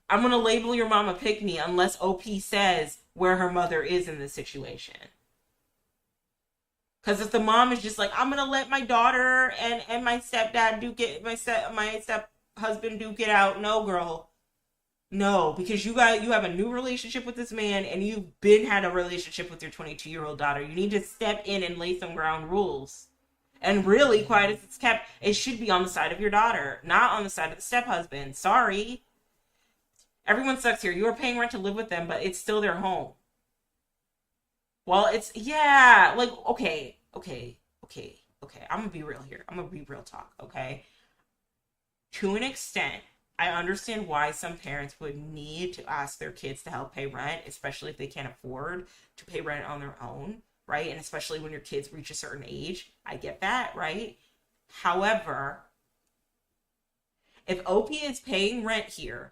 [SPEAKER 1] I'm going to label your mom a pick-me unless OP says where her mother is in this situation. Because if the mom is just like, I'm going to let my daughter and my stepdad duke it, my step-husband duke it out. No, girl. No, because you have a new relationship with this man and you've had a relationship with your 22-year-old daughter. You need to step in and lay some ground rules. And really, quiet as it's kept, it should be on the side of your daughter, not on the side of the step-husband. Sorry. Everyone sucks here. You are paying rent to live with them, but it's still their home. Well, it's, yeah, like, okay. I'm gonna be real here. I'm gonna be real talk, okay? To an extent, I understand why some parents would need to ask their kids to help pay rent, especially if they can't afford to pay rent on their own, right? And especially when your kids reach a certain age. I get that, right? However, if OP is paying rent here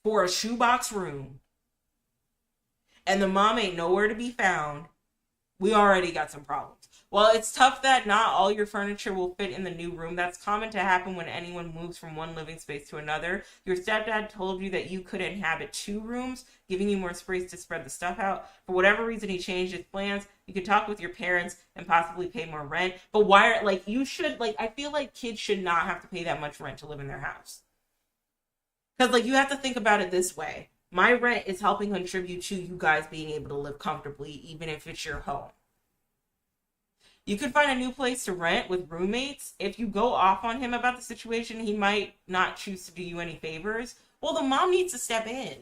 [SPEAKER 1] for a shoebox room and the mom ain't nowhere to be found, we already got some problems. While it's tough that not all your furniture will fit in the new room, that's common to happen when anyone moves from one living space to another. Your stepdad told you that you could inhabit 2 rooms, giving you more space to spread the stuff out. For whatever reason, he changed his plans. You could talk with your parents and possibly pay more rent. But why, you should, I feel like kids should not have to pay that much rent to live in their house. Because, you have to think about it this way. My rent is helping contribute to you guys being able to live comfortably, even if it's your home. You could find a new place to rent with roommates. If you go off on him about the situation, he might not choose to do you any favors. Well, the mom needs to step in.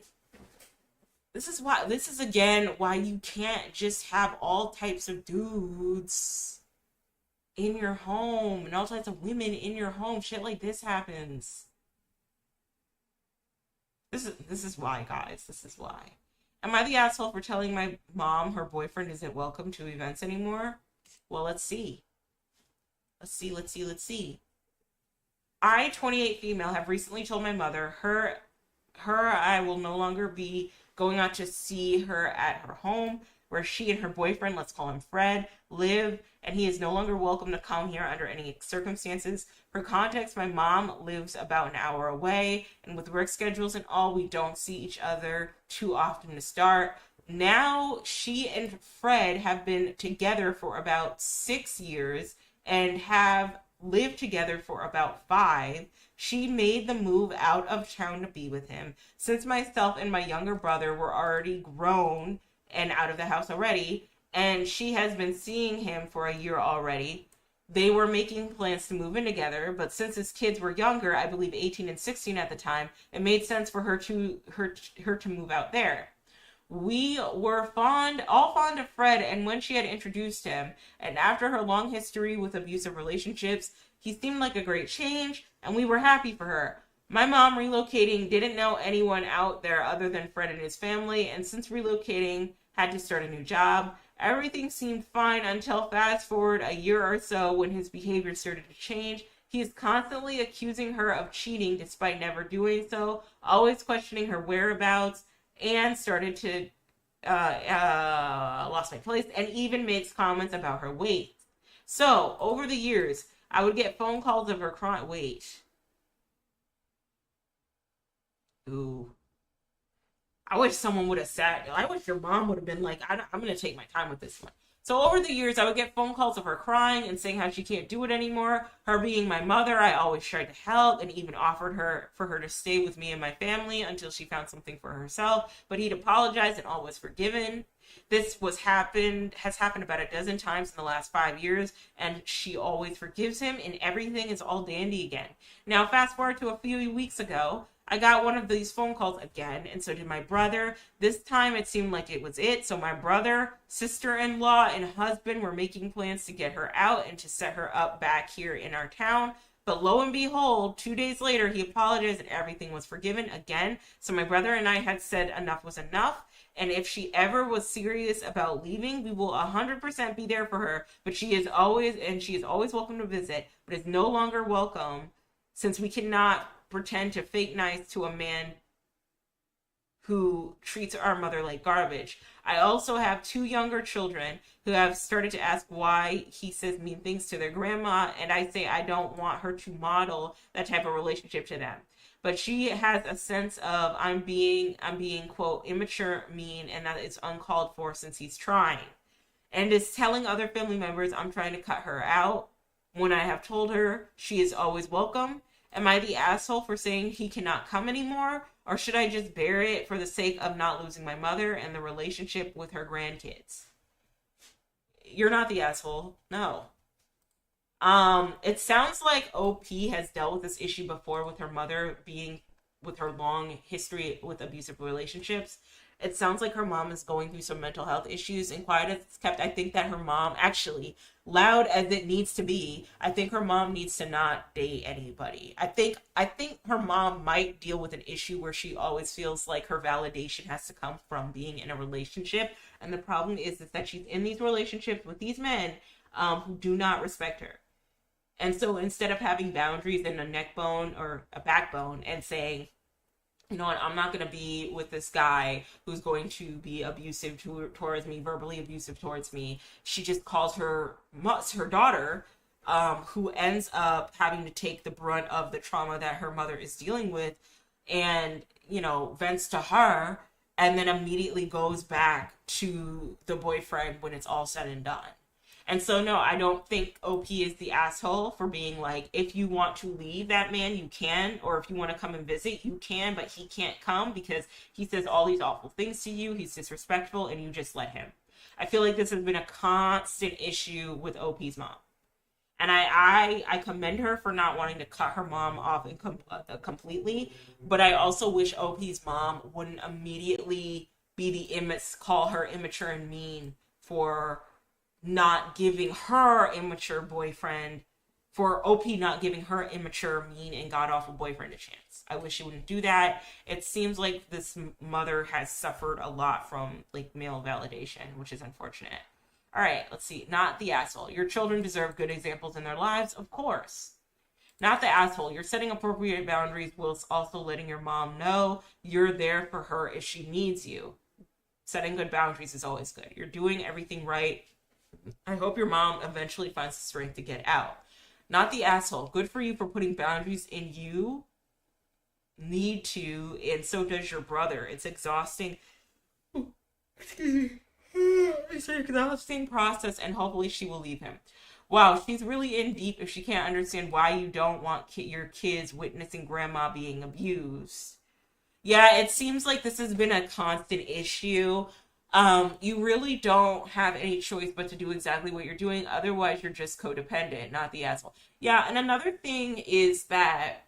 [SPEAKER 1] This is again why you can't just have all types of dudes in your home and all types of women in your home. Shit like this happens. This is why, guys. This is why. Am I the asshole for telling my mom her boyfriend isn't welcome to events anymore? Well, let's see. Let's see. I, 28 female, have recently told my mother I will no longer be going out to see her at her home, where she and her boyfriend, let's call him Fred, live, and he is no longer welcome to come here under any circumstances. For context, my mom lives about an hour away, and with work schedules and all, we don't see each other too often to start. Now, she and Fred have been together for about 6 years and have lived together for about 5. She made the move out of town to be with him. Since myself and my younger brother were already grown and out of the house already, and she has been seeing him for a year already, they were making plans to move in together, but since his kids were younger, I believe 18 and 16 at the time, it made sense for her to move out there. We were all fond of Fred, and when she had introduced him, and after her long history with abusive relationships, he seemed like a great change, and we were happy for her. My mom relocating didn't know anyone out there other than Fred and his family, and since relocating, had to start a new job. Everything seemed fine until fast forward a year or so when his behavior started to change. He is constantly accusing her of cheating despite never doing so, always questioning her whereabouts, and started to lost my place, and even makes comments about her weight. So over the years, I would get phone calls of her crying. Wait, ooh, I wish someone would have sat. I wish your mom would have been like, I'm going to take my time with this one. So over the years, I would get phone calls of her crying and saying how she can't do it anymore. Her being my mother, I always tried to help and even offered her for her to stay with me and my family until she found something for herself. But he'd apologized and all was forgiven. This has happened about a dozen times in the last 5 years, and she always forgives him, and everything is all dandy again. Now, fast forward to a few weeks ago, I got one of these phone calls again, and so did my brother. This time it seemed like it was it. So my brother, sister-in-law, and husband were making plans to get her out and to set her up back here in our town. But lo and behold, 2 days later, he apologized and everything was forgiven again. So my brother and I had said enough was enough. And if she ever was serious about leaving, we will 100% be there for her. But she is always welcome to visit, but is no longer welcome since we cannot pretend to fake nice to a man who treats our mother like garbage. I also have two younger children who have started to ask why he says mean things to their grandma, and I say I don't want her to model that type of relationship to them. But she has a sense of I'm being quote immature, mean, and that it's uncalled for since he's trying. And is telling other family members I'm trying to cut her out when I have told her she is always welcome. Am I the asshole for saying he cannot come anymore? Or should I just bear it for the sake of not losing my mother and the relationship with her grandkids? You're not the asshole. No. It sounds like OP has dealt with this issue before with her mother being with her long history with abusive relationships. It sounds like her mom is going through some mental health issues, and quiet as it's kept, I think that her mom, actually, loud as it needs to be, I think her mom needs to not date anybody. I think her mom might deal with an issue where she always feels like her validation has to come from being in a relationship. And the problem is that she's in these relationships with these men who do not respect her. And so instead of having boundaries and a neck bone or a backbone and saying, you know what, I'm not going to be with this guy who's going to be abusive towards me, verbally abusive towards me. She just calls her daughter, who ends up having to take the brunt of the trauma that her mother is dealing with, and, vents to her, and then immediately goes back to the boyfriend when it's all said and done. And so, no, I don't think OP is the asshole for being like, if you want to leave that man, you can. Or if you want to come and visit, you can. But he can't come because he says all these awful things to you. He's disrespectful and you just let him. I feel like this has been a constant issue with OP's mom. And I commend her for not wanting to cut her mom off completely. But I also wish OP's mom wouldn't immediately call her immature and mean for not giving her immature boyfriend, for OP not giving her immature, mean, and god awful boyfriend a chance. I wish she wouldn't do that. It seems like this mother has suffered a lot from male validation, which is unfortunate. All right, let's see. Not the asshole. Your children deserve good examples in their lives, of course. Not the asshole. You're setting appropriate boundaries whilst also letting your mom know you're there for her if she needs you. Setting good boundaries is always good. You're doing everything right. I hope your mom eventually finds the strength to get out. Not the asshole. Good for you for putting boundaries in. You need to, and so does your brother. It's exhausting. It's an exhausting process, and hopefully she will leave him. Wow, she's really in deep if she can't understand why you don't want your kids witnessing grandma being abused. Yeah, it seems like this has been a constant issue. You really don't have any choice but to do exactly what you're doing. Otherwise, you're just codependent, not the asshole. Yeah, and another thing is that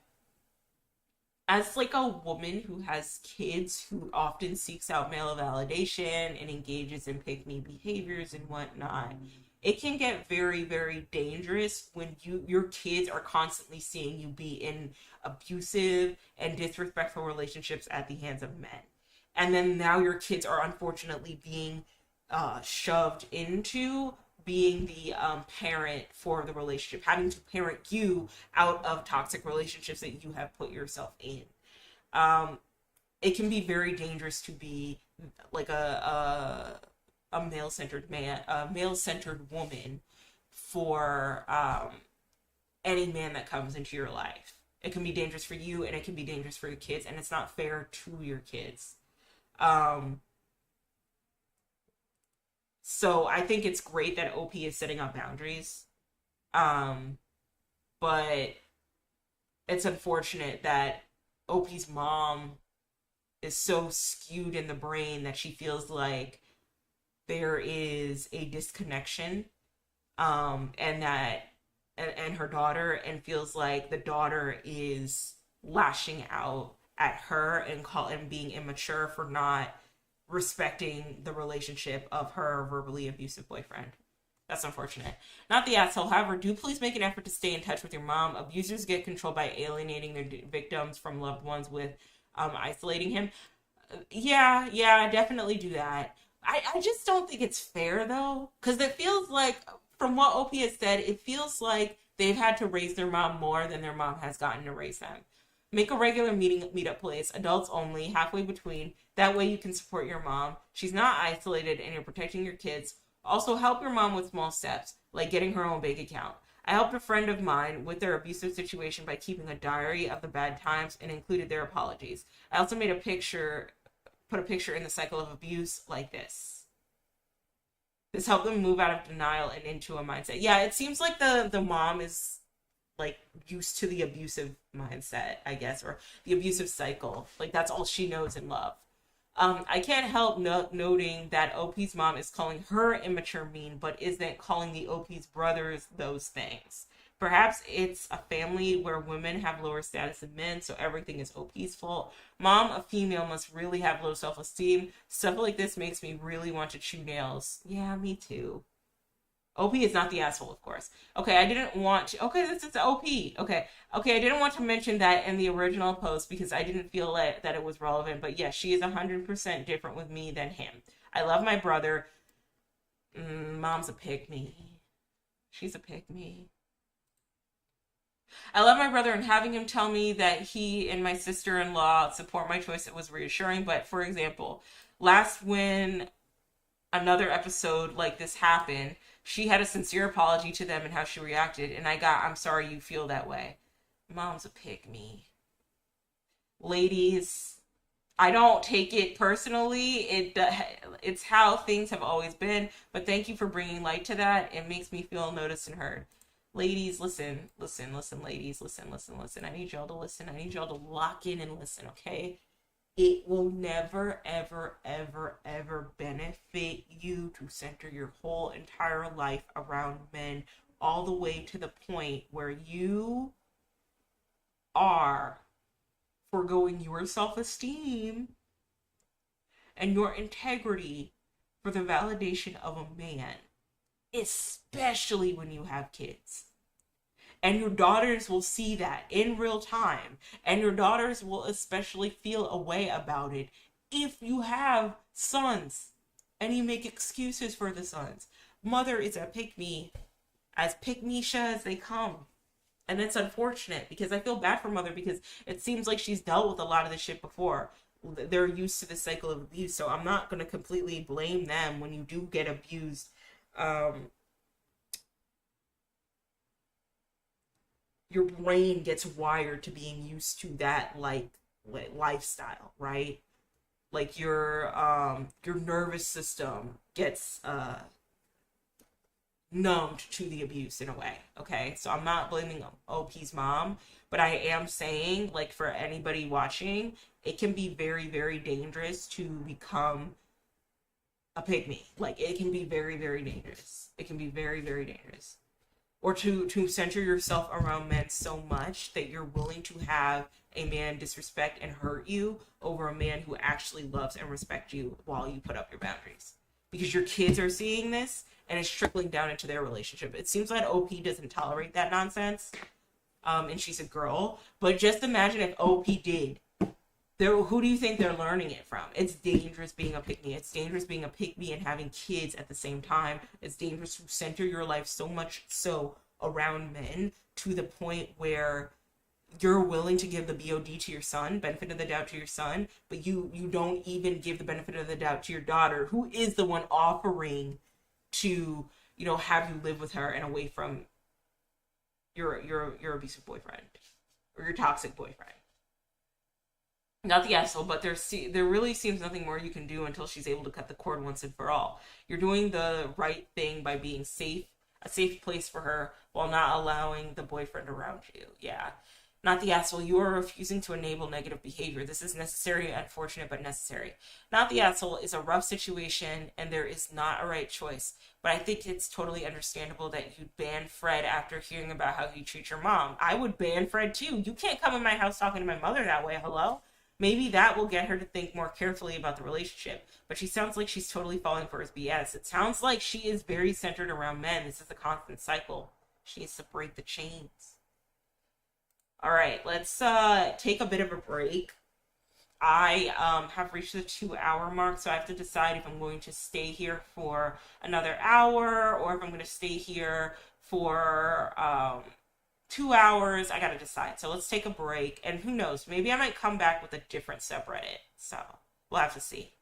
[SPEAKER 1] as a woman who has kids who often seeks out male validation and engages in pick me behaviors and whatnot, it can get very, very dangerous when your kids are constantly seeing you be in abusive and disrespectful relationships at the hands of men. And then now your kids are unfortunately being shoved into being the parent for the relationship, having to parent you out of toxic relationships that you have put yourself in. It can be very dangerous to be like a male-centered man, a male-centered woman for any man that comes into your life. It can be dangerous for you and it can be dangerous for your kids, and it's not fair to your kids. Um, so I think it's great that OP is setting up boundaries. Um, but it's unfortunate that OP's mom is so skewed in the brain that she feels like there is a disconnection, and that and her daughter, and feels like the daughter is lashing out at her and being immature for not respecting the relationship of her verbally abusive boyfriend. That's unfortunate. Not the asshole. However, do please make an effort to stay in touch with your mom. Abusers get control by alienating their victims from loved ones with isolating him. Yeah, definitely do that. I just don't think it's fair though, because it feels like, from what OP has said, it feels like they've had to raise their mom more than their mom has gotten to raise them. Make a regular meetup place, adults only, halfway between. That way you can support your mom. She's not isolated and you're protecting your kids. Also, help your mom with small steps, like getting her own bank account. I helped a friend of mine with their abusive situation by keeping a diary of the bad times and included their apologies. I also put a picture in the cycle of abuse like this. This helped them move out of denial and into a mindset. Yeah, it seems like the mom is like used to the abusive mindset, I guess, or the abusive cycle. Like that's all she knows in love. I can't help noting that OP's mom is calling her immature mean, but isn't calling the OP's brothers those things. Perhaps it's a family where women have lower status than men, so everything is OP's fault. Mom, a female, must really have low self-esteem. Stuff like this makes me really want to chew nails. Yeah, me too. OP is not the asshole, of course. Okay, I didn't want to... Okay, this is OP. Okay, I didn't want to mention that in the original post because I didn't feel that it was relevant. But yes, she is 100% different with me than him. I love my brother. Mom's a pick-me. She's a pick-me. I love my brother, and having him tell me that he and my sister-in-law support my choice, it was reassuring. But, for example, when another episode like this happened, she had a sincere apology to them and how she reacted, and I'm sorry you feel that way. Mom's a pick-me. Ladies, I don't take it personally. It's how things have always been, but thank you for bringing light to that. It makes me feel noticed and heard. Ladies, listen, ladies, listen. I need y'all to listen. I need y'all to lock in and listen, okay? It will never, ever, ever, ever benefit you to center your whole entire life around men all the way to the point where you are foregoing your self-esteem and your integrity for the validation of a man, especially when you have kids. And your daughters will see that in real time. And your daughters will especially feel a way about it if you have sons and you make excuses for the sons. Mother is a pick-me, as pick-me-sha as they come. And it's unfortunate because I feel bad for Mother because it seems like she's dealt with a lot of this shit before. They're used to the cycle of abuse. So I'm not going to completely blame them when you do get abused. Your brain gets wired to being used to that like lifestyle, right? Like your nervous system gets numbed to the abuse in a way. Okay, so I'm not blaming OP's mom, but I am saying, like, for anybody watching, it can be very, very dangerous to become a pygmy. Like, it can be very, very dangerous. It can be very, very dangerous. Or to center yourself around men so much that you're willing to have a man disrespect and hurt you over a man who actually loves and respects you while you put up your boundaries. Because your kids are seeing this and it's trickling down into their relationship. It seems like OP doesn't tolerate that nonsense. And she's a girl. But just imagine if OP did. Who do you think they're learning it from? It's dangerous being a pick-me. It's dangerous being a pick-me and having kids at the same time. It's dangerous to center your life so much so around men to the point where you're willing to give the BOD to your son, benefit of the doubt to your son, but you don't even give the benefit of the doubt to your daughter, who is the one offering to have you live with her and away from your abusive boyfriend or your toxic boyfriend. Not the asshole, but there really seems nothing more you can do until she's able to cut the cord once and for all. You're doing the right thing by being safe, a safe place for her, while not allowing the boyfriend around you. Yeah. Not the asshole. You are refusing to enable negative behavior. This is necessary, unfortunate, but necessary. Not the asshole is a rough situation, and there is not a right choice. But I think it's totally understandable that you'd ban Fred after hearing about how he treats your mom. I would ban Fred too. You can't come in my house talking to my mother that way. Hello? Maybe that will get her to think more carefully about the relationship. But she sounds like she's totally falling for his BS. It sounds like she is very centered around men. This is a constant cycle. She needs to break the chains. All right, let's take a bit of a break. I have reached the 2 hour mark, so I have to decide if I'm going to stay here for another hour or if I'm going to stay here for 2 hours. I gotta decide. So let's take a break, and who knows? Maybe I might come back with a different subreddit. So we'll have to see.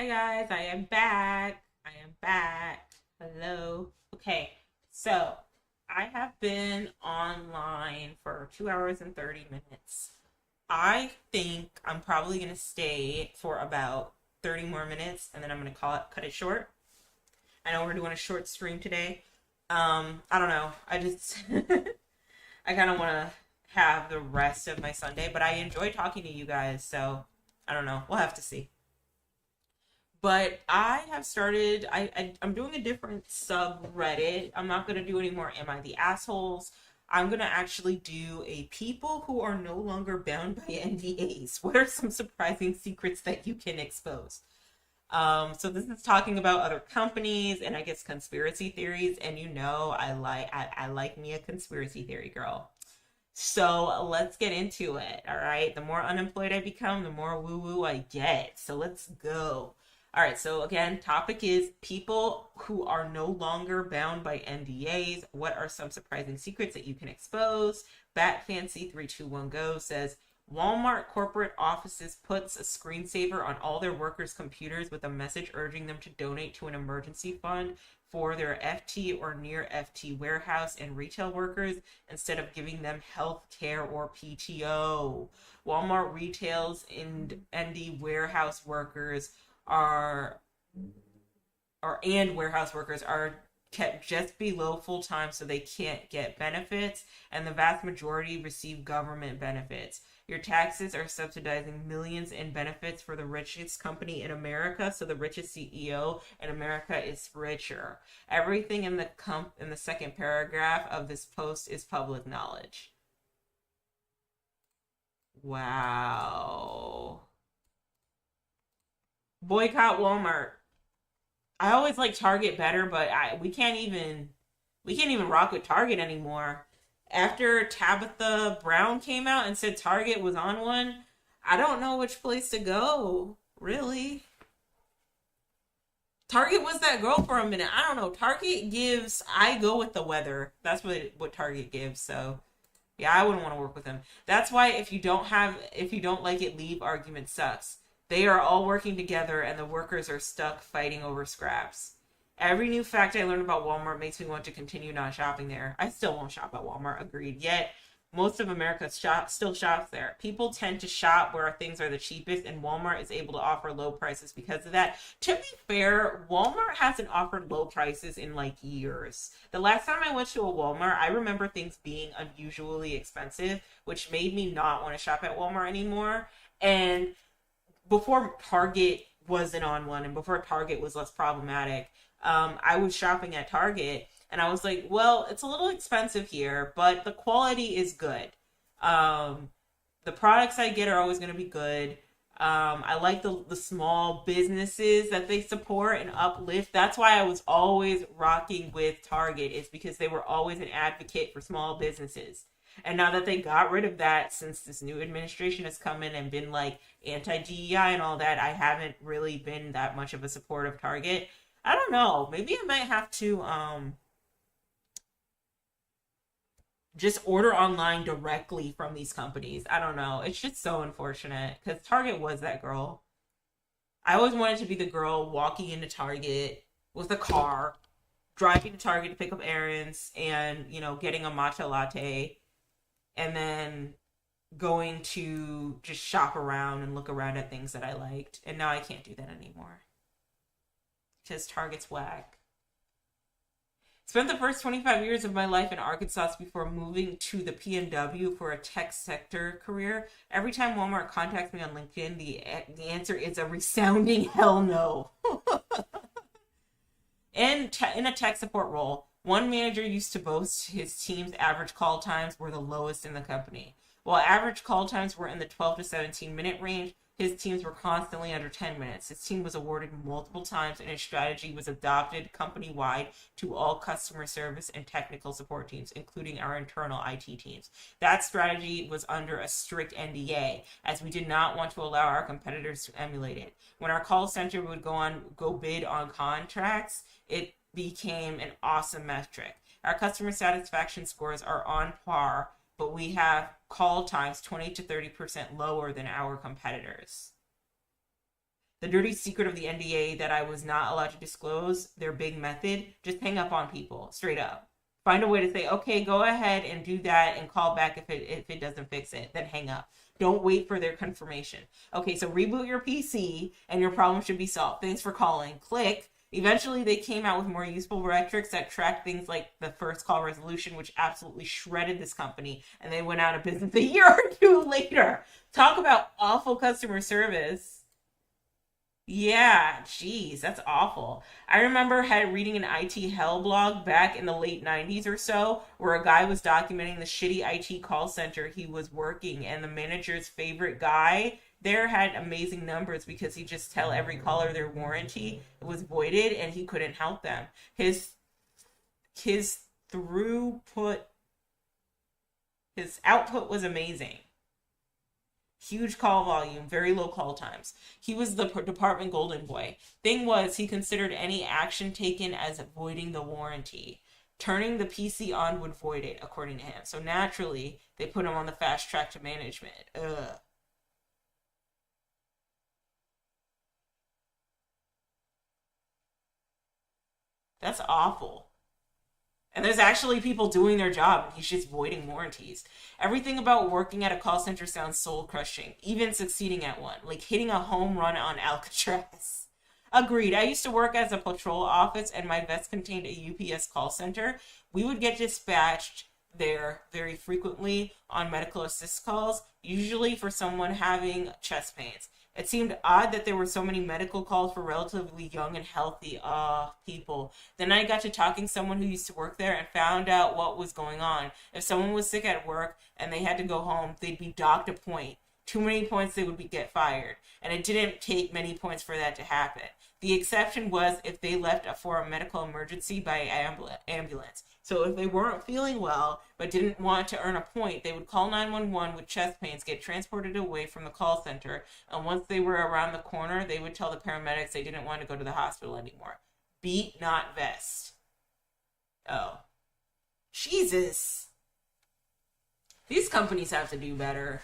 [SPEAKER 1] Hi guys, I am back. I am back. Hello. Okay, so I have been online for 2 hours and 30 minutes. I think I'm probably going to stay for about 30 more minutes and then I'm going to cut it short. I know we're doing a short stream today. I don't know. I just, I kind of want to have the rest of my Sunday, but I enjoy talking to you guys, so I don't know. We'll have to see. But I have started. I'm doing a different subreddit. I'm not gonna do any more. Am I the assholes? I'm gonna actually do a people who are no longer bound by NDAs. What are some surprising secrets that you can expose? So this is talking about other companies and I guess conspiracy theories. And you know, I like me a conspiracy theory girl. So let's get into it. All right. The more unemployed I become, the more woo woo I get. So let's go. All right. So again, topic is people who are no longer bound by NDAs. What are some surprising secrets that you can expose? Bat Fancy 321 Go says Walmart corporate offices puts a screensaver on all their workers' computers with a message urging them to donate to an emergency fund for their FT or near FT warehouse and retail workers instead of giving them health care or PTO. Walmart retails and ND warehouse workers are and warehouse workers are kept just below full time so they can't get benefits, and the vast majority receive government benefits. Your taxes are subsidizing millions in benefits for the richest company in America, so the richest CEO in America is richer. Everything in the second paragraph of this post is public knowledge. Wow. Boycott Walmart. I always like Target better, but we can't even rock with Target anymore. After Tabitha Brown came out and said Target was on one, I don't know which place to go. Really. Target was that girl for a minute. I don't know. Target gives I go with the weather. That's what Target gives. So yeah, I wouldn't want to work with them. That's why if you don't like it, leave argument sucks. They are all working together and the workers are stuck fighting over scraps. Every new fact I learn about Walmart makes me want to continue not shopping there. I still won't shop at Walmart, agreed. Yet, most of America still shops there. People tend to shop where things are the cheapest, and Walmart is able to offer low prices because of that. To be fair, Walmart hasn't offered low prices in like years. The last time I went to a Walmart, I remember things being unusually expensive, which made me not want to shop at Walmart anymore. And before Target wasn't on one and before Target was less problematic, I was shopping at Target and I was like, well, it's a little expensive here, but the quality is good. Um, the products I get are always going to be good. I like the small businesses that they support and uplift. That's why I was always rocking with Target, is because they were always an advocate for small businesses. And now that they got rid of that, since this new administration has come in and been like anti DEI and all that, I haven't really been that much of a support of Target. I don't know. Maybe I might have to just order online directly from these companies. I don't know. It's just so unfortunate because Target was that girl. I always wanted to be the girl walking into Target with a car, driving to Target to pick up errands, and getting a matcha latte, and then going to just shop around and look around at things that I liked. And now I can't do that anymore because Target's whack. Spent the first 25 years of my life in Arkansas before moving to the PNW for a tech sector career. Every time Walmart contacts me on LinkedIn, the answer is a resounding hell no. In a tech support role, one manager used to boast his team's average call times were the lowest in the company. While average call times were in the 12 to 17-minute range, his teams were constantly under 10 minutes. His team was awarded multiple times, and his strategy was adopted company-wide to all customer service and technical support teams, including our internal IT teams. That strategy was under a strict NDA, as we did not want to allow our competitors to emulate it. When our call center would go bid on contracts, it became an awesome metric. Our customer satisfaction scores are on par, but we have call times 20 to 30% lower than our competitors. the dirty secret of the NDA that I was not allowed to disclose, their big method, just hang up on people straight up. Find a way to say, okay, go ahead and do that and call back if it doesn't fix it, then hang up. Don't wait for their confirmation. Okay, so reboot your PC and your problem should be solved. Thanks for calling. Click. Eventually, they came out with more useful metrics that tracked things like the first call resolution, which absolutely shredded this company, and they went out of business a year or two later. Talk about awful customer service. Yeah, geez, that's awful. I remember reading an IT hell blog back in the late 90s or so, where a guy was documenting the shitty IT call center he was working, and the manager's favorite guy there had amazing numbers because he just tell every caller their warranty was voided and he couldn't help them. His throughput, his output was amazing. Huge call volume, very low call times. He was the department golden boy. Thing was, he considered any action taken as voiding the warranty. Turning the PC on would void it, according to him. So naturally, they put him on the fast track to management. Ugh. That's awful. And there's actually people doing their job, and he's just voiding warranties. Everything about working at a call center sounds soul crushing, even succeeding at one, like hitting a home run on Alcatraz. Agreed. I used to work as a patrol office, and my vest contained a UPS call center. We would get dispatched there very frequently on medical assist calls, usually for someone having chest pains. It seemed odd that there were so many medical calls for relatively young and healthy people. Then I got to talking to someone who used to work there and found out what was going on. If someone was sick at work and they had to go home, they'd be docked a point. Too many points, they would get fired. And it didn't take many points for that to happen. The exception was if they left for a medical emergency by ambulance. So if they weren't feeling well but didn't want to earn a point, they would call 911 with chest pains, get transported away from the call center, and once they were around the corner, they would tell the paramedics they didn't want to go to the hospital anymore. Beat, not vest. Oh. Jesus. These companies have to do better.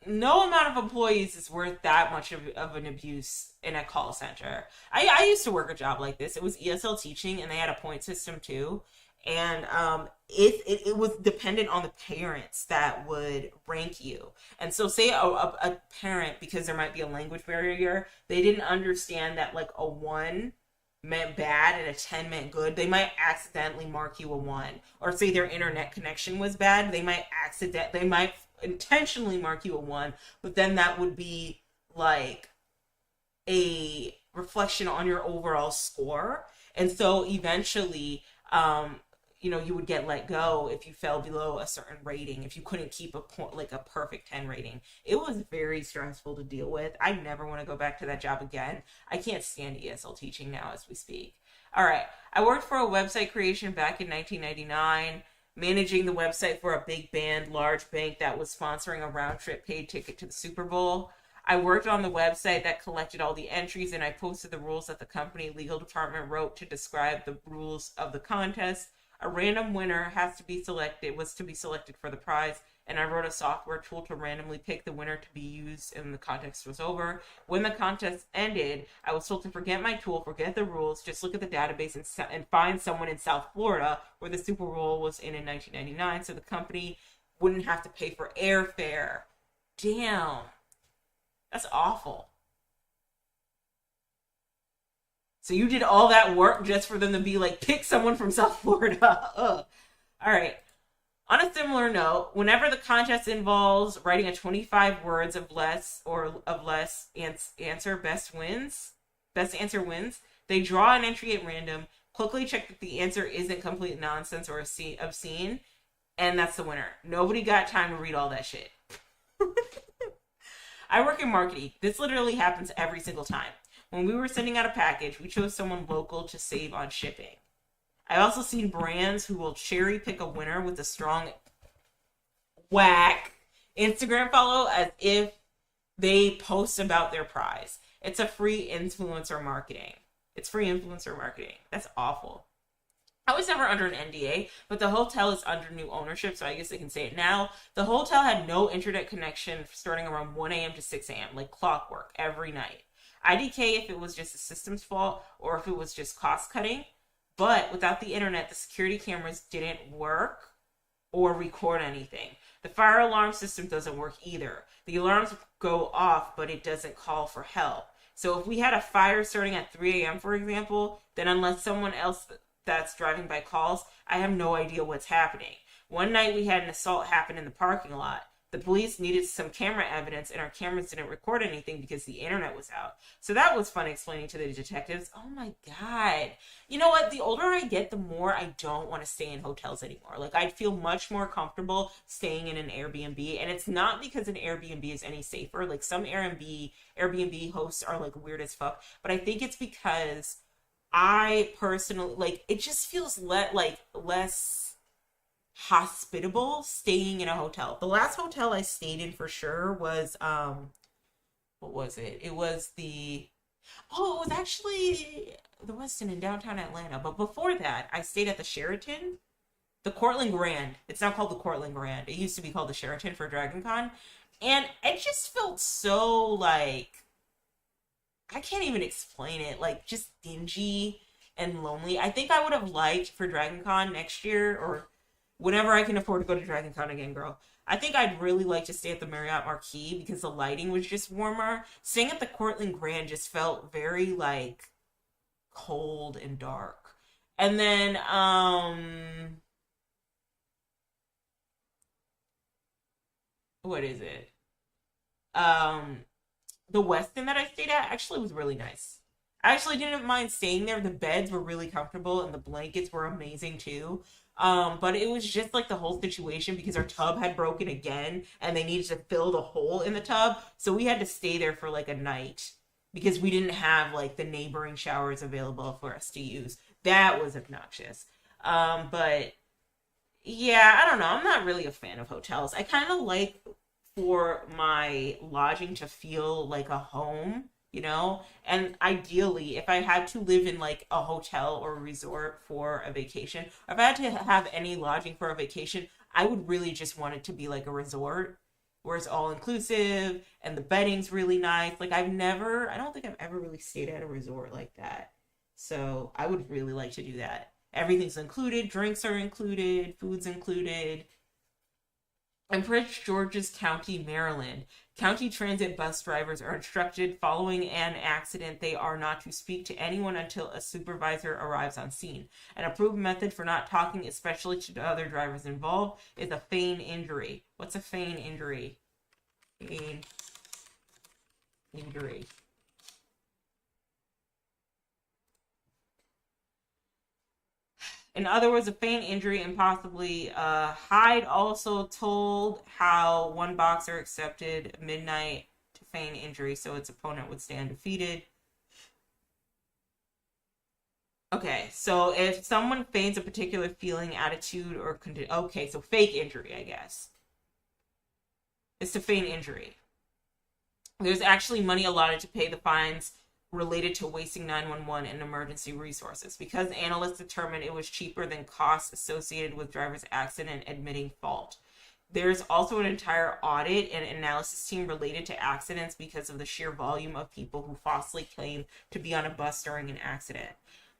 [SPEAKER 1] No amount of employees is worth that much of an abuse in a call center. I used to work a job like this. It was ESL teaching, and they had a point system too. And it was dependent on the parents that would rank you. And so say a parent, because there might be a language barrier, they didn't understand that like a 1 meant bad and a 10 meant good, they might accidentally mark you a 1. Or say their internet connection was bad, they might intentionally mark you a 1, but then that would be like a reflection on your overall score. And so eventually, you would get let go if you fell below a certain rating, if you couldn't keep a point, like a perfect 10 rating. It was very stressful to deal with. I never want to go back to that job again. I can't stand ESL teaching now as we speak. All right. I worked for a website creation back in 1999. Managing the website for a big band, large bank that was sponsoring a round trip paid ticket to the Super Bowl. I worked on the website that collected all the entries, and I posted the rules that the company legal department wrote to describe the rules of the contest. A random winner was to be selected for the prize, and I wrote a software tool to randomly pick the winner to be used when the contest was over. When the contest ended, I was told to forget my tool, forget the rules, just look at the database and find someone in South Florida where the Super Bowl was in 1999, so the company wouldn't have to pay for airfare. Damn. That's awful. So you did all that work just for them to be like, pick someone from South Florida. Ugh. All right. On a similar note, whenever the contest involves writing a 25 words of less answer, best answer wins, they draw an entry at random, quickly check that the answer isn't complete nonsense or obscene, and that's the winner. Nobody got time to read all that shit. I work in marketing. This literally happens every single time. When we were sending out a package, we chose someone local to save on shipping. I've also seen brands who will cherry pick a winner with a strong whack Instagram follow as if they post about their prize. It's free influencer marketing. That's awful. I was never under an NDA, but the hotel is under new ownership, so I guess I can say it now. The hotel had no internet connection starting around 1 a.m. to 6 a.m., like clockwork, every night. IDK if it was just the system's fault or if it was just cost cutting. But without the internet, the security cameras didn't work or record anything. The fire alarm system doesn't work either. The alarms go off, but it doesn't call for help. So if we had a fire starting at 3 a.m., for example, then unless someone else that's driving by calls, I have no idea what's happening. One night we had an assault happen in the parking lot. The police needed some camera evidence, and our cameras didn't record anything because the internet was out. So that was fun explaining to the detectives. Oh my God. You know what? The older I get, the more I don't want to stay in hotels anymore. Like, I'd feel much more comfortable staying in an Airbnb. And it's not because an Airbnb is any safer. Like, some Airbnb hosts are like weird as fuck. But I think it's because I personally, like, it just feels less hospitable staying in a hotel. The last hotel I stayed in for sure was what was it? It was the it was actually the Westin in downtown Atlanta. But before that, I stayed at the Sheraton, the Cortland Grand. It's now called the Cortland Grand. It used to be called the Sheraton for Dragon Con. And it just felt so like I can't even explain it. Like just dingy and lonely. I think I would have liked for Dragon Con next year or whenever I can afford to go to Dragon Con again, girl. I think I'd really like to stay at the Marriott Marquis because the lighting was just warmer. Staying at the Cortland Grand just felt very like cold and dark. And then what is it? Um the Westin that I stayed at actually was really nice. I actually didn't mind staying there. The beds were really comfortable and the blankets were amazing too. But it was just like the whole situation because our tub had broken again and they needed to fill the hole in the tub. So we had to stay there for like a night because we didn't have like the neighboring showers available for us to use. That was obnoxious. But yeah, I don't know. I'm not really a fan of hotels. I kind of like for my lodging to feel like a home, you know? And ideally, if I had to live in like a hotel or a resort for a vacation, or if I had to have any lodging for a vacation, I would really just want it to be like a resort where it's all inclusive and the bedding's really nice. Like I don't think I've ever really stayed at a resort like that. So I would really like to do that. Everything's included, drinks are included, food's included. In Prince George's County, Maryland, county transit bus drivers are instructed following an accident they are not to speak to anyone until a supervisor arrives on scene. An approved method for not talking, especially to the other drivers involved, is a feign injury. What's a feign injury? Feign injury. In other words, a feign injury and possibly Hyde also told how one boxer accepted midnight to feign injury so its opponent would stay undefeated. Okay, so if someone feigns a particular feeling, attitude, or condition, okay, so fake injury, I guess. It's to feign injury. There's actually money allotted to pay the fines related to wasting 911 and emergency resources because analysts determined it was cheaper than costs associated with driver's accident admitting fault. There's also an entire audit and analysis team related to accidents because of the sheer volume of people who falsely claim to be on a bus during an accident.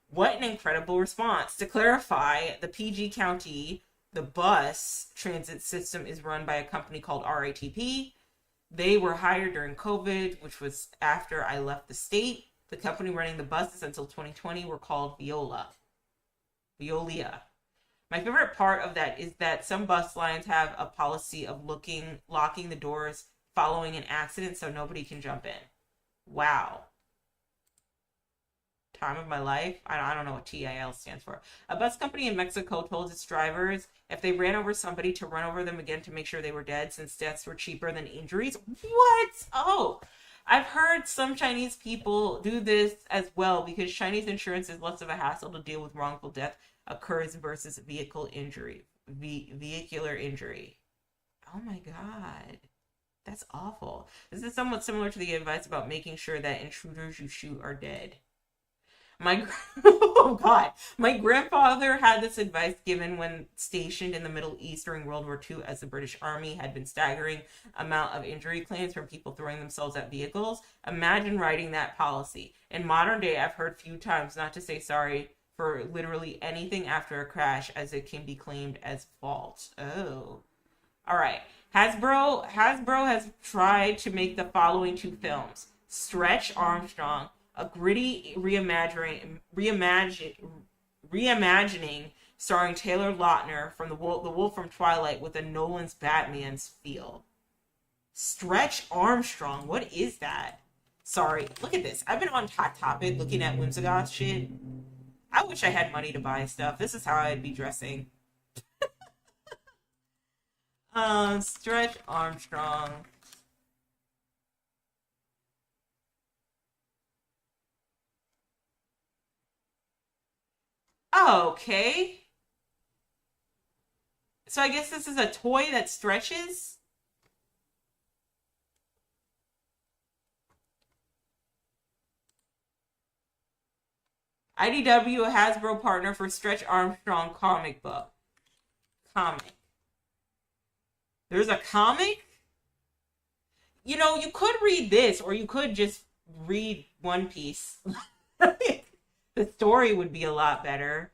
[SPEAKER 1] What an incredible response. To clarify, the PG County, the bus transit system is run by a company called RATP. They were hired during COVID, which was after I left the state. The company running the buses until 2020 were called Veolia. My favorite part of that is that some bus lines have a policy of locking the doors following an accident so nobody can jump in. Wow. Time of my life. I don't know what TIL stands for. A bus company in Mexico told its drivers if they ran over somebody to run over them again to make sure they were dead since deaths were cheaper than injuries. What? Oh, I've heard some Chinese people do this as well because Chinese insurance is less of a hassle to deal with wrongful death occurs versus vehicular injury. Oh my God. That's awful. This is somewhat similar to the advice about making sure that intruders you shoot are dead. Oh god, my grandfather had this advice given when stationed in the Middle East during World War II, as the British Army had been staggering amount of injury claims from people throwing themselves at vehicles. Imagine writing that policy. In modern day, I've heard few times not to say sorry for literally anything after a crash, as it can be claimed as fault. Oh, all right. Hasbro has tried to make the following two films: Stretch Armstrong, a gritty reimagining starring Taylor Lautner from the Wolf from Twilight with a Nolan's Batman's feel. Stretch Armstrong, what is that? Sorry, look at this. I've been on Hot Topic looking at Whimsigoth shit. I wish I had money to buy stuff. This is how I'd be dressing. Stretch Armstrong. Okay. So I guess this is a toy that stretches? IDW, a Hasbro partner for Stretch Armstrong comic book. Comic. There's a comic? You know, you could read this, or you could just read One Piece. The story would be a lot better.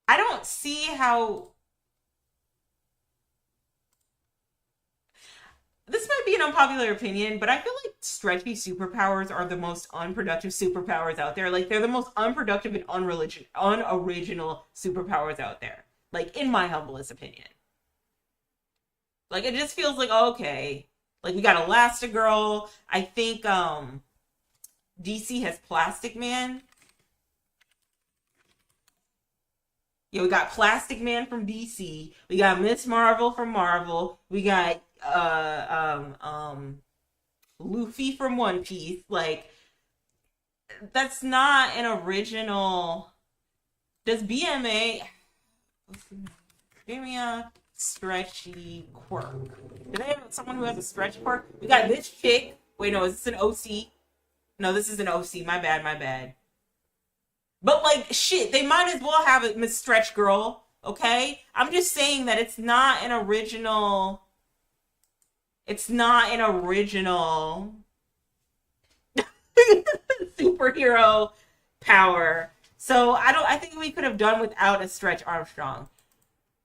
[SPEAKER 1] I don't see how... This might be an unpopular opinion, but I feel like stretchy superpowers are the most unproductive superpowers out there. Like, they're the most unproductive and unoriginal superpowers out there. Like, in my humblest opinion. Like, it just feels like, okay. Like, we got Elastigirl. I think, DC has Plastic Man. Yeah, we got Plastic Man from DC. We got Miss Marvel from Marvel. We got Luffy from One Piece. Like, that's not an original. Does BMA give me a stretchy quirk? Do they have someone who has a stretch quirk? We got this chick. Wait, no, is this an OC? No, this is an OC. My bad, my bad. But, like, shit, they might as well have it, Miss Stretch Girl, okay? I'm just saying that it's not an original... It's not an original superhero power. So, I think we could have done without a Stretch Armstrong.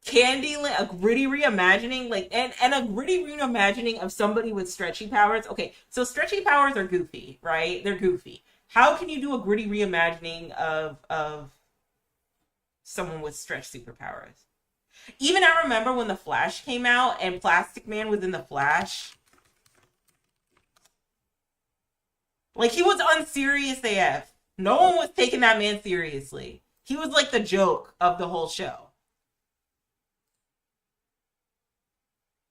[SPEAKER 1] Candyland, a gritty reimagining, like, and a gritty reimagining of somebody with stretchy powers. Okay, so stretchy powers are goofy, right? They're goofy. How can you do a gritty reimagining of someone with stretch superpowers? Even I remember when The Flash came out and Plastic Man was in The Flash. Like, he was unserious AF. No one was taking that man seriously. He was like the joke of the whole show.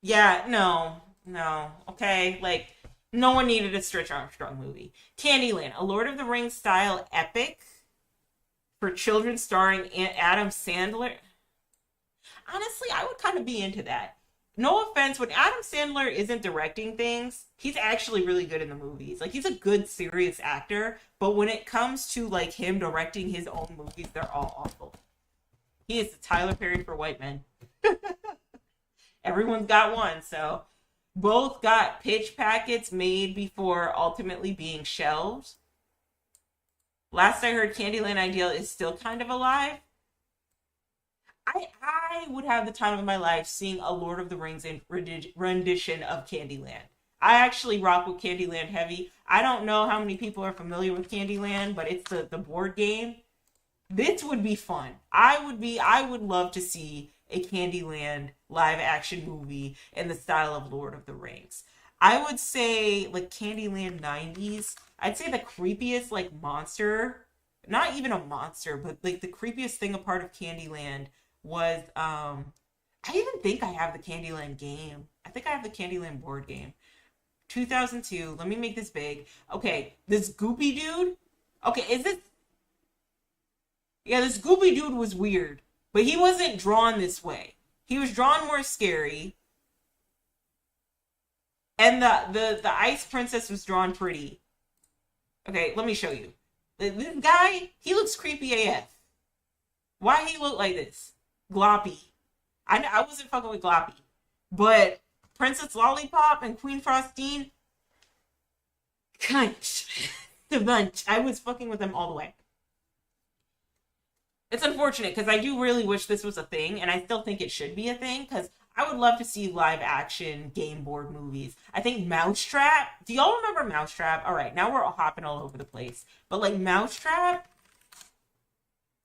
[SPEAKER 1] Yeah, no, okay, like, no one needed a Stretch Armstrong movie. Candyland, a Lord of the Rings style epic for children starring Adam Sandler. Honestly, I would kind of be into that. No offense, when Adam Sandler isn't directing things, he's actually really good in the movies. Like, he's a good, serious actor, but when it comes to, like, him directing his own movies, they're all awful. He is the Tyler Perry for white men. Everyone's got one, so... Both got pitch packets made before ultimately being shelved. Last I heard, Candyland Ideal is still kind of alive. I would have the time of my life seeing a Lord of the Rings rendition of Candyland. I actually rock with Candyland heavy. I don't know how many people are familiar with Candyland, but it's the board game. This would be fun. I would love to see a Candyland live action movie in the style of Lord of the Rings. I would say, like, Candyland 90s. I'd say the creepiest, like, monster, not even a monster, but, like, the creepiest thing a part of Candyland was, I even think I have the Candyland game. I think I have the Candyland board game. 2002. Let me make this big. Okay, this goopy dude. Okay, is this... Yeah, this goopy dude was weird. But he wasn't drawn this way. He was drawn more scary. And the Ice Princess was drawn pretty. Okay, let me show you. This guy, he looks creepy AF. Why he look like this? Gloppy. I wasn't fucking with Gloppy. But Princess Lollipop and Queen Frostine, cunt. The bunch. I was fucking with them all the way. It's unfortunate because I do really wish this was a thing, and I still think it should be a thing because I would love to see live action game board movies. I think Mousetrap. Do y'all remember Mousetrap? All right, now we're all hopping all over the place. But like Mousetrap,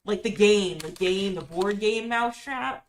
[SPEAKER 1] like the board game Mousetrap.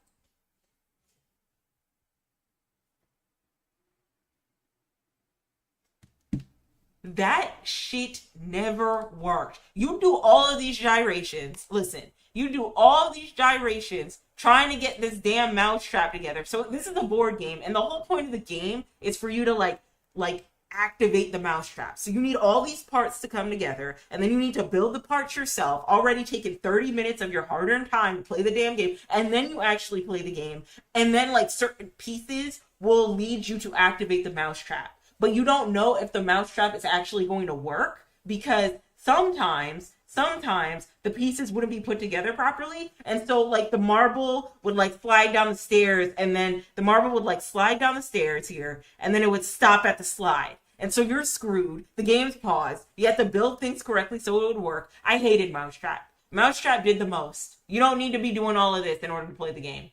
[SPEAKER 1] That shit never worked. You do all of these gyrations. Listen, you do all these gyrations trying to get this damn mousetrap together. So this is a board game, and the whole point of the game is for you to like activate the mousetrap. So you need all these parts to come together, and then you need to build the parts yourself. Already taken 30 minutes of your hard-earned time to play the damn game, and then you actually play the game, and then like certain pieces will lead you to activate the mousetrap. But you don't know if the mousetrap is actually going to work because sometimes the pieces wouldn't be put together properly, and so like the marble would like slide down the stairs, and then the marble would like slide down the stairs here, and then it would stop at the slide, and so you're screwed. The game's paused. You have to build things correctly so it would work. I hated Mousetrap. Mousetrap did the most. You don't need to be doing all of this in order to play the game.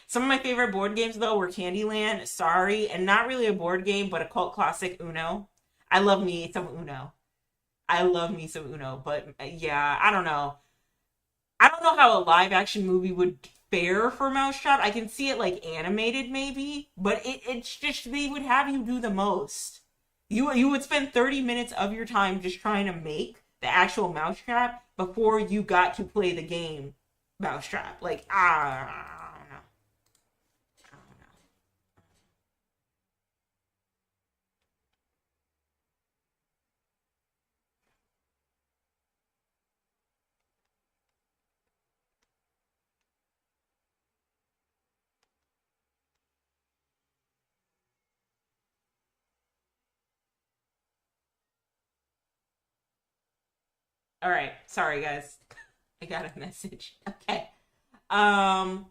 [SPEAKER 1] Some of my favorite board games, though, were Candyland, Sorry, and not really a board game, but a cult classic, Uno. I love me some Uno. But yeah, I don't know. I don't know how a live action movie would fare for Mousetrap. I can see it like animated maybe, but it's just they would have you do the most. You would spend 30 minutes of your time just trying to make the actual Mousetrap before you got to play the game Mousetrap. Like, I don't know. All right, sorry guys. I got a message. Okay. Um,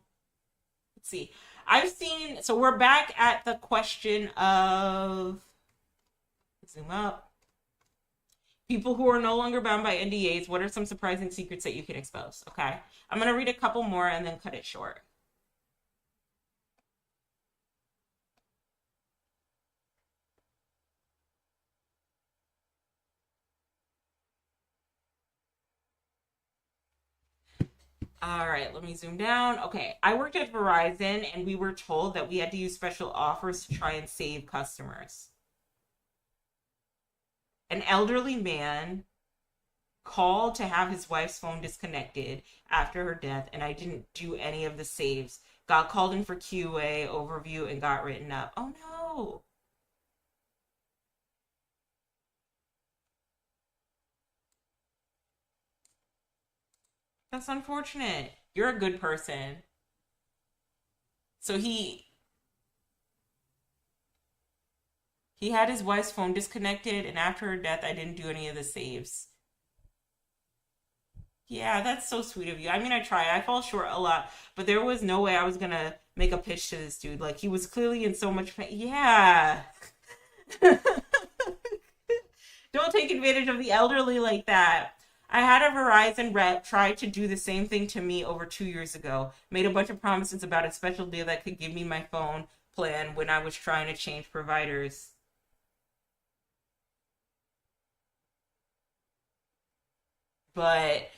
[SPEAKER 1] let's see. I've seen, so we're back at the question of, zoom up. People who are no longer bound by NDAs, what are some surprising secrets that you can expose? Okay. I'm going to read a couple more and then cut it short. All right, let me zoom down. Okay, I worked at Verizon and we were told that we had to use special offers to try and save customers. An elderly man called to have his wife's phone disconnected after her death, and I didn't do any of the saves. Got called in for QA overview and got written up. Oh no. That's unfortunate. You're a good person. So he had his wife's phone disconnected, and after her death, I didn't do any of the saves. Yeah, that's so sweet of you. I mean, I try. I fall short a lot, but there was no way I was gonna make a pitch to this dude. Like, he was clearly in so much pain. Yeah. Don't take advantage of the elderly like that. I had a Verizon rep try to do the same thing to me over 2 years ago. Made a bunch of promises about a special deal that could give me my phone plan when I was trying to change providers. But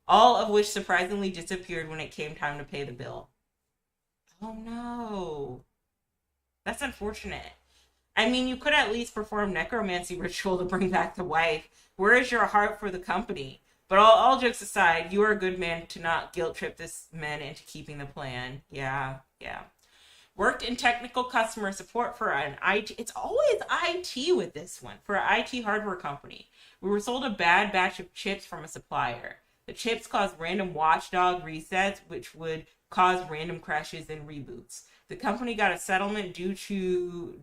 [SPEAKER 1] all of which surprisingly disappeared when it came time to pay the bill. Oh no. That's unfortunate. I mean, you could at least perform necromancy ritual to bring back the wife. Where is your heart for the company? But all jokes aside, you are a good man to not guilt trip this man into keeping the plan. Yeah, yeah. Worked in technical customer support for an IT. It's always IT with this one. For an IT hardware company. We were sold a bad batch of chips from a supplier. The chips caused random watchdog resets, which would cause random crashes and reboots. The company got a settlement due to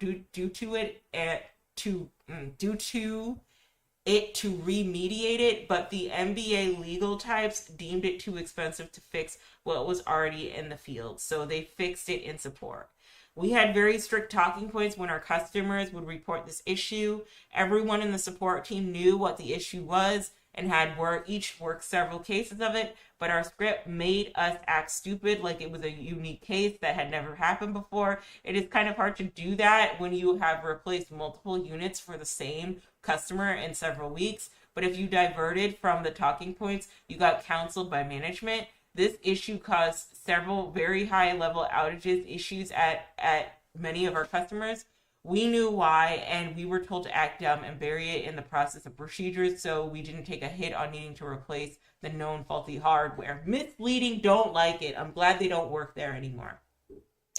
[SPEAKER 1] it to remediate it, but the NBA legal types deemed it too expensive to fix what was already in the field. So they fixed it in support. We had very strict talking points when our customers would report this issue. Everyone in the support team knew what the issue was and had each worked several cases of it, but our script made us act stupid like it was a unique case that had never happened before. It is kind of hard to do that when you have replaced multiple units for the same customer in several weeks. But if you diverted from the talking points, you got counseled by management. This issue caused several very high level outages, issues at many of our customers. We knew why, and we were told to act dumb and bury it in the process of procedures so we didn't take a hit on needing to replace the known faulty hardware. Misleading, don't like it. I'm glad they don't work there anymore.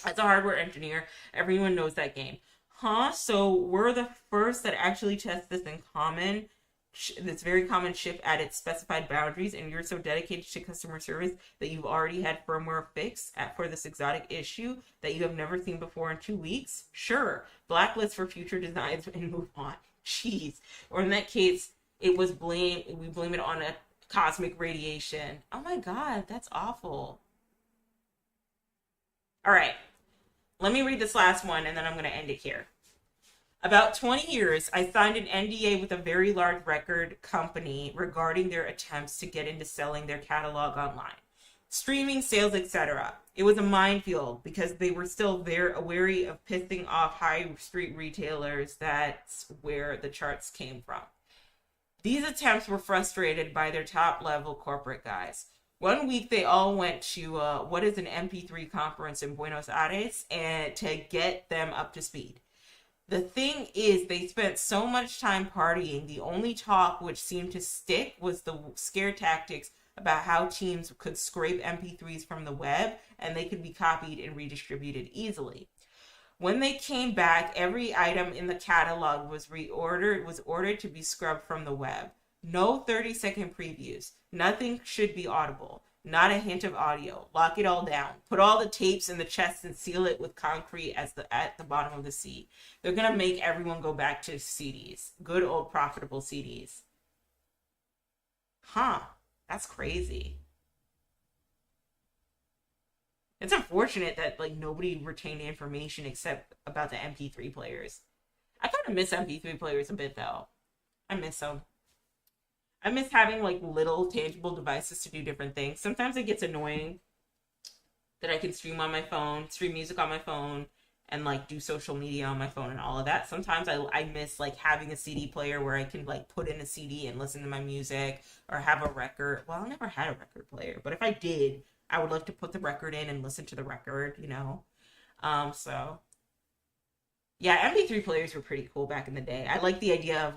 [SPEAKER 1] As a hardware engineer, everyone knows that game. Huh? So we're the first that actually test this very common chip at its specified boundaries, and you're so dedicated to customer service that you've already had firmware fix for this exotic issue that you have never seen before in 2 weeks? Sure. Blacklist for future designs and move on. Jeez. Or in that case, we blame it on a cosmic radiation. Oh my god, that's awful. All right. Let me read this last one and then I'm going to end it here. About 20 years, I signed an NDA with a very large record company regarding their attempts to get into selling their catalog online, streaming, sales, etc. It was a minefield because they were still very wary of pissing off high street retailers. That's where the charts came from. These attempts were frustrated by their top level corporate guys. One week they all went to what is an MP3 conference in Buenos Aires and to get them up to speed. The thing is, they spent so much time partying, the only talk which seemed to stick was the scare tactics about how teams could scrape MP3s from the web and they could be copied and redistributed easily. When they came back, every item in the catalog was ordered to be scrubbed from the web. No 30-second previews. Nothing should be audible. Not a hint of audio. Lock it all down. Put all the tapes in the chest and seal it with concrete at the bottom of the sea. They're going to make everyone go back to CDs. Good old profitable CDs. Huh. That's crazy. It's unfortunate that nobody retained information except about the MP3 players. I kind of miss MP3 players a bit though. I miss them. I miss having little tangible devices to do different things. Sometimes it gets annoying that I can stream on my phone, stream music on my phone, and do social media on my phone and all of that. Sometimes I miss having a CD player where I can put in a CD and listen to my music, or have a record. Well, I never had a record player, but if I did, I would love to put the record in and listen to the record, So yeah, MP3 players were pretty cool back in the day. I like the idea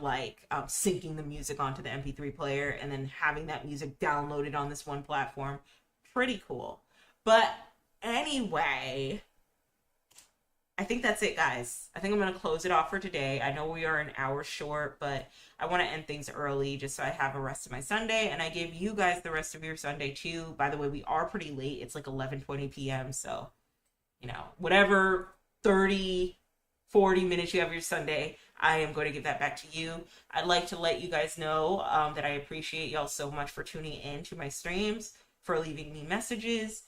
[SPEAKER 1] of syncing the music onto the MP3 player and then having that music downloaded on this one platform. Pretty cool. But anyway, I think that's it, guys. I think I'm going to close it off for today. I know we are an hour short, but I want to end things early just so I have the rest of my Sunday, and I give you guys the rest of your Sunday too. By the way, we are pretty late. It's 11:20 p.m., so, whatever 40 minutes you have your Sunday, I am going to give that back to you. I'd like to let you guys know that I appreciate y'all so much for tuning in to my streams, for leaving me messages,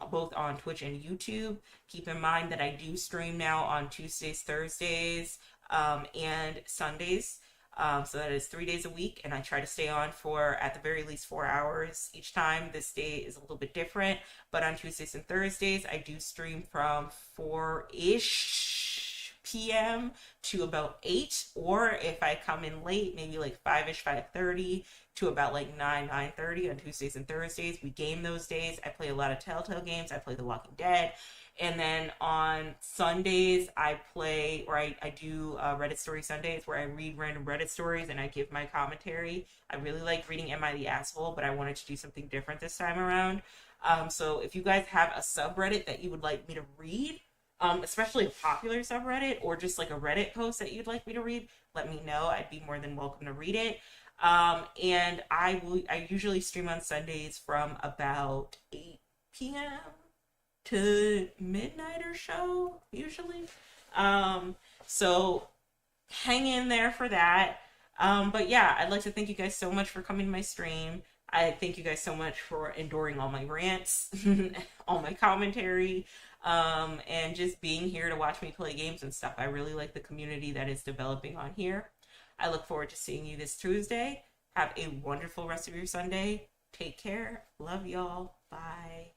[SPEAKER 1] both on Twitch and YouTube. Keep in mind that I do stream now on Tuesdays, Thursdays, and Sundays. So that is 3 days a week, and I try to stay on for at the very least 4 hours each time. This day is a little bit different, but on Tuesdays and Thursdays, I do stream from 4-ish p.m. to about 8, or if I come in late, maybe 5-ish, 5:30 to about 9:30 on Tuesdays and Thursdays. We game those days. I play a lot of Telltale games. I play The Walking Dead. And then on Sundays, I do Reddit Story Sundays, where I read random Reddit stories and I give my commentary. I really like reading Am I the Asshole, but I wanted to do something different this time around. So if you guys have a subreddit that you would like me to read, especially a popular subreddit, or just a Reddit post that you'd like me to read, let me know. I'd be more than welcome to read it. And I usually stream on Sundays from about 8 p.m. to midnight or so, usually. So hang in there for that. But yeah, I'd like to thank you guys so much for coming to my stream. I thank you guys so much for enduring all my rants, all my commentary, and just being here to watch me play games and stuff. I really like the community that is developing on here. I look forward to seeing you this Tuesday. Have a wonderful rest of your Sunday. Take care. Love y'all. Bye.